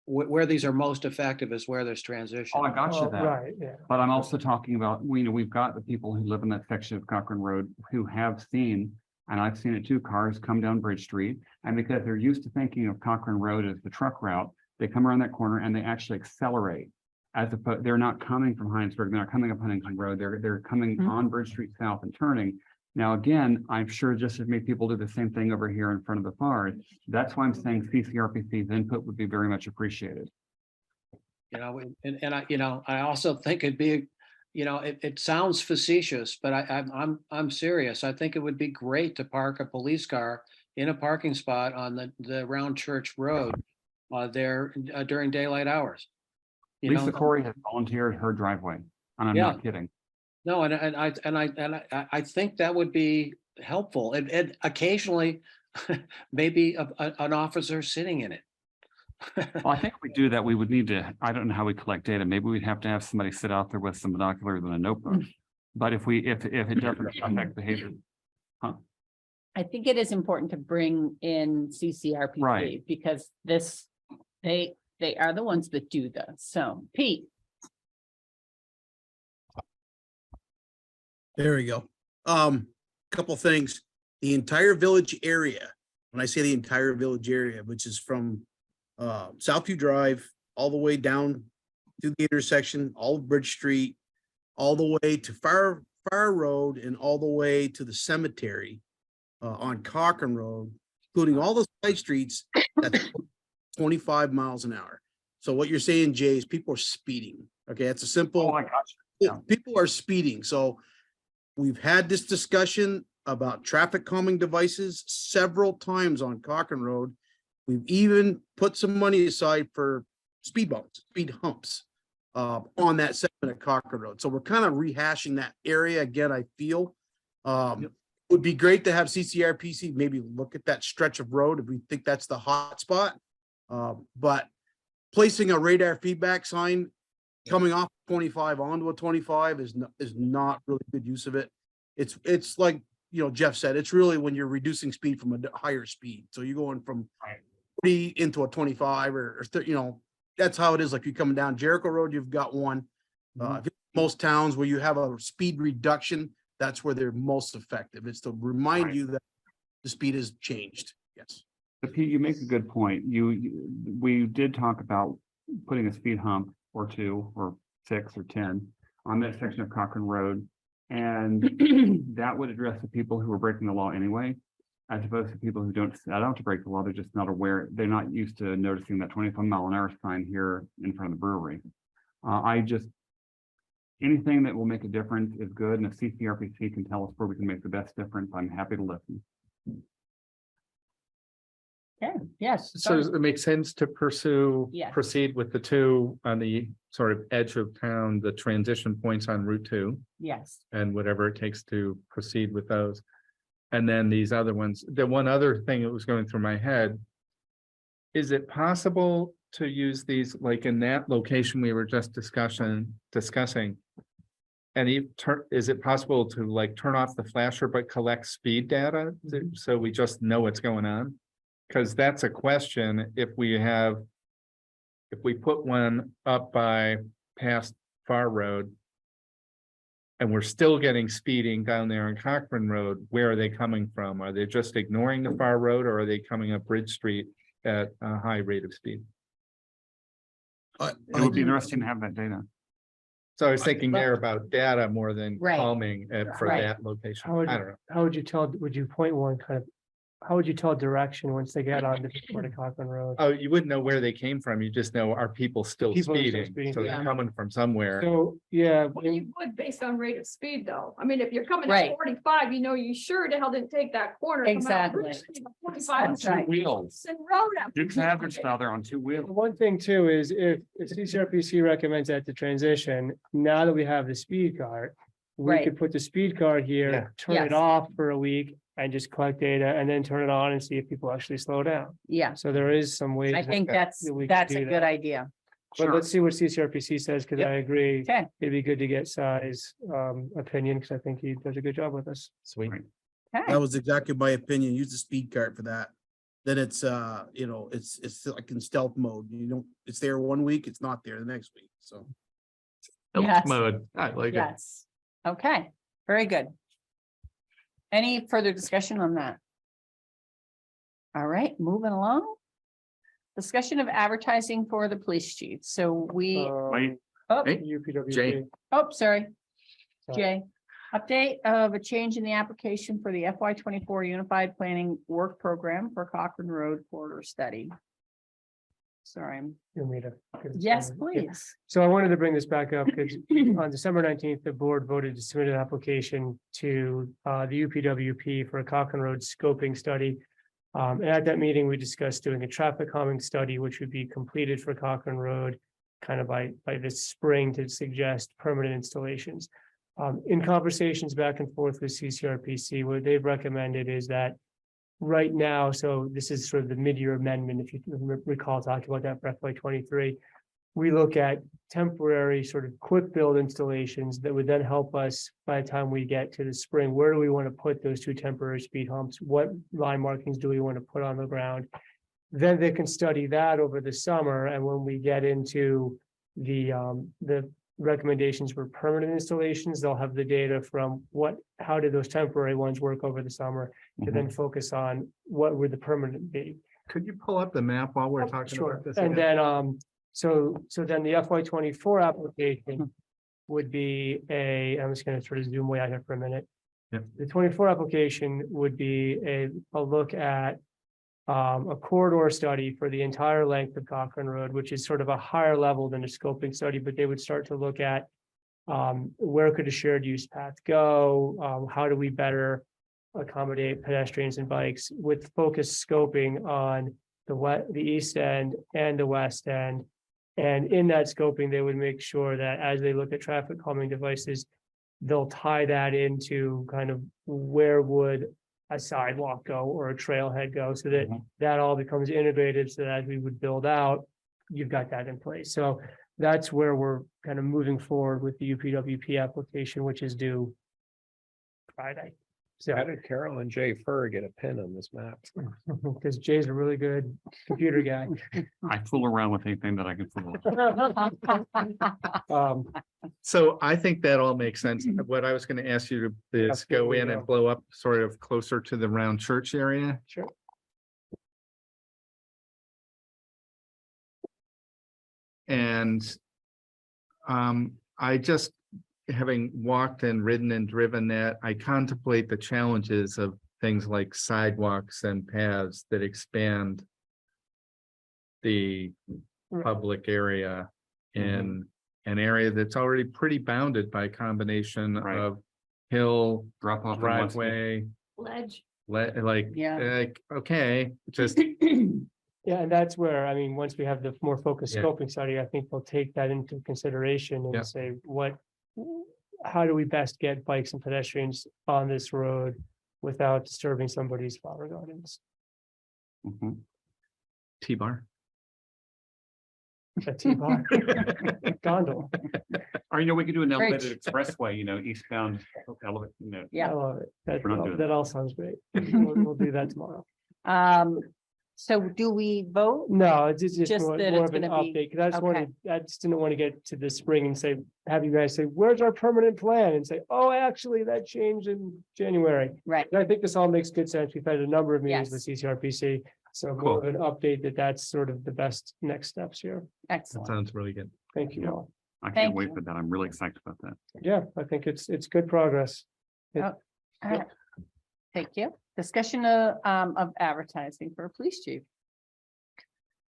where these are most effective is where there's transition. Oh, I got you Oh, that. right, yeah. But I'm also talking about, we've got the people who live in that section of Cochran Road who have seen, and I've seen it too, cars come down Bridge Street. And because they're used to thinking of Cochran Road as the truck route, they come around that corner and they actually accelerate. As opposed, they're not coming from Heinsberg, they're not coming up Huntington Road, they're coming on Bridge Street South and turning. Now, again, I'm sure just as many people do the same thing over here in front of the FAR. That's why I'm saying CCRPC's input would be very much appreciated. I also think it'd be, it sounds facetious, but I'm serious. I think it would be great to park a police car in a parking spot on the Round Church Road there during daylight hours. Lisa Corey has volunteered her driveway, and I'm not kidding. No, and I think that would be helpful, and occasionally maybe an officer sitting in it. Well, I think if we do that, we would need to, I don't know how we collect data. Maybe we'd have to have somebody sit out there with some binoculars and a notebook. But if it doesn't affect behavior. I think it is important to bring in CCRPC Right. because they are the ones that do this. So Pete. There we go. Couple things. The entire village area, when I say the entire village area, which is from Southview Drive all the way down to the intersection, all of Bridge Street, all the way to Fire Road and all the way to the cemetery on Cochran Road, including all those side streets, that's 25 miles an hour. So what you're saying, Jay, is people are speeding. Okay, that's a simple. Oh my gosh. Yeah. People are speeding. So we've had this discussion about traffic calming devices several times on Cochran Road. We've even put some money aside for speed bumps, speed humps on that segment of Cochran Road. So we're kind of rehashing that area again, I feel. Would be great to have CCRPC maybe look at that stretch of road if we think that's the hot spot. But placing a radar feedback sign coming off 25 onto a 25 is not really good use of it. It's like, Jeff said, it's really when you're reducing speed from a higher speed. So you're going from 40 into a 25 or 30, that's how it is. Like you're coming down Jericho Road, you've got one. Most towns where you have a speed reduction, that's where they're most effective. It's to remind you that the speed has changed. Yes. But Pete, you make a good point. We did talk about putting a speed hump or 2 or 6 or 10 on that section of Cochran Road. And that would address the people who are breaking the law anyway, as opposed to people who don't set out to break the law. They're just not aware. They're not used to noticing that 25-mile-an-hour sign here in front of the brewery. Anything that will make a difference is good. And if CCRPC can tell us where we can make the best difference, I'm happy to listen. Yeah, yes. So does it make sense to Yes. proceed with the 2 on the sort of edge of town, the transition points on Route 2? Yes. And whatever it takes to proceed with those. And then these other ones, the one other thing that was going through my head. Is it possible to use these, like in that location we were just discussing? And is it possible to like turn off the flasher but collect speed data so we just know what's going on? Because that's a question. If we put one up by past Far Road. And we're still getting speeding down there on Cochran Road, where are they coming from? Are they just ignoring the Far Road or are they coming up Bridge Street at a high rate of speed? It would be interesting to have that data. So I was thinking there about data more than Right. calming for Right. that location. How would, I don't know. how would you tell, would you point one kind of, how would you tell direction once they get on the Cochran Road? Oh, you wouldn't know where they came from. You just know, are people still People are still speeding? speeding, So yeah. they're coming from somewhere. So, yeah, Well, you would based on rate of speed though. I mean, if you're coming Right. at 45, you sure the hell didn't take that corner. come out Exactly. Bridge Street at 45. That's right. Wheels. And road up. You can have your style there on 2 wheels. one thing too is if CCRPC recommends that the transition, now that we have the speed card, we Right. could put the speed card Yeah. here, turn Yes. it off for a week and just collect data and then turn it on and see if people actually slow down. Yeah, So there is some ways. I think that's that we could a do good that. idea. But let's see what CCRPC says, because Yep. I agree. Okay. It'd be good to get Sai's opinion, because I think he does a good job with us. Sweet. Okay. That was exactly my opinion. Use the speed cart for that. Then it's it's like in stealth mode. It's there 1 week, it's not there the next week. So Yes. Mode. I like it. Yes. Okay, very good. Any further discussion on that? All right, moving along. Discussion of advertising for the police chief. So we, Um, Wait, oh, Hey, UPWP. Jay. oh, sorry, Sorry. Jay. Update of a change in the application for the FY 24 Unified Planning Work Program for Cochran Road Corridor Study. Sorry, You want me to give this yes, one? Yeah. please. So I wanted to bring this back up because on December 19th, the board voted to submit an application to the UPWP for a Cochran Road scoping study. And at that meeting, we discussed doing a traffic calming study, which would be completed for Cochran Road kind of by this spring to suggest permanent installations. In conversations back and forth with CCRPC, what they've recommended is that right now, so this is sort of the mid-year amendment, if you recall talking about that for FY 23, we look at temporary sort of quick build installations that would then help us by the time we get to the spring. Where do we want to put those two temporary speed humps? What line markings do we want to put on the ground? Then they can study that over the summer, and when we get into the recommendations for permanent installations, they'll have the data from how did those temporary ones work over the summer to then focus on what would the permanent be. Could you pull up the map while we're talking Sure. about this? And again? then, so then the FY 24 application would be I'm just gonna sort of zoom way out here for a minute. Yep. The 24 application would be a look at a corridor study for the entire length of Cochran Road, which is sort of a higher level than a scoping study, but they would start to look at where could a shared use path go? How do we better accommodate pedestrians and bikes with focused scoping on the east end and the west end. And in that scoping, they would make sure that as they look at traffic calming devices, they'll tie that into kind of where would a sidewalk go or a trailhead go, so that that all becomes integrated, so that as we would build out, you've got that in place. So that's where we're kind of moving forward with the UPWP application, which is due Friday. So How did Carol and Jay Furr get a pin on this map? because Jay's a really good computer guy. I fool around with anything that I can fool. So I think that all makes sense. What I was gonna ask you to is go in and blow up sort of closer to the round church area. Sure. And I just, having walked and ridden and driven that, I contemplate the challenges of things like sidewalks and paths that expand the public area in an area that's already pretty bounded by a combination Right. of hill, Drop off. driveway, Ledge. okay, just Yeah, and that's where, I mean, once we have the more focused Yeah. scoping study, I think we'll take that into consideration Yeah. and say, how do we best get bikes and pedestrians on this road without disturbing somebody's flower gardens? T-bar. A T-bar, gondola. Or, we could do an Great. elevated expressway, eastbound, elevate, Yeah. I love it. That, We're not doing that all sounds great. We'll do that tomorrow. So do we vote? No, it's just Just more that more it's of an gonna be- update, because I just okay. wanted, I just didn't want to get to the spring and say, have you guys say, where's our permanent plan? And say, oh, actually, that changed in January. Right. And I think this all makes good sense. We've had a number of meetings with Yes. CCRPC. So Cool. more of an update that's sort of the best next steps here. That Excellent. sounds really good. Thank you Yeah. all. I Thank can't wait you. for that. I'm really excited about that. Yeah, I think it's good progress. All right. Thank you. Discussion of advertising for a police chief.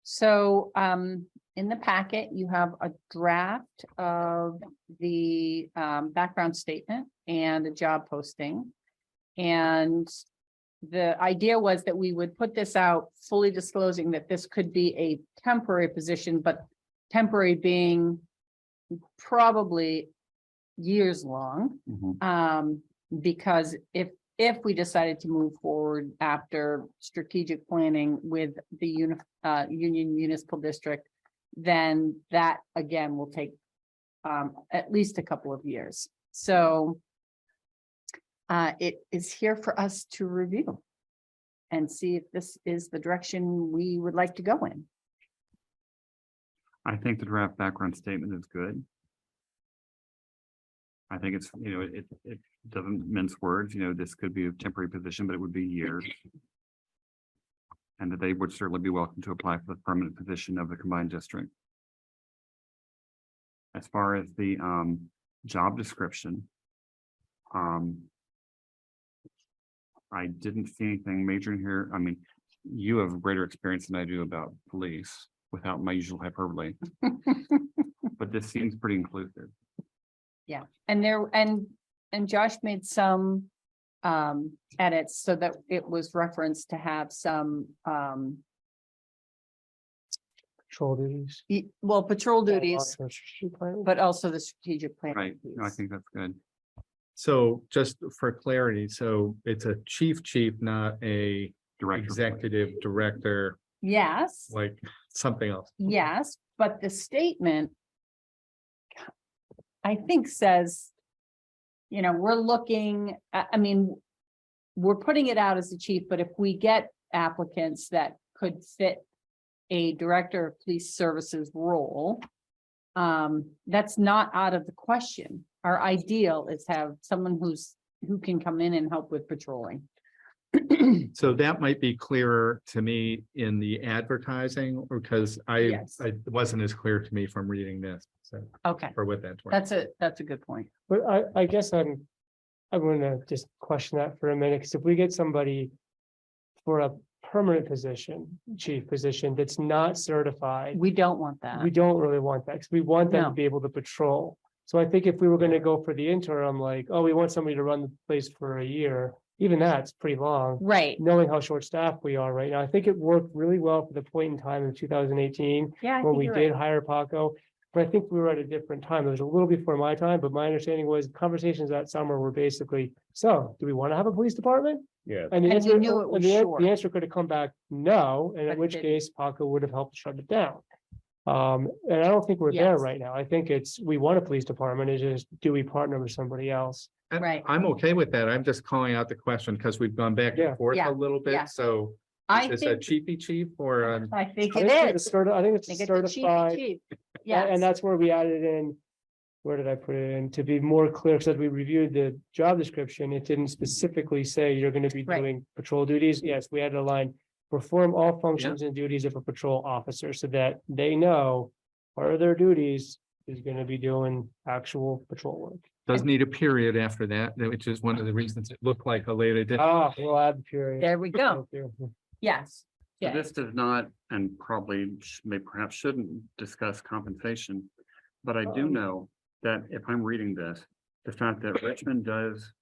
So in the packet, you have a draft of the background statement and a job posting. And the idea was that we would put this out fully disclosing that this could be a temporary position, but temporary being probably years long. Because if we decided to move forward after strategic planning with the Union Municipal District, then that again will take at least a couple of years. So it is here for us to review and see if this is the direction we would like to go in. I think the draft background statement is good. I think it's, it doesn't mince words, this could be a temporary position, but it would be years. And that they would certainly be welcome to apply for the permanent position of the combined district. As far as the job description, I didn't see anything major in here. I mean, you have greater experience than I do about police without my usual hyperbole. But this seems pretty inclusive. Yeah, and Josh made some edits so that it was referenced to have some Patrol duties. patrol duties, but also the strategic plan. Right. No, I think that's good. So just for clarity, so it's a chief, not a Director. executive director, Yes, like something else. yes, but the statement I think says, we're looking, I mean, we're putting it out as the chief, but if we get applicants that could fit a director of police services role, that's not out of the question. Our ideal is have someone who can come in and help with patrolling. So that might be clearer to me in the advertising, because Yes. it wasn't as clear to me from reading this, so, Okay, or what that's. worth. that's a good point. But I guess I'm gonna just question that for a minute, because if we get somebody for a permanent position, chief position, that's not certified, We don't want that. we don't really want that, because we want them No. to be able to patrol. So I think if we were gonna go for the interim, like, oh, we want somebody to run the place for a year, even that's pretty long. Right, Knowing how short-staffed we are right now, I think it worked really well for the point in time in 2018. yeah, I When think we you're did right. hire Paco, but I think we were at a different time. It was a little before my time, but my understanding was conversations that summer were basically, so do we want to have a police department? Yeah. And the And you answer, knew it was the short. answer could have come back, no, and But in it which didn't. case Paco would have helped shut it down. And I don't think we're there Yes. right now. I think we want a police department. It's just, do we partner with somebody else? And Right. I'm okay with that. I'm just calling out the question because we've gone back Yeah. and forth Yeah, a little yeah. bit, so. I Is this a think, chief or I think I it think it's is. I think I it's think it's a certified. chief. And Yes, that's where we added in, where did I put it in? To be more clear, because as we reviewed the job description, it didn't specifically say you're gonna be Right. doing patrol duties. Yes, we added a line. Perform all functions and duties of a patrol officer so that they know part of their duties is gonna be doing actual patrol work. does need a period after that, which is one of the reasons it looked like a late addition. We'll add the period. there we go. Thank you. Yes. So Yeah. this does not, and probably may perhaps shouldn't discuss compensation. But I do know that if I'm reading this, the fact that Richmond does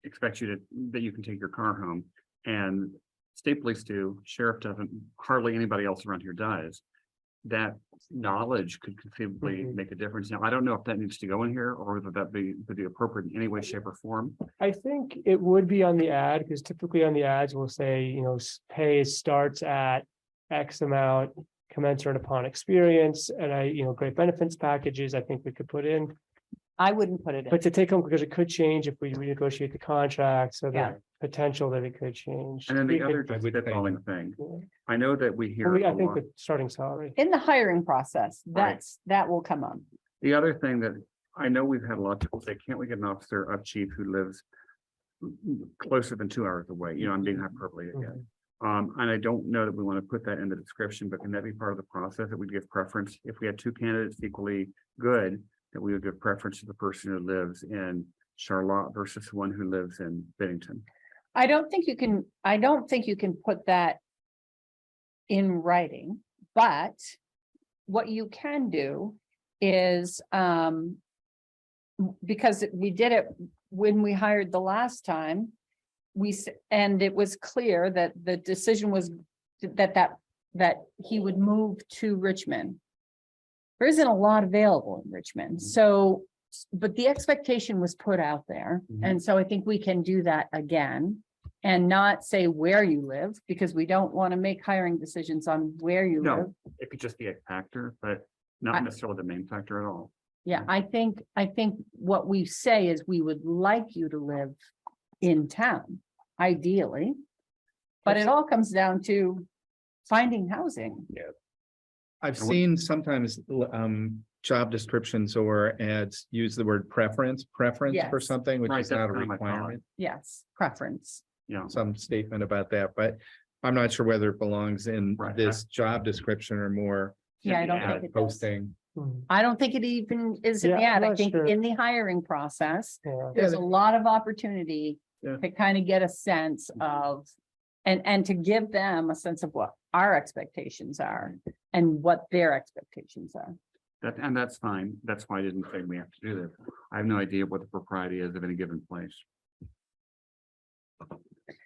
expect you that you can take your car home, and state police do, sheriff doesn't, hardly anybody else around here does. That knowledge could conceivably Mhm. make a difference. Now, I don't know if that needs to go in here or whether that would be appropriate in any way, shape or form. I think it would be on the ad, because typically on the ads will say, pay starts at X amount commensurate upon experience, and great benefits packages, I think we could put in. I wouldn't put it in. But to take home, because it could change if we renegotiate the contract, so Yeah. the potential that it could change. And then We the other could- just would think spitballing thing, Yeah. I know that we hear I a think lot. the starting salary. In the hiring process, that will come up. The other thing that I know we've had a lot of people say, can't we get an officer, a chief who lives closer than 2 hours away? I'm being hyperbole again. And I don't know that we want to put that in the description, but can that be part of the process that we give preference? If we had two candidates equally good, that we would give preference to the person who lives in Charlotte versus the one who lives in Bennington. I don't think you can put that in writing, but what you can do is, because we did it when we hired the last time, and it was clear that the decision was that he would move to Richmond. There isn't a lot available in Richmond, so, but the expectation was put out there. And so I think we can do that again and not say where you live, because we don't want to make hiring decisions on where you live. No, it could just be a factor, but not necessarily the main factor at all. Yeah, I think what we say is we would like you to live in town, ideally. But it all comes down to finding housing. I've seen sometimes job descriptions or ads use the word preference for Yes. something, which Right, is that's not a kind of my thought. requirement. Yes, preference. Yeah. Some statement about that, but I'm not sure whether it belongs in Right. this job description or more Yeah, I don't Yeah, think it does. posting. I don't think it even is in the Yeah, I'm ad. I not think sure. in the hiring process, Yeah. there's a lot of opportunity Yeah. to kind of get a sense of, and to give them a sense of what our expectations are and what their expectations are. And that's fine. That's why I didn't say we have to do this. I have no idea what the propriety is of any given place.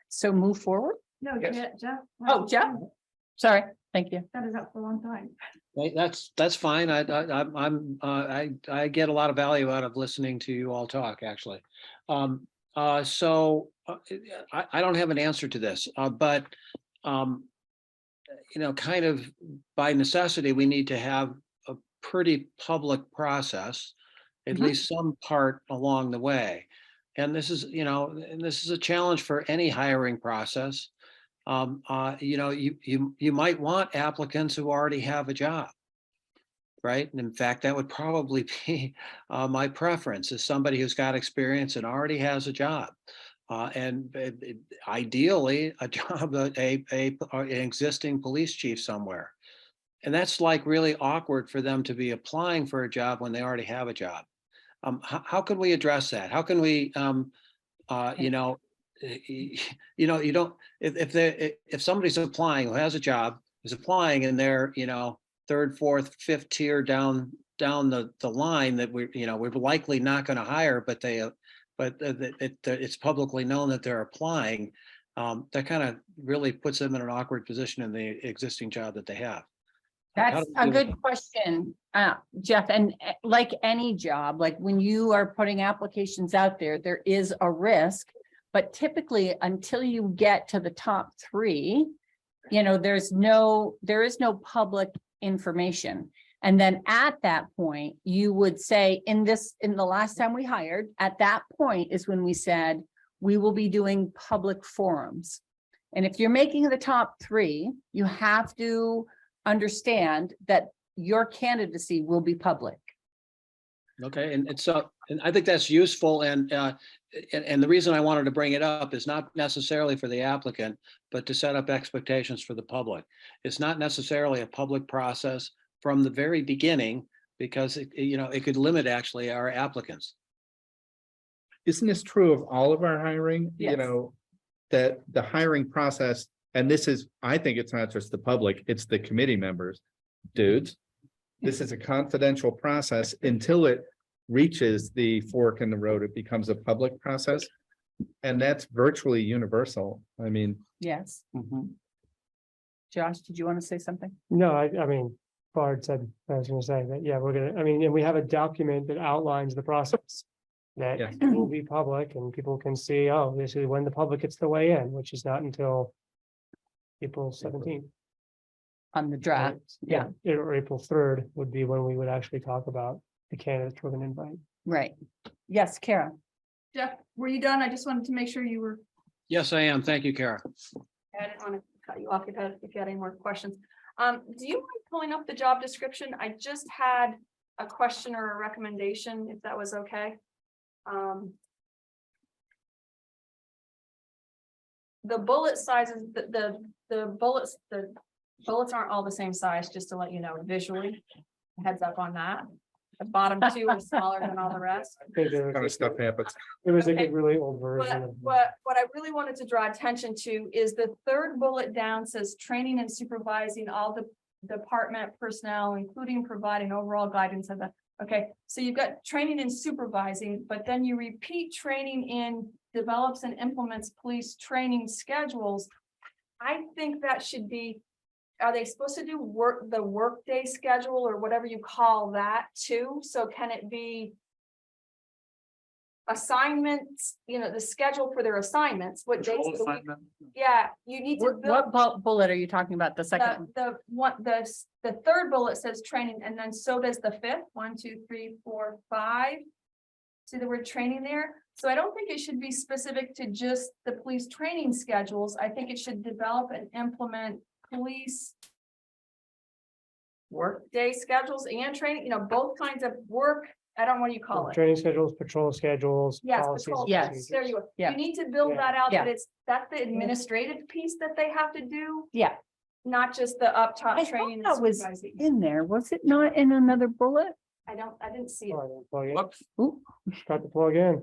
So move forward. No, Yes. Jeff. Oh, Jeff? Sorry, thank you. That is up for a long time. That's fine. I get a lot of value out of listening to you all talk, actually. So I don't have an answer to this, but kind of by necessity, we need to have a pretty public process, at Mhm. least some part along the way. And this is a challenge for any hiring process. You might want applicants who already have a job. Right. And in fact, that would probably be my preference, is somebody who's got experience and already has a job. And ideally a job, an existing police chief somewhere. And that's like really awkward for them to be applying for a job when they already have a job. How can we address that? How can we, you don't, if somebody's applying who has a job, is applying and they're, third, fourth, fifth tier down the line that we're likely not going to hire, but it's publicly known that they're applying. That kind of really puts them in an awkward position in the existing job that they have. That's a good question, Jeff, and like any job, like when you are putting applications out there, there is a risk. But typically, until you get to the top 3, there is no public information. And then at that point, you would say in the last time we hired, at that point is when we said, we will be doing public forums. And if you're making the top 3, you have to understand that your candidacy will be public. Okay, and I think that's useful, and the reason I wanted to bring it up is not necessarily for the applicant, but to set up expectations for the public. It's not necessarily a public process from the very beginning, because it could limit actually our applicants. Isn't this true of all of our hiring? Yes. That the hiring process, and this is, I think it's not just the public, it's the committee members. Dudes, this is a confidential process until it reaches the fork in the road. It becomes a public process. And that's virtually universal. I mean, Yes. Josh, did you want to say something? No, I mean, Bard said, I was gonna say that, yeah, and we have a document that outlines the process. That Yes. will be public and people can see, oh, this is when the public gets the way in, which is not until April 17th. On the draft, yeah. Or April 3rd would be when we would actually talk about the candidates we're gonna invite. Right. Yes, Kara. Jeff, were you done? I just wanted to make sure you were, Yes, I am. Thank you, Kara. I didn't want to cut you off if you had any more questions. Do you mind pulling up the job description? I just had a question or a recommendation, if that was okay. The bullet sizes, the bullets aren't all the same size, just to let you know visually. Heads up on that. The bottom 2 is smaller than all the rest. I think there kind of was stuff happens. a really old version of. What I really wanted to draw attention to is the 3rd bullet down says training and supervising all the department personnel, including providing overall guidance of the, okay, so you've got training and supervising, but then you repeat training in develops and implements police training schedules. I think that should be, are they supposed to do the workday schedule or whatever you call that too? So can it be assignments, the schedule for their assignments, what days? of the week? Yeah, you need to build. What bullet are you talking about? The second one? The 3rd bullet says training, and then so does the 5th. 1, 2, 3, 4, 5. See the word training there? So I don't think it should be specific to just the police training schedules. I think it should develop and implement police workday schedules and training, both kinds of work. I don't know what you call it. Training schedules, patrol schedules. Yes, policies, patrol. and Yes. procedures. There you go. Yeah. You need to build Yeah. that out, Yeah. that's the administrative piece that they have to do. Yeah. not just the up top I training. thought and that was supervising. in there. Was it not in another bullet? I didn't see it. Oh, I didn't plug in. Whoops. Ooh. Got the plug in.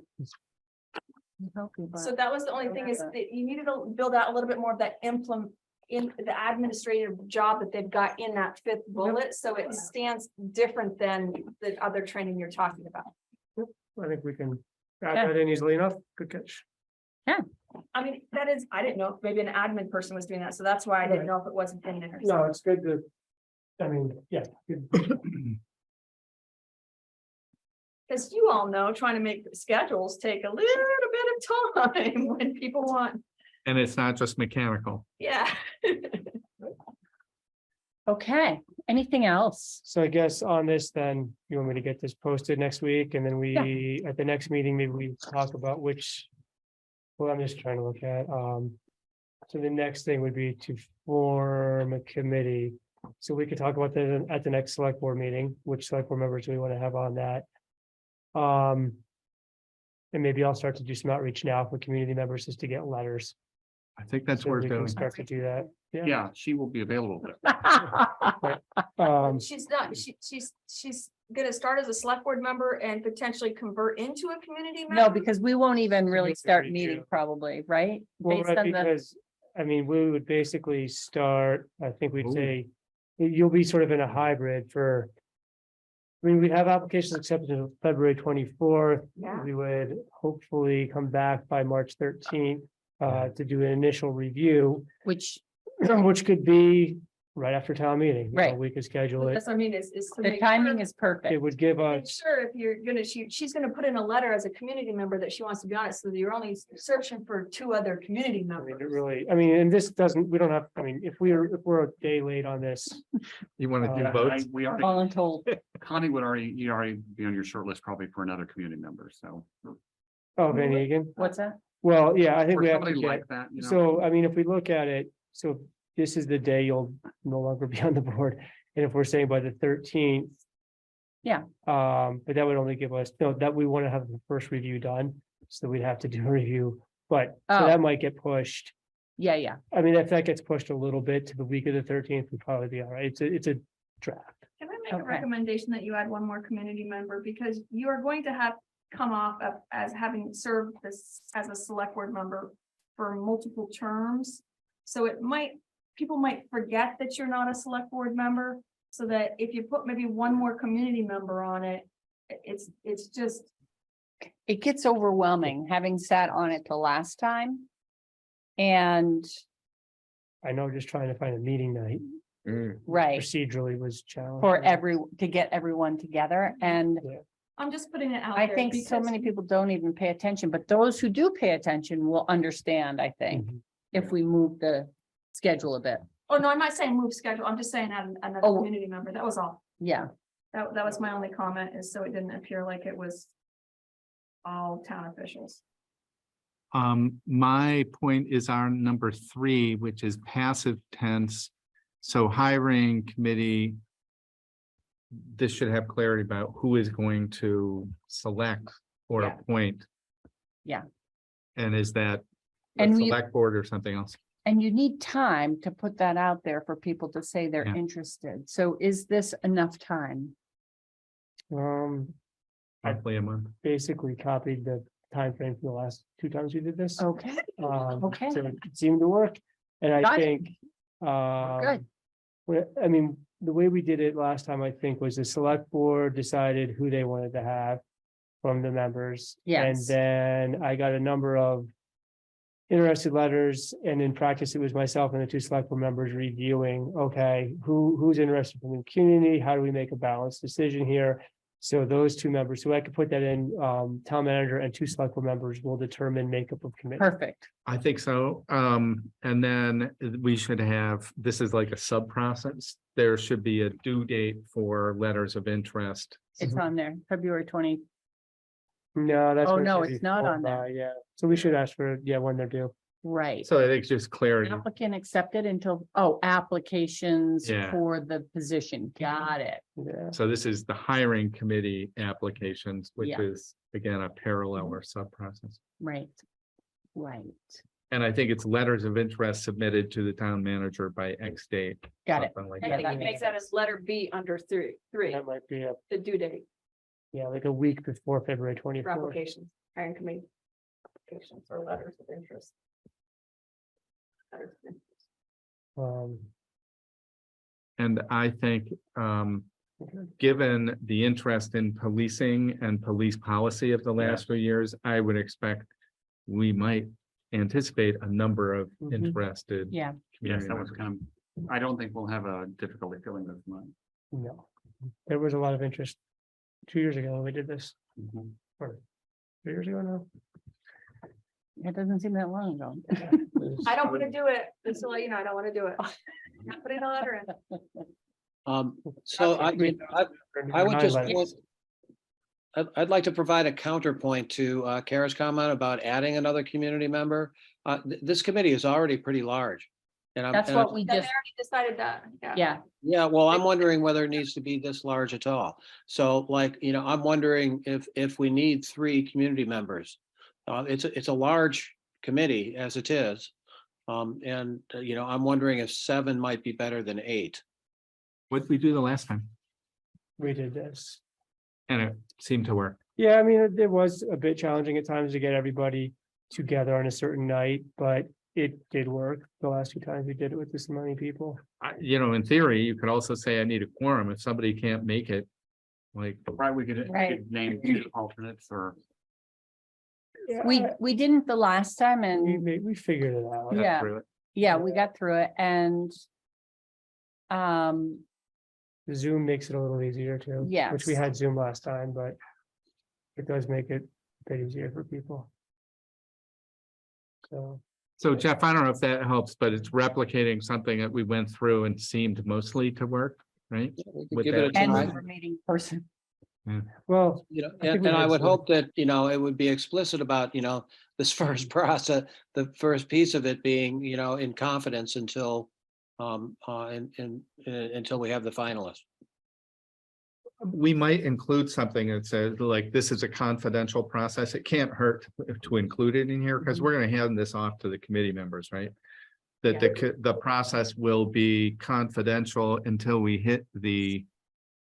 Help you, but- So that was the only thing is that you needed to build out a little bit more of that in the administrative job that they've got in that fifth bullet, so it stands different than the other training you're talking about. I think we can add Yeah. that in easily enough. Good catch. I mean, that is, I didn't know if maybe an admin person was doing that, so that's why I didn't know if it wasn't in there. No, it's good to, I mean, yeah. good. Because you all know, trying to make schedules take a little bit of time when people want, And it's not just mechanical. yeah. Okay, anything else? So I guess on this, then you want me to get this posted next week and then we, at the next meeting, maybe we talk about which. Well, I'm just trying to look at, so the next thing would be to form a committee. So we could talk about that at the next select board meeting, which select board members we want to have on that. And maybe I'll start to do some outreach now for community members just to get letters. I think that's So where we it's can going. start to do that. Yeah, she will be available. She's not, she's gonna start as a select board member and potentially convert into a community member. No, because we won't even really Community start review. meeting probably, right? Well, Based right, on the, because, I mean, we would basically start, I think we'd Ooh. say, you'll be sort of in a hybrid for. I mean, we'd have applications accepted until February 24th. Yeah. We would hopefully come back by March 13th to do an initial review, which which could be right after town meeting. You know, Right. We could schedule it. That's what I mean, is to the make timing sure- is perfect. It would give make us, sure if you're gonna, she's gonna put in a letter as a community member that she wants to be on it, so that you're only searching for 2 other community I mean, it members. really, I mean, and this doesn't, we don't have, I mean, if we're a day late on this. You want to do Uh, votes? We already, Voluntold. Connie would you'd already be on your short list probably for another community member, so. Oh, Van Egan. What's that? Well, yeah, I think For we have to somebody get. like that, you know. So, I mean, if we look at it, so this is the day you'll no longer be on the board, and if we're saying by the 13th. Yeah. But that would only give us, no, that we want to have the first review done, so we'd have to do a review, but so Oh. that might get pushed. Yeah. I mean, if that gets pushed a little bit to the week of the 13th, we'd probably be all right. It's a draft. Can I make a Okay. recommendation that you add one more community member, because you are going to have come off as having served this as a select board member for multiple terms. So people might forget that you're not a select board member, so that if you put maybe one more community member on it, it's just, It gets overwhelming having sat on it the last time. And, I know, just trying to find a meeting night right, procedurally was challenging. to get everyone together. And I'm just putting it out I there think so because- many people don't even pay attention, but those who do pay attention will understand, I think, Mhm. if we move the schedule a bit. Oh, no, I'm not saying move schedule. I'm just saying add another Oh. community member. That was all. Yeah, That was my only comment, is so it didn't appear like it was all town officials. My point is our number 3, which is passive tense. So hiring committee. This should have clarity about who is going to select or Yeah. appoint. Yeah. And is that a And we- select board or something else? and you need time to put that out there for people to say they're Yeah. interested. So is this enough time? I- Roughly a month. Basically copied the time frame from the last 2 times we did this. Okay, Okay. So it seemed to work, and I Got it. think, good. I mean, the way we did it last time, I think, was the select board decided who they wanted to have from the members. Yes. And then I got a number of interested letters, and in practice, it was myself and the 2 select board members reviewing, okay, who's interested from the community? How do we make a balanced decision here? So those 2 members, so I could put that in, town manager and 2 select board members will determine makeup of committee. Perfect. I think so. And then we should have, this is like a sub process. There should be a due date for letters of interest. It's on there, February 20. No, that's. Oh, what it no, should be it's not followed on there. by, Yeah, so we should ask for, when they're due. Right. So I think just clarity. Applicant accepted until, applications Yeah. for the position. Got it. Yeah, So this is the hiring committee applications, which Yeah. is again, a parallel or sub process. Right. Right. And I think it's letters of interest submitted to the town manager by X date. Got it. something like I Yeah, that. think that you makes make that as letter B under three, That might be a, the due date yeah, like a week before February for 24th. applications, hiring committee. Applications or letters of interest. Letters of interest. And I think, given the interest in policing and police policy of the last few years, I would expect we might anticipate a number of Mhm. interested. Yeah, Yes, community that was members. kind of, I don't think we'll have a difficulty filling this month. No, there was a lot of interest 2 years ago when we did this, or 3 years ago now. it doesn't seem that long ago. I don't want to do it, just to let you know, I don't want to do it. Not putting a letter in. So I mean, I would just, Highlights. I'd like to provide a counterpoint to Kara's comment about adding another community member. This committee is already pretty large. And That's what we Then they just, already decided that, yeah. yeah, Yeah, well, I'm wondering whether it needs to be this large at all. So like, I'm wondering if we need 3 community members. It's a large committee as it is. I'm wondering if 7 might be better than 8. What did we do the last time? We did this. And it seemed to work. Yeah, I mean, it was a bit challenging at times to get everybody together on a certain night, but it did work the last 2 times we did it with this many people. In theory, you could also say I need a quorum if somebody can't make it. Like, Right, we could Right. name 2 alternates or. we didn't the last time We, and we figured it out. Yeah. through it. yeah, we got through it and Zoom makes it a little easier too. Which we Yes. had Zoom last time, but it does make it a bit easier for people. So Jeff, I don't know if that helps, but it's replicating something that we went through and seemed mostly to work, right? We could With give it a that- and try. we were meeting person. Well, And think we I had would some- hope that, it would be explicit about, this first process, the first piece of it being, in confidence until until we have the finalist. We might include something that says like, this is a confidential process. It can't hurt to include it in here because we're gonna hand this off to the committee members, right? That the process will be confidential until we hit the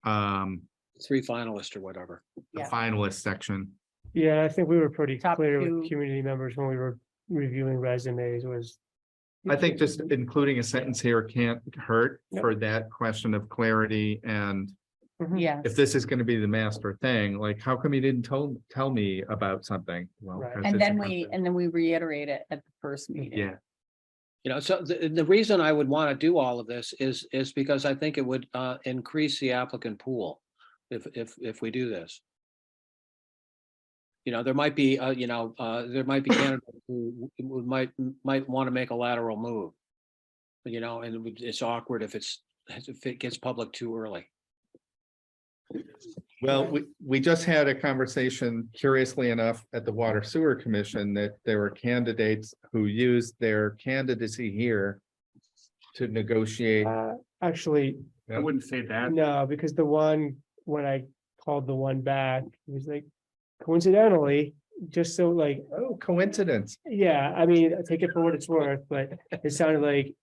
3 finalists or whatever. Yeah. finalist section. yeah, I think we were pretty Top clear 2. with community members when we were reviewing resumes was. I think just including a sentence here can't hurt Yep. for that question of clarity. And Yeah, if this is gonna be the master thing, like, how come you didn't tell me about something? Well, Right. 'cause and it's a then confidential- we reiterate it at the first meeting. Yeah, So the reason I would want to do all of this is because I think it would increase the applicant pool if we do this. There might be, there might be candidates who might want to make a lateral move. And it's awkward if it gets public too early. well, we just had a conversation, curiously enough, at the Water Sewer Commission that there were candidates who used their candidacy here to negotiate. Actually, I wouldn't say that. no, because the one, when I called the one back, he was like, coincidentally, just so like, Oh, coincidence. yeah, I mean, take it for what it's worth, but it sounded like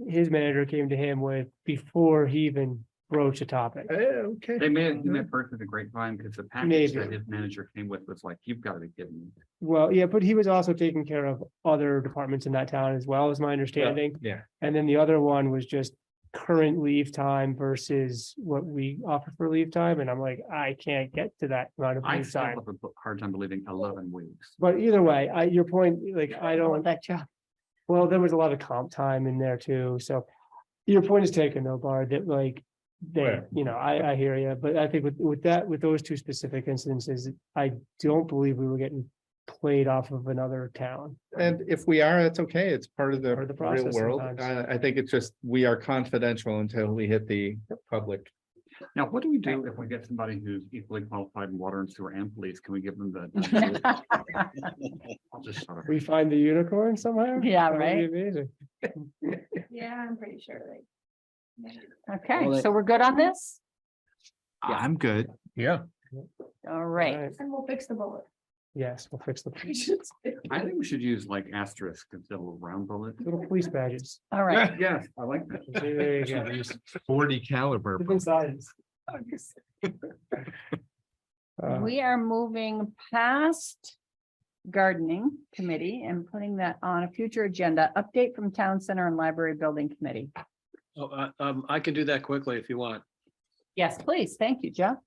his manager came to him with before he even broached a topic. Okay. They may have first at the grapevine because the package that Maybe. his manager came with was like, you've got to be kidding me. Well, yeah, but he was also taking care of other departments in that town as well, is my understanding. Yeah, And then the other one was just current leave time versus what we offer for leave time. And I'm like, I can't get to that amount of I leave still time. have a hard time believing 11 weeks. But either way, your point, like, I want don't, that job. well, there was a lot of comp time in there too. So your point is taken though, Bard, that like, they, Right. I hear you, but I think with those 2 specific instances, I don't believe we were getting played off of another town. and if we are, that's okay. It's part of the Part of the real process world. sometimes. I think it's just, we are confidential until we hit the public. Now, what do we do if we get somebody who's equally qualified in water and sewer and police? Can we give them the? I'll just shut up. We find the unicorn somehow? Yeah, That would be right. Amazing. Yeah, I'm pretty sure they. Okay, Well, so we're good on this? I'm good. Yeah. All right. Right. And we'll fix the bullet. Yes, we'll fix the pages. I think we should use like asterisk instead of round bullet. Little police badges. All right. Yes, I like that. There you go. 40 caliber. Different sizes. We are moving past gardening committee and putting that on a future agenda. Update from town center and library building committee. I can do that quickly if you want. Yes, please. Thank you, Jeff.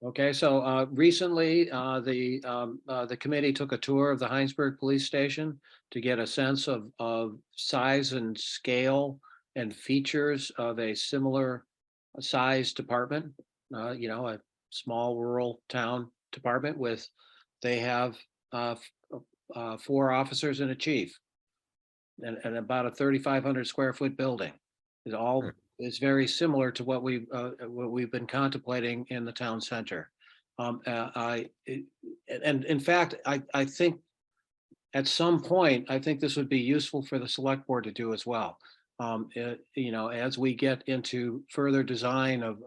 Okay, so recently, the committee took a tour of the Heinsberg Police Station to get a sense of size and scale and features of a similar size department. You know, a small rural town department with, they have 4 officers and a chief. And about a 3,500 square foot building. It all is very similar to what we've been contemplating in the town center. And in fact, I think at some point, I think this would be useful for the select board to do as well. You know, as we get into further design of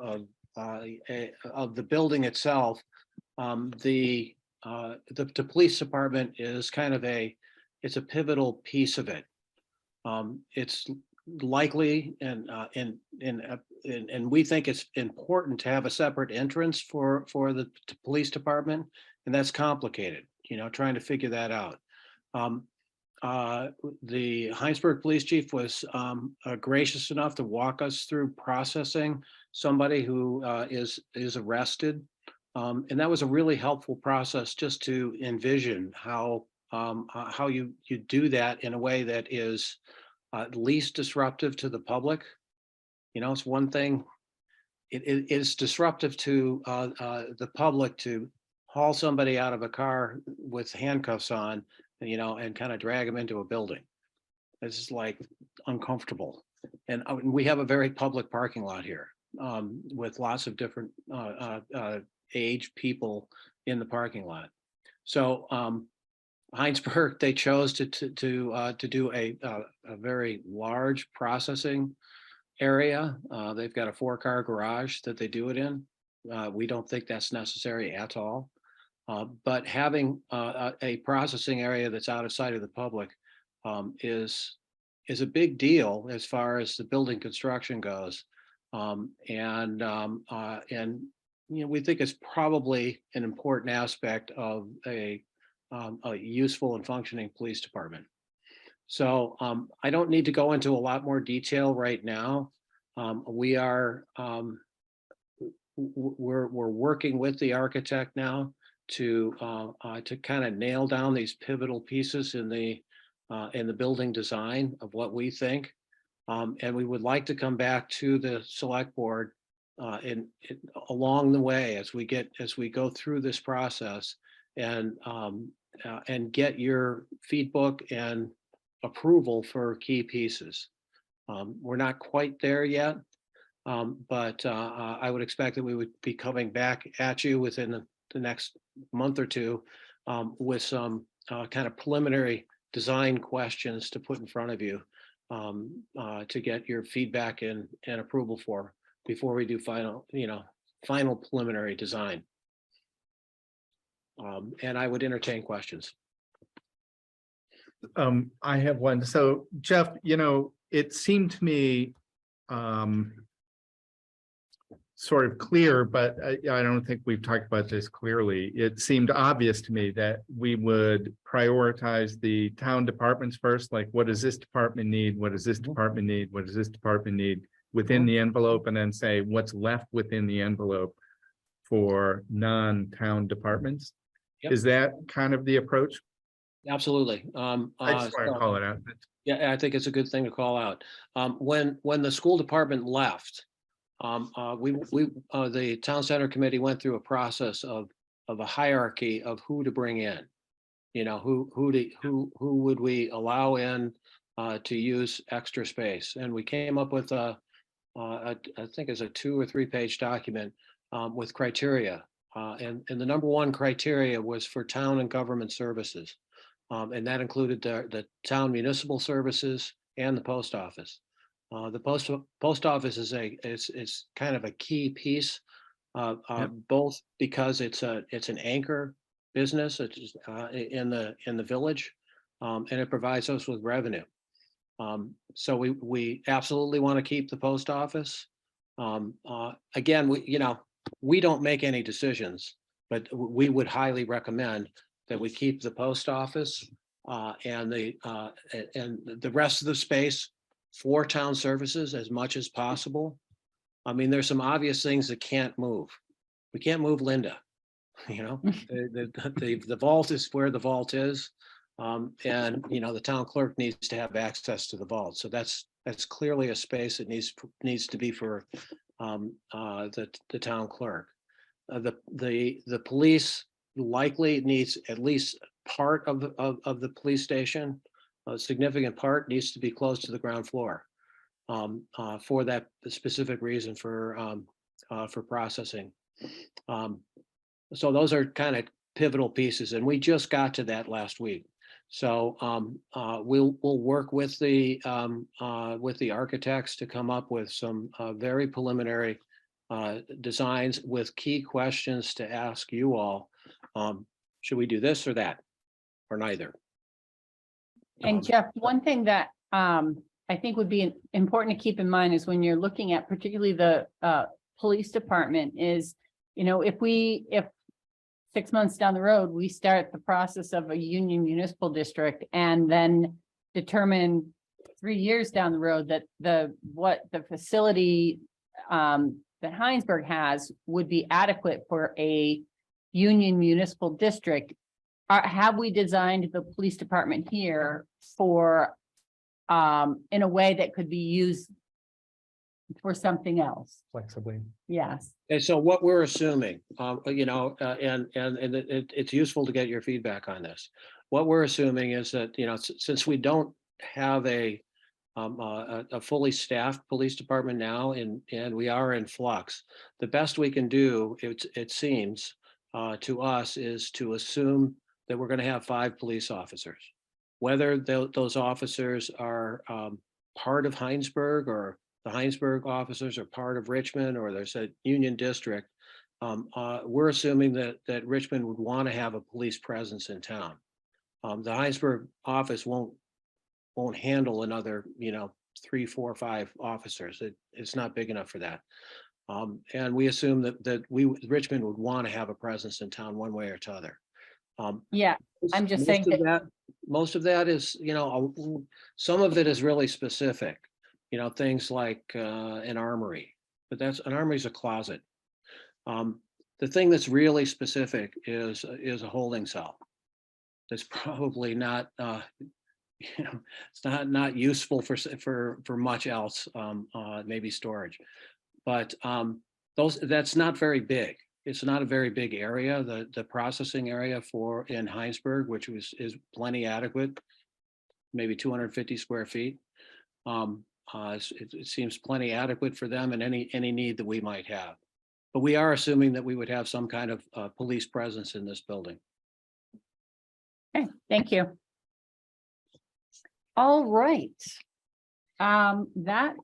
the building itself, the police department is kind of it's a pivotal piece of it. It's likely and we think it's important to have a separate entrance for the police department, and that's complicated, you know, trying to figure that out. The Heinsberg police chief was gracious enough to walk us through processing somebody who is arrested, and that was a really helpful process just to envision how you do that in a way that is least disruptive to the public. You know, it's one thing, it is disruptive to the public to haul somebody out of a car with handcuffs on, you know, and kind of drag them into a building. This is like uncomfortable. And we have a very public parking lot here with lots of different age people in the parking lot. So Heinsberg, they chose to do a very large processing area. They've got a 4-car garage that they do it in. We don't think that's necessary at all. But having a processing area that's out of sight of the public is a big deal as far as the building construction goes. And you know, we think it's probably an important aspect of a useful and functioning police department. So I don't need to go into a lot more detail right now. We're working with the architect now to kind of nail down these pivotal pieces in the building design of what we think. And we would like to come back to the select board along the way as we go through this process and get your feedback and approval for key pieces. We're not quite there yet, but I would expect that we would be coming back at you within the next month or two with some kind of preliminary design questions to put in front of you to get your feedback and approval for before we do final preliminary design. And I would entertain questions. I have one. So Jeff, you know, it seemed to me sort of clear, but I don't think we've talked about this clearly. It seemed obvious to me that we would prioritize the town departments first, like what does this department need? What does this department need? What does this department need within the envelope, and then say what's left within the envelope for non-town departments. Yep. Is that kind of the approach? Absolutely. I just want to call it out. Yeah, I think it's a good thing to call out. When the school department left, the town center committee went through a process of a hierarchy of who to bring in. You know, who would we allow in to use extra space? And we came up with I think it's a 2 or 3 page document with criteria. And the number 1 criteria was for town and government services. And that included the town municipal services and the post office. The post office is kind of a key piece, both because it's an anchor business in the village. And it provides us with revenue. So we absolutely want to keep the post office. Again, we don't make any decisions, but we would highly recommend that we keep the post office and the rest of the space for town services as much as possible. I mean, there's some obvious things that can't move. We can't move Linda. The vault is where the vault is. And the town clerk needs to have access to the vault. So that's clearly a space that needs to be for the town clerk. The police likely needs at least part of the police station. A significant part needs to be close to the ground floor for that specific reason for processing. So those are kind of pivotal pieces, and we just got to that last week. So we'll work with the architects to come up with some very preliminary designs with key questions to ask you all. Should we do this or that, or neither? And Jeff, one thing that I think would be important to keep in mind is when you're looking at particularly the police department is, if 6 months down the road, we start the process of a union municipal district and then determine 3 years down the road that what the facility that Heinsberg has would be adequate for a union municipal district. Have we designed the police department here for in a way that could be used for something else? Flexibly. Yes. And so what we're assuming, and it's useful to get your feedback on this. What we're assuming is that, since we don't have a fully staffed police department now, and we are in flux, the best we can do, it seems to us, is to assume that we're going to have 5 police officers. Whether those officers are part of Heinsberg, or the Heinsberg officers are part of Richmond, or there's a union district, we're assuming that Richmond would want to have a police presence in town. The Heinsberg office won't handle another, 3, 4, 5 officers. It's not big enough for that. And we assume that Richmond would want to have a presence in town one way or t'other. Yeah, I'm just saying that Most of that is, some of it is really specific, things like an armory, but an armory is a closet. The thing that's really specific is a holding cell. That's probably not, it's not useful for much else, maybe storage, but that's not very big. It's not a very big area. The processing area in Heinsberg, which is plenty adequate, maybe 250 square feet. It seems plenty adequate for them and any need that we might have. But we are assuming that we would have some kind of police presence in this building. Okay, thank you. All right. That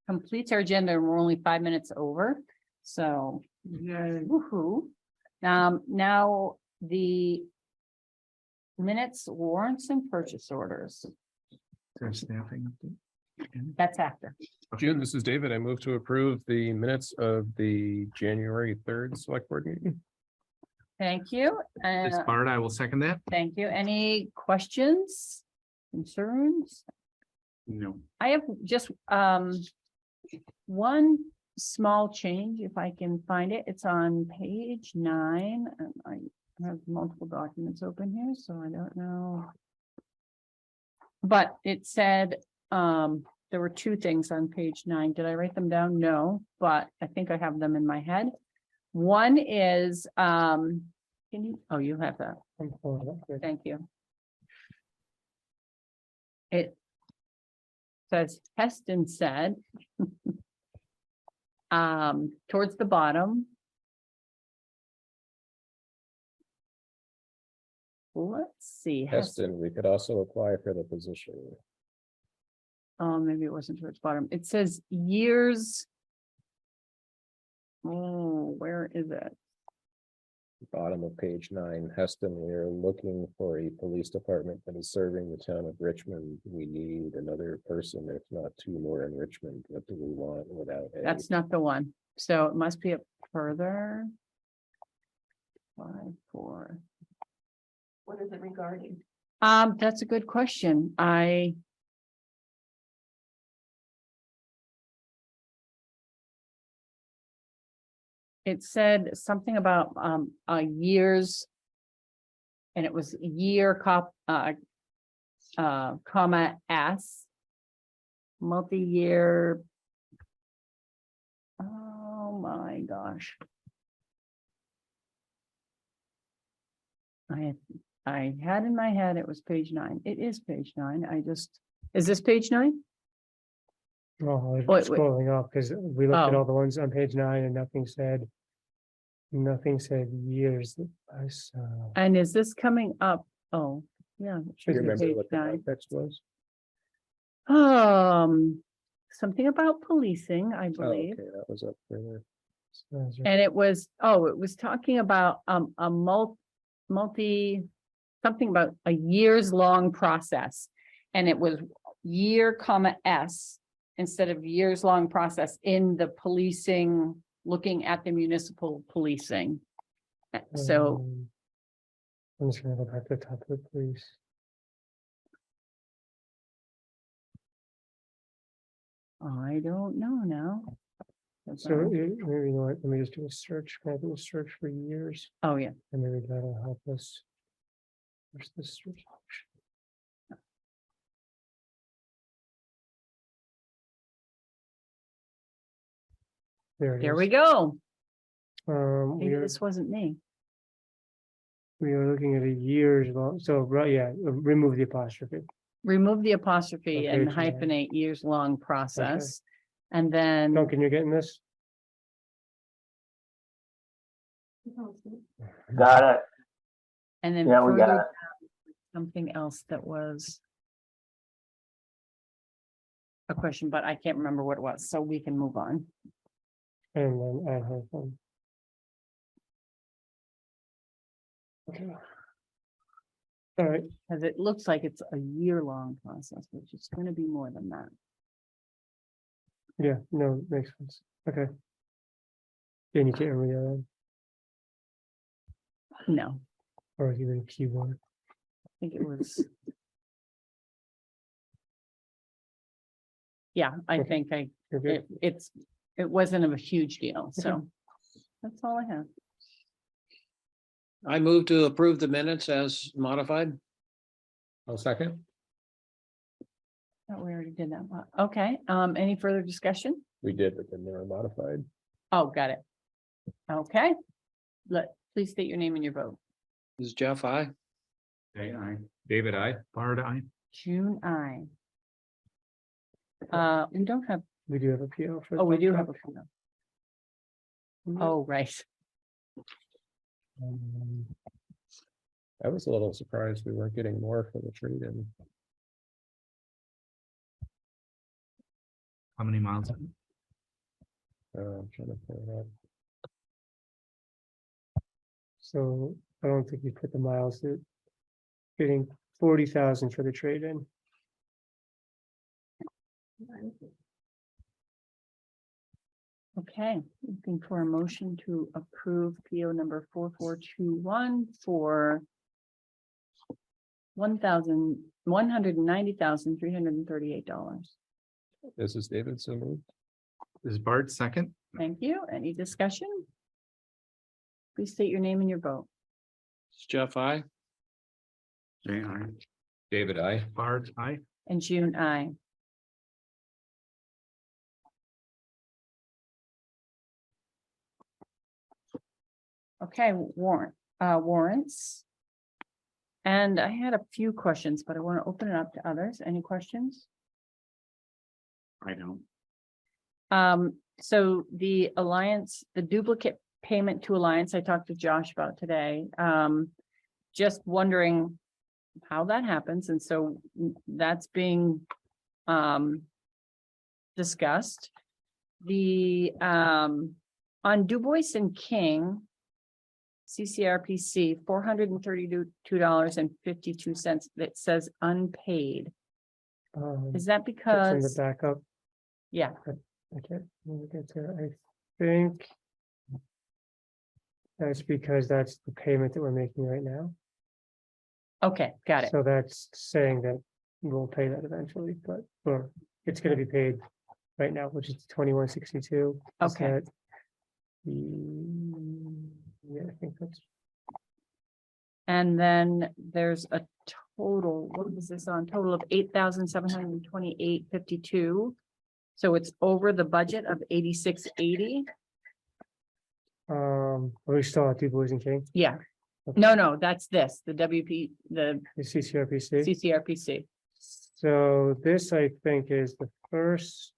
completes our agenda. We're only 5 minutes over. So, woohoo. Now the minutes, warrants, and purchase orders. There's staffing. That's after. June, this is David. I move to approve the minutes of the January 3rd select board meeting. Thank you. This part, I will second that. Thank you. Any questions, concerns? No. I have just one small change, if I can find it. It's on page 9, and I have multiple documents open here, so I don't know. But it said there were 2 things on page 9. Did I write them down? No, but I think I have them in my head. One is can you, oh, you have that. Thank you. It says Heston said towards the bottom. Let's see. Heston, we could also apply for the position. Oh, maybe it wasn't towards the bottom. It says years. Oh, where is it? Bottom of page 9, Heston, we are looking for a police department that is serving the town of Richmond. We need another person, if not 2 more in Richmond. What do we want without a? That's not the one. So it must be up further. 5, 4. What is it regarding? That's a good question. It said something about years. And it was year comma S. Multi-year. Oh my gosh. I had in my head, it was page 9. It is page 9. Is this page 9? Oh, I'm Wait. scrolling up because we looked at Oh. all the ones on page 9 and nothing said years that I saw. And is this coming up? Oh, yeah. it should Do you be remember page what the 9. context was? Something about policing, I Oh, believe. okay, that was up further. And it was talking about a something about a years long process. And it was year comma S instead of years long process in the policing, looking at the municipal policing. So I'm just gonna go back to the top of the police. I don't know now. So maybe, you know what, let me just do a search, can I do a search for years, Oh, yeah. and maybe that'll help us. Where's the search option? There it is. There we go. We Maybe are, this wasn't me. we are looking at a years long, so, right, yeah, remove the apostrophe. Remove the apostrophe and page 9. hyphenate years long process. And then, Duncan, you're getting this? Got it. and then Yeah, we got further it. down, something else that was a question, but I can't remember what it was, so we can move on. And then add hyphen. Okay. All right, Because it looks like it's a year-long process, which is going to be more than that. yeah, no, makes sense, okay. Then you can't remember the other one, No, or even keyboard. I think it was. Yeah, I Okay. think You're good. it wasn't a huge deal, so that's all I have. I move to approve the minutes as modified. I'll second. Thought we already did that. Okay, any further discussion? We did, but then they were modified. Oh, got it. Okay. Please state your name and your vote. This is Jeff, I. David, I. Bard, I. June, I. We don't have, We do have a PO for. oh, we dump do have a. truck. PO. Oh, right. I was a little surprised we weren't getting more for the trade-in. How many miles? I'm trying to pull it up. So I don't think you put the miles that getting 40,000 for the trade-in. Okay, looking for a motion to approve PO number 4421 for $1,190,338. This is David, so moved. This is Bart, second. Thank you. Any discussion? Please state your name and your vote. It's Jeff, I. David, I. Bart, I. And June, I. Okay, warrants. And I had a few questions, but I want to open it up to others. Any questions? I don't. So the Alliance, the duplicate payment to Alliance, I talked to Josh about today. Just wondering how that happens, and so that's being discussed. The on Du Bois and King, CCRPC, $432.52 that says unpaid. Is that It's in the because, backup. yeah, I can't really get there. I think that's because that's the payment that we're making right now. okay, got it. So that's saying that we'll pay that eventually, but, or it's gonna be paid right now, which is 2162. Okay. Yeah, I think that's, And then there's a total, what was this on? Total of 8,728.52. So it's over the budget of 8680. we still have two Boys and King, Yeah. No, that's this, the WP, the the CCRPC. CCRPC. So this, I think, is the first.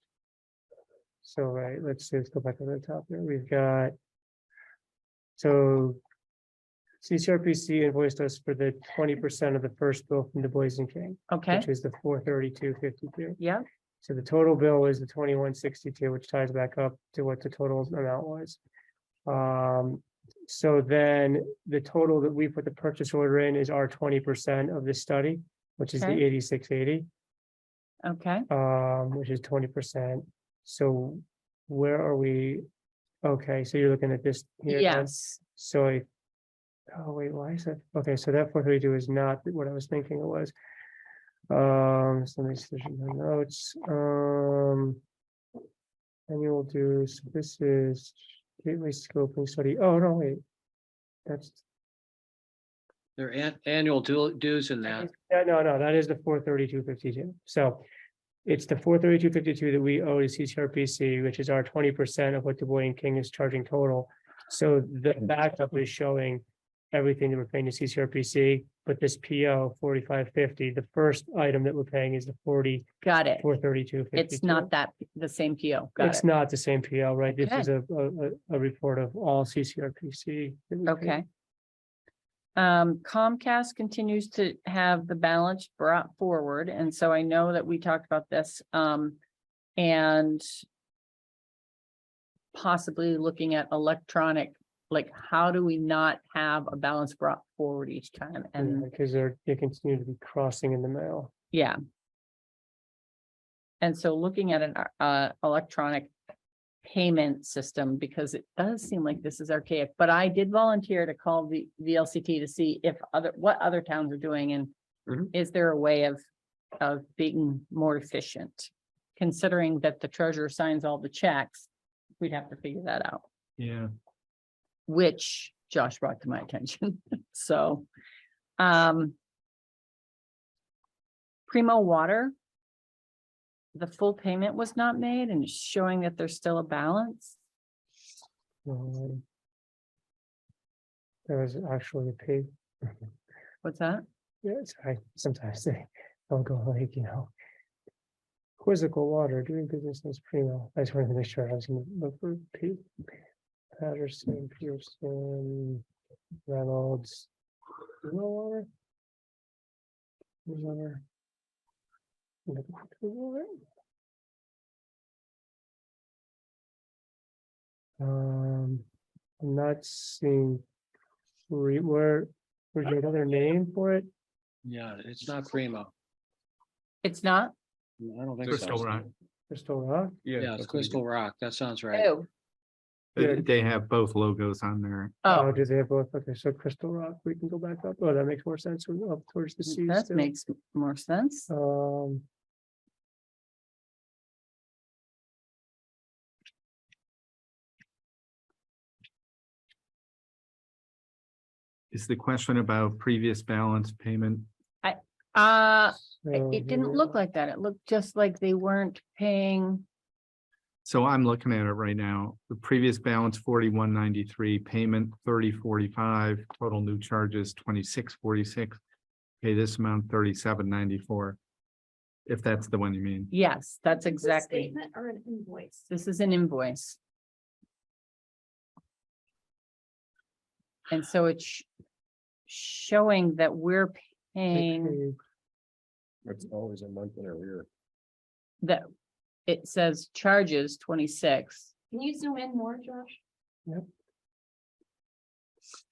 So, right, let's see, let's go back to the top here. We've got. So. CCRPC invoiced us for the 20% of the first bill from the Boys and King, Okay, which is the 432.52. yeah, So the total bill is the 2162, which ties back up to what the total amount was. So then the total that we put the purchase order in is our 20% of the study, which is the Okay. 8680. okay. Which is 20%. So where are we? Okay, so you're looking at this here. then? Yes, So oh wait, why is that? Okay, so that 432 is not what I was thinking it was. So let me see the notes. Annual dues, this is gateway scoping study. Oh, no, wait. That's, Their annual dues in that. no, that is the 432.52. So it's the 432.52 that we owe to CCRPC, which is our 20% of what Du Bois and King is charging total. So the backup is showing everything that we're paying to CCRPC, but this PO 4550, the first item that we're paying is the got it. 432.52. It's not that, the same PO. Got It's it. not the same PO, right? This Okay. is a report of all CCRPC. that we pay. Okay. Comcast continues to have the balance brought forward, and so I know that we talked about this, and possibly looking at electronic, like, how do we not have a balance brought forward each time? And Because they continue to be crossing in the mail. yeah. And so looking at an electronic payment system, because it does seem like this is archaic, but I did volunteer to call the VLCT to see if what other towns are doing, and Mhm. is there a way of being more efficient? Considering that the treasurer signs all the checks, we'd have to figure that out, Yeah. which Josh brought to my attention. So, Primo Water, the full payment was not made, and it's showing that there's still a balance. There was actually a pay. What's that? Yes, I sometimes say, I'll go like, Quizzical Water, doing business as Primo. I just wanted to make sure I was gonna look for Patterson, Pearson, Reynolds. Primo Water? Water. I'm not seeing where's your other name for it? Yeah, it's not Primo. It's not? I don't think Crystal so. Rock. Crystal Rock? Yeah, it's Crystal Rock. That sounds right. Oh, They have both logos on there. oh, Do they have both? Okay, so Crystal Rock, we can go back up. Oh, that makes more sense. We're up towards the sea that still. makes more sense. Is the question about previous balance payment? It didn't look like that. It looked just like they weren't paying. So I'm looking at it right now. The previous balance 4193, payment 3045, total new charges 2646. Pay this amount 3794. If that's the one you mean. Yes, that's Is this a exactly. Statement or an invoice? This is an invoice. And so it's showing that we're paying, It's always a month in arrear. that it says charges 26. Can you zoom in more, Josh?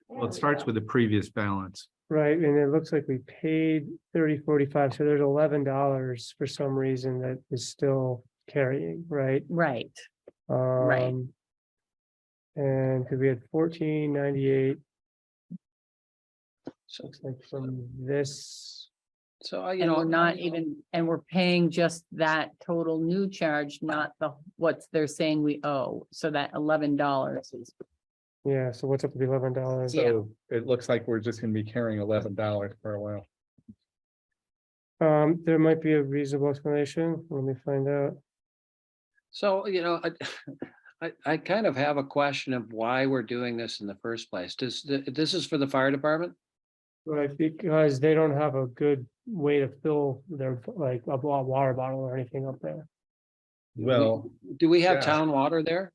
Well, it starts with the previous balance. Right, and it looks like we paid 30.45, so there's $11 for some reason that is still carrying, right? Right. Right. And because we had 14.98. So, Looks like from this, so, And we're not even, and we're paying just that total new charge, not the, what's they're saying we owe. So that $11 is, yeah, so what's up with the $11? Yeah. So it looks like we're just gonna be carrying $11 for a while. There might be a reasonable explanation. Let me find out. So, I kind of have a question of why we're doing this in the first place. This is for the fire department? Right, because they don't have a good way to fill their, like, a water bottle or anything up there. Well, Do we have yeah. town water there?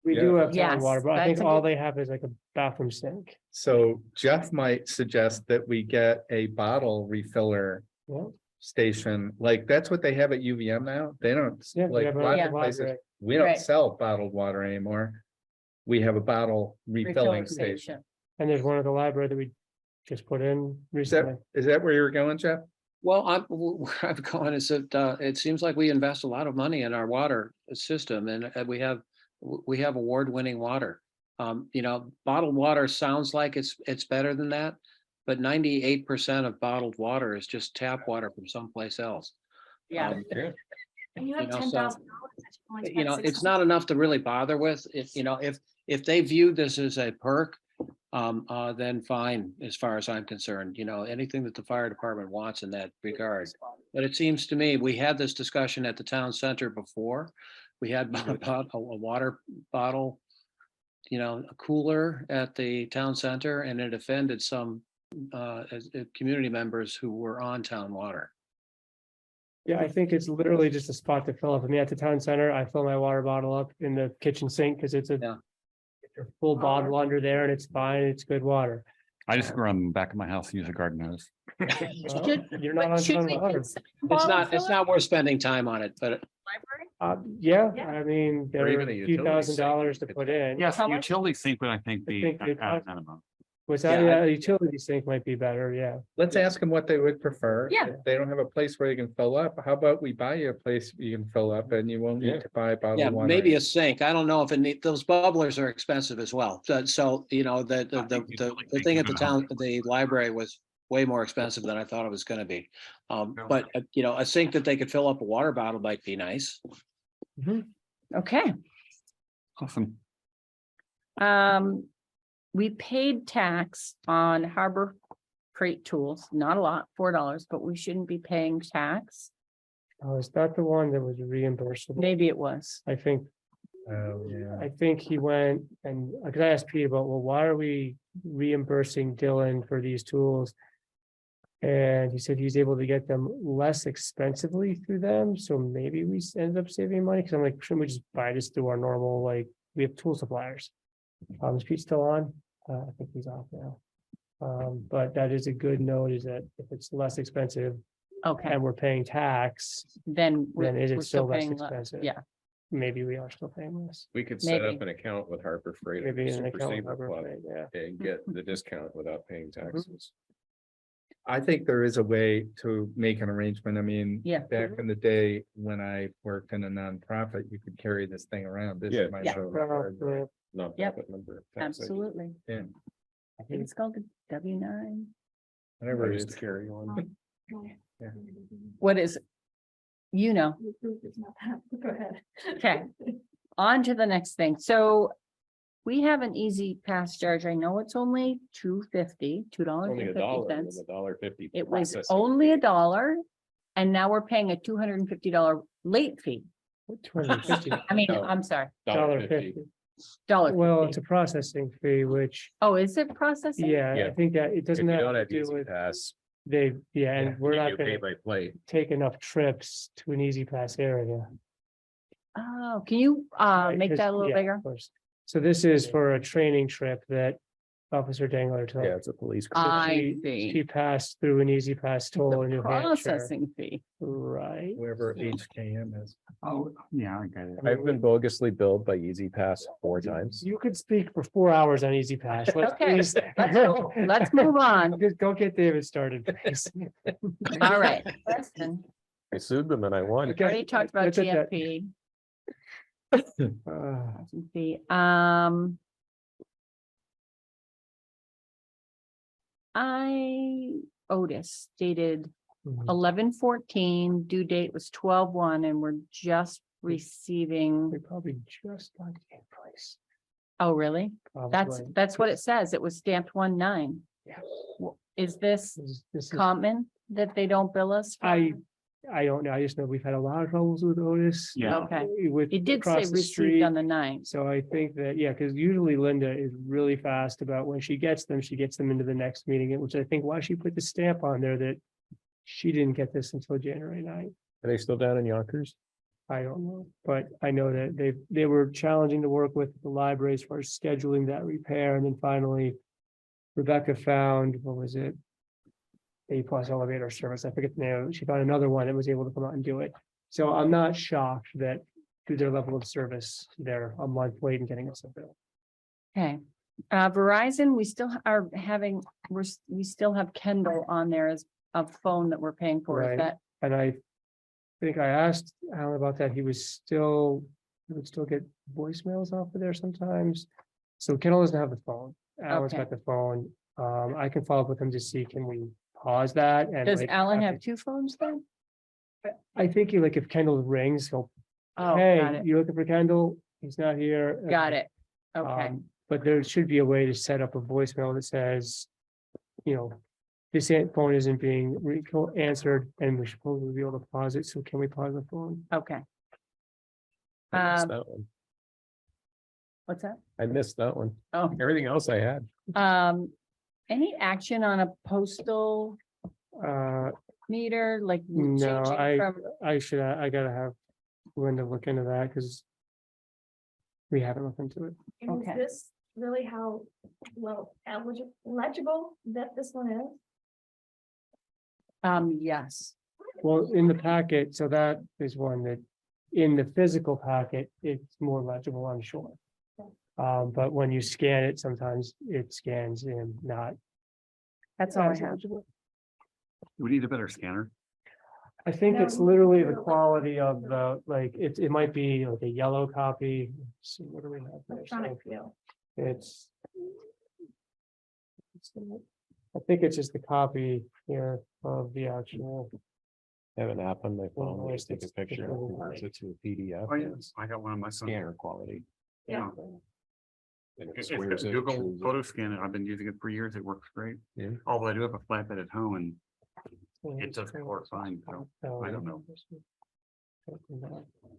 We Yeah. do have town Yes, water, but I think that's a all good- they have is like a bathroom sink. so Jeff might suggest that we get a bottle refiller Yeah, station, like that's what they have at UVM now. They don't, yeah, we like, have a lots Yeah. of places, library. we don't Right. sell bottled water anymore. We have a bottle refilling station. And there's one at the library that we just put in Is that, recently. is that where you were going, Jeff? Well, where I'm going is that it seems like we invest a lot of money in our water system and we have award-winning water. Bottled water sounds like it's better than that, but 98% of bottled water is just tap water from someplace else. yeah. And you have so, $10,000. it's not enough to really bother with. If they view this as a perk, then fine, as far as I'm concerned, anything that the fire department wants in that regard. But it seems to me, we had this discussion at the town center before. We had about a water bottle, a cooler at the town center, and it offended some community members who were on town water. Yeah, I think it's literally just a spot to fill up. I mean, at the town center, I fill my water bottle up in the kitchen sink because it's a Yeah. full bottle under there and it's fine. It's good water. I just go around the back of my house and use a garden hose. Well, Should- You're not but on should town we water. consider It's bottle not filler worth spending time on it, but library? Yeah, Yeah. I mean, there Or are even a a few utility sink. $1,000s to put in. Yes, How much? utility sink would I think be think at it at costs- minimum. Was that, Yeah, yeah, a utility sink might be better, yeah. Let's ask them what they would prefer. Yeah. If they don't have a place where you can fill up, how about we buy you a place you can fill up and you won't Yeah. need to buy bottled yeah, water. maybe a sink. I don't know if those bubblers are expensive as well. So, the utility thing sink at the is town, the library was way more expensive than I thought it was gonna be. But, a sink that they could fill up a water bottle might be nice. Okay. Awesome. We paid tax on Harbor Freight Tools, not a lot, $4, but we shouldn't be paying tax. Oh, is that the one that was reimbursable? Maybe it was. I think, Oh, yeah. I think he went and, because I asked Pete about, well, why are we reimbursing Dylan for these tools? And he said he's able to get them less expensively through them, so maybe we ended up saving money, because I'm like, shouldn't we just buy this through our normal, like, we have tool suppliers? Is Pete still on? I think he's off now. But that is a good note, is that if it's less expensive Okay, and we're paying tax, then then is we're it still less paying less. expensive? Yeah, Maybe we are still paying less. We could set Maybe. up an account with Harbor Freight. Maybe an Super account with Saver Harbor Club Freight, yeah. And get the discount without paying taxes. I think there is a way to make an arrangement. I mean, Yeah. back in the day when I worked in a nonprofit, you could carry this thing around. This Yeah. is my Yeah. show. Nonprofit number. tax station. absolutely. Yeah, I think it's called the W-9. whatever I it used is. to carry one. What is, it? You know, Go ahead. okay. On to the next thing. So we have an easy pass charge. I know it's only $2.50, Only $1, and $2.50. $1.50. It was processing only fee. $1, and now we're paying a $250 late fee. 250, I mean, No. I'm sorry, $1.50. $1.50. Well, it's a processing fee, which, Oh, is it processing? yeah, I Yeah. think that it If doesn't you have don't to have do Easy with, Pass, they, yeah, and we're you not do pay gonna by plate. take enough trips to an easy pass area. Oh, can you Right, make 'cause- that a little yeah, bigger? of course. So this is for a training trip that Officer Dangler to. Yeah, it's a police. I She see. passed through an easy pass toll in The New Hampshire. processing fee. Right. Wherever HKM is. Oh, yeah, I get it. I've been bogusly billed by Easy Pass 4 times. You could speak for 4 hours on Easy Pass. Let's Okay, please- let's move on. Just go get David started, please. All right. Preston, I sued them and I won. Okay. already talked about That's it. GFP. Uh, fee. Otis dated mhm. 11/14, due date was 12/1, and we're just receiving, We probably just got in place. oh, really? probably. That's what it says. It was stamped 1/9. Yeah. Is this This is, common that they don't bill us? for- I don't know. I just know we've had a lot of troubles with Otis. Yeah. Okay. With It did say across the received street. on the 9th. So I think that, yeah, because usually Linda is really fast about when she gets them into the next meeting, which I think why she put the stamp on there that she didn't get this until January 9th. Are they still down in Yonkers? I don't know, but I know that they were challenging to work with the library as far as scheduling that repair, and then finally Rebecca found, what was it? A plus elevator service. I forget the name. She found another one that was able to come out and do it. So I'm not shocked that through their level of service, they're a month late in getting us a bill. Okay. Verizon, we still are having, we still have Kendall on there as a phone that we're paying for. Is Right. that, And I think I asked Alan about that. He would still get voicemails off of there sometimes. So Kendall doesn't have the phone. Alan's Okay. got the phone. I can follow up with him to see, can we pause that? And does like, Alan after- have 2 phones then? I think he like if Kendall rings, he'll, Oh, got hey, it. you looking for Kendall? He's not here. Got it. Okay. But there should be a way to set up a voicemail that says, you know, this phone isn't being answered and we should probably be able to pause it. So can we pause the phone? Okay. I missed Um, that one. What's that? I missed that one. Oh, Everything else I had. any action on a postal Uh, meter, like No, changing from, I gotta have Linda look into that because we haven't looked into it. And Okay. is this really how, well, legible that this one is? yes. Well, in the packet, so that is one that in the physical packet, it's more legible, I'm sure. But when you scan it, sometimes it scans in not. That's all I as have. legible. We need a better scanner. I think No, it's literally the quality of the, like, it might be like a yellow copy. So what do we have there? Electronic So feel. It's. I think it's just the copy here of the actual. I have an app on my phone. Well, where I just take a it's- picture it's and really converts it to a PDF. Oh, yeah, and it's I got one on my phone. Scanner quality. Yeah. And it It's squares got it, Google chooses it. photo scanner. I've been using it for years. It works great. Yeah. Although I do have a flatbed at home and it does color fine, so I don't know.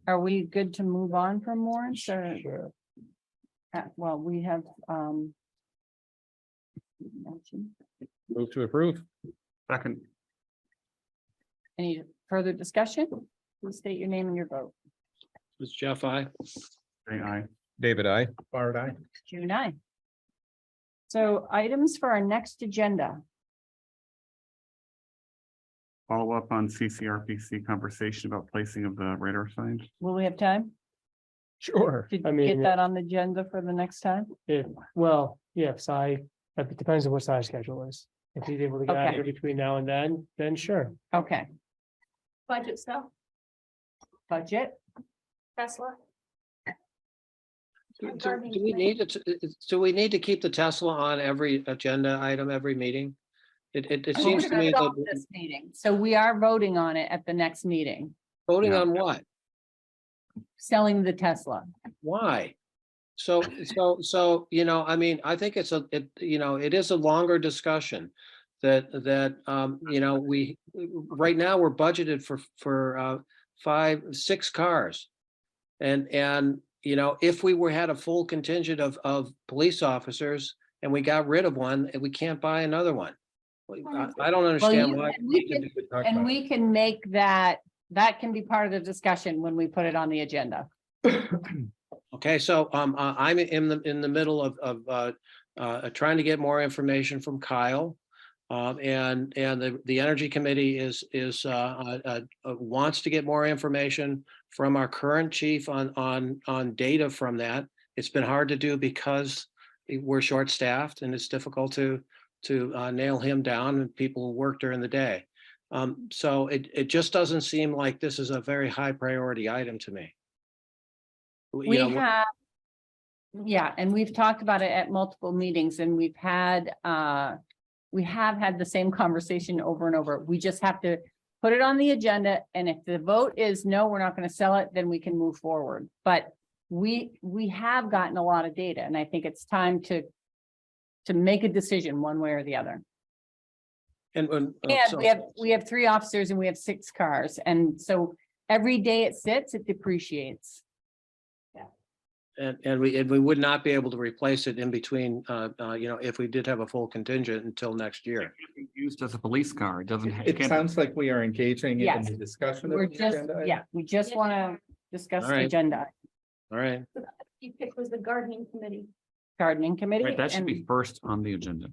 Are we good to move on from warrants or, Sure. well, we have, Move to approve. Second, any further discussion? Please state your name and your vote. It's Jeff, I. I, David, I. Bart, I. June 9. So items for our next agenda. follow up on CCRPC conversation about placing of the radar signs. Will we have time Sure. to I get mean, that on the agenda for the next time? well, yes, it depends on what size schedule is. If he's able to get out Okay. here between now and then sure. Okay, Budget stuff, budget. Tesla. Do Regarding do we the- need do we need to keep the Tesla on every agenda item, every meeting? It seems to me Off that This meeting, so we are voting on it at the next meeting, voting Yeah. on what? selling the Tesla. Why? So, I mean, I think it is a longer discussion that, right now we're budgeted for 5-6 cars. And, if we had a full contingent of police officers and we got rid of one, and we can't buy another one. I don't understand you- why. and we can make that can be part of the discussion when we put it on the agenda. Okay, so I'm in the middle of trying to get more information from Kyle. And the Energy Committee wants to get more information from our current chief on data from that. It's been hard to do because we're short-staffed and it's difficult to nail him down, and people work during the day. So it just doesn't seem like this is a very high priority item to me. We have, yeah, and we've talked about it at multiple meetings, and we have had the same conversation over and over. We just have to put it on the agenda, and if the vote is no, we're not going to sell it, then we can move forward. But we have gotten a lot of data, and I think it's time to make a decision one way or the other. And we have 3 officers and we have 6 cars, and so every day it sits, it depreciates. And we would not be able to replace it in between, if we did have a full contingent until next year. Used as a police car, it doesn't. It sounds like we are engaging in Yes. the discussion. of We're the just, agenda. yeah, we just want to discuss All the right. agenda. All right. You picked was the gardening committee. Gardening committee. Right, that should and- be first on the agenda.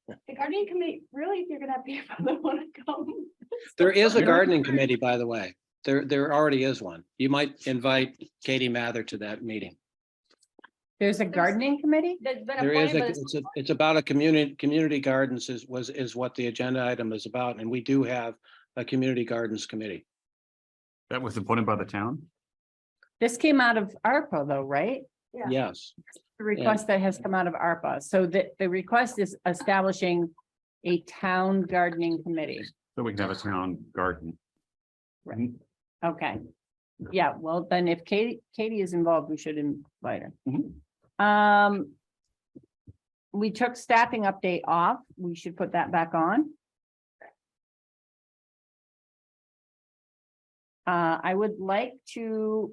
The gardening committee, really, if you're gonna have people that wanna come. There is a gardening committee, by the way. There already is one. You might invite Katie Mather to that meeting. There's a gardening committee? That's been There is, appointed, but it's about a community gardens is what the agenda item is about. And we do have a community gardens committee. That was appointed by the town. This came out of ARPA though, right? Yeah. Yes. The request that has come out of ARPA. So the request is establishing a town gardening committee. So we can have a town garden. Okay. Yeah, well, then if Katie is involved, we should invite her. We took staffing update off. We should put that back on. I would like to,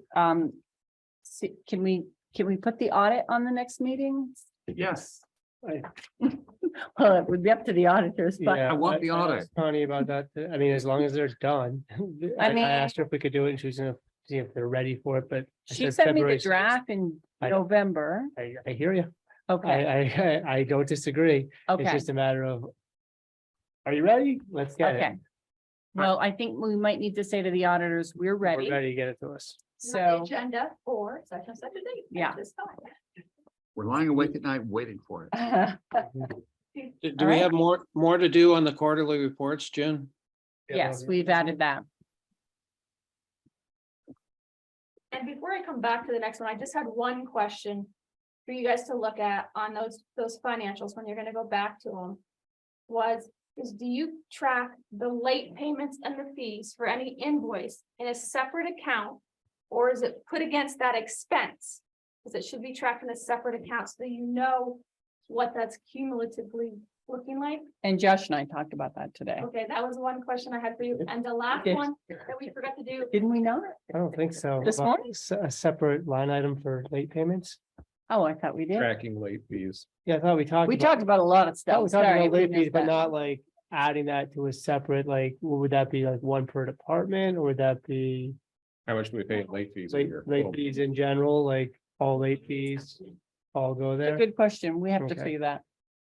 see, can we put the audit on the next meeting? Yes. Well, it would be up to the auditors, but Yeah, I want the audit. asked Connie about that. I mean, as long as they're done. I mean- asked her if we could do it and she was gonna see if they're ready for it, but. I she said sent me the February 6th. draft in I- November. I hear you. Okay, I don't disagree. It's okay, just a matter of. Are you ready? Let's get it. okay. Well, I think we might need to say to the auditors, we're We're ready. ready, get it to us. the So, agenda for such and such a date. Yeah. This time. We're lying awake at night waiting for it. Do we have more to do on the quarterly reports, June? yes, we've added that. And before I come back to the next one, I just had one question for you guys to look at on those financials when you're gonna go back to them. Do you track the late payments and the fees for any invoice in a separate account? Or is it put against that expense? Because it should be tracked in a separate account so you know what that's cumulatively looking like. And Josh and I talked about that today. Okay, that was one question I had for you. And the last Okay. one that we forgot to do. Didn't we know? I don't think so. This Well, morning? A separate line item for late payments? Oh, I thought we did. Tracking late fees. Yeah, I thought we talked. We about- talked about a lot of thought stuff. we talked Sorry, about we late fees, missed but that. not like adding that to a separate, like, what would that be, like one per department, or would that be How much do we pay in late fees a late, year? late fees in general, like all late fees all go A there? good question. We have to Okay. figure that.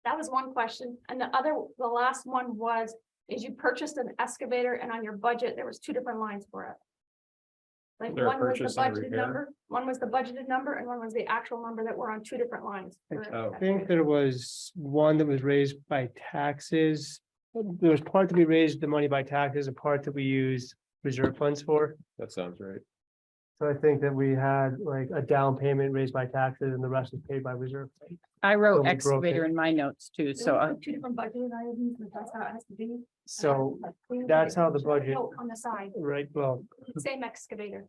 That was one question. And the last one was, is you purchased an excavator and on your budget, there was 2 different lines for it. Like There a one was the purchase and a budgeted repair? number, one was the budgeted number, and one was the actual number that were on 2 different lines. for Oh. I think there was one that was raised by taxes. There was part that we raised the money by taxes, a part that we used reserve funds for. That sounds right. So I think that we had like a down payment raised by taxes and the rest was paid by reserve. I So wrote we broke excavator it. in my notes too, There so were 2 different budgeted items, but that's how it has to be. So Like, we that's how the just wrote budget- note On the side, right, well, same excavator.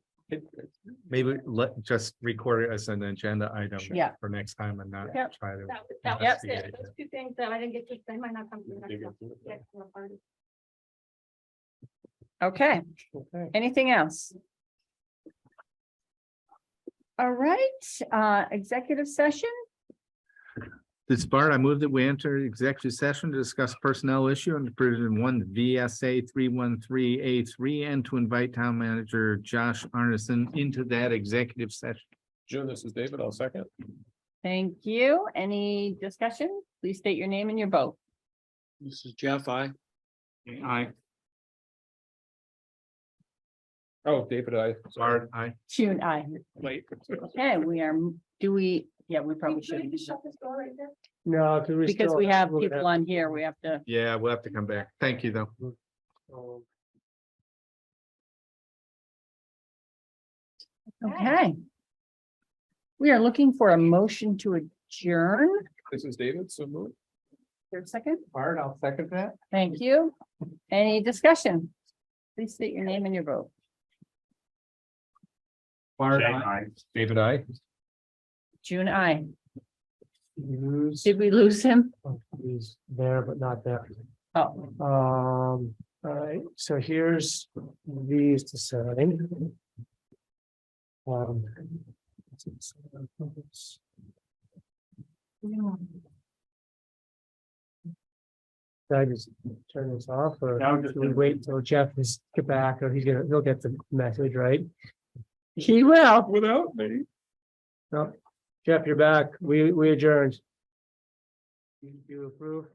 Maybe just record it as an agenda item. Yeah. For next time and not Yep. try to. That was Yep. it. Those 2 things that I didn't get to, they might not come to the next one. Yeah, we're party. okay. okay. Anything else? All right, executive session. This part, I move that we enter executive session to discuss personnel issue under provision 1 VSA 313A3 and to invite town manager Josh Arneson into that executive session. June, this is David. I'll second. Thank you. Any discussion? Please state your name and your vote. This is Jeff, I. Aye. Oh, David, Art, I. June, aye. late. Okay, we are, do we, yeah, we probably Do we shouldn't. shut this door right there? No, Because we have people on here, we have to. Yeah, we'll have to come back. Thank you, though. Okay. We are looking for a motion to adjourn. This is David, so move. Your second, Art, I'll second that. thank you. Any discussion? Please state your name and your vote. Bart, Jay, aye. aye. David, I. June, I. Use, Did we lose him? he's there, but not there. Oh, All right, so here's these to sign. Um, Should I just turn this off or No, just- should we wait till Jeff is get back or he'll get the message, right? he will. Without me. No, Jeff, you're back. We adjourned. You approve?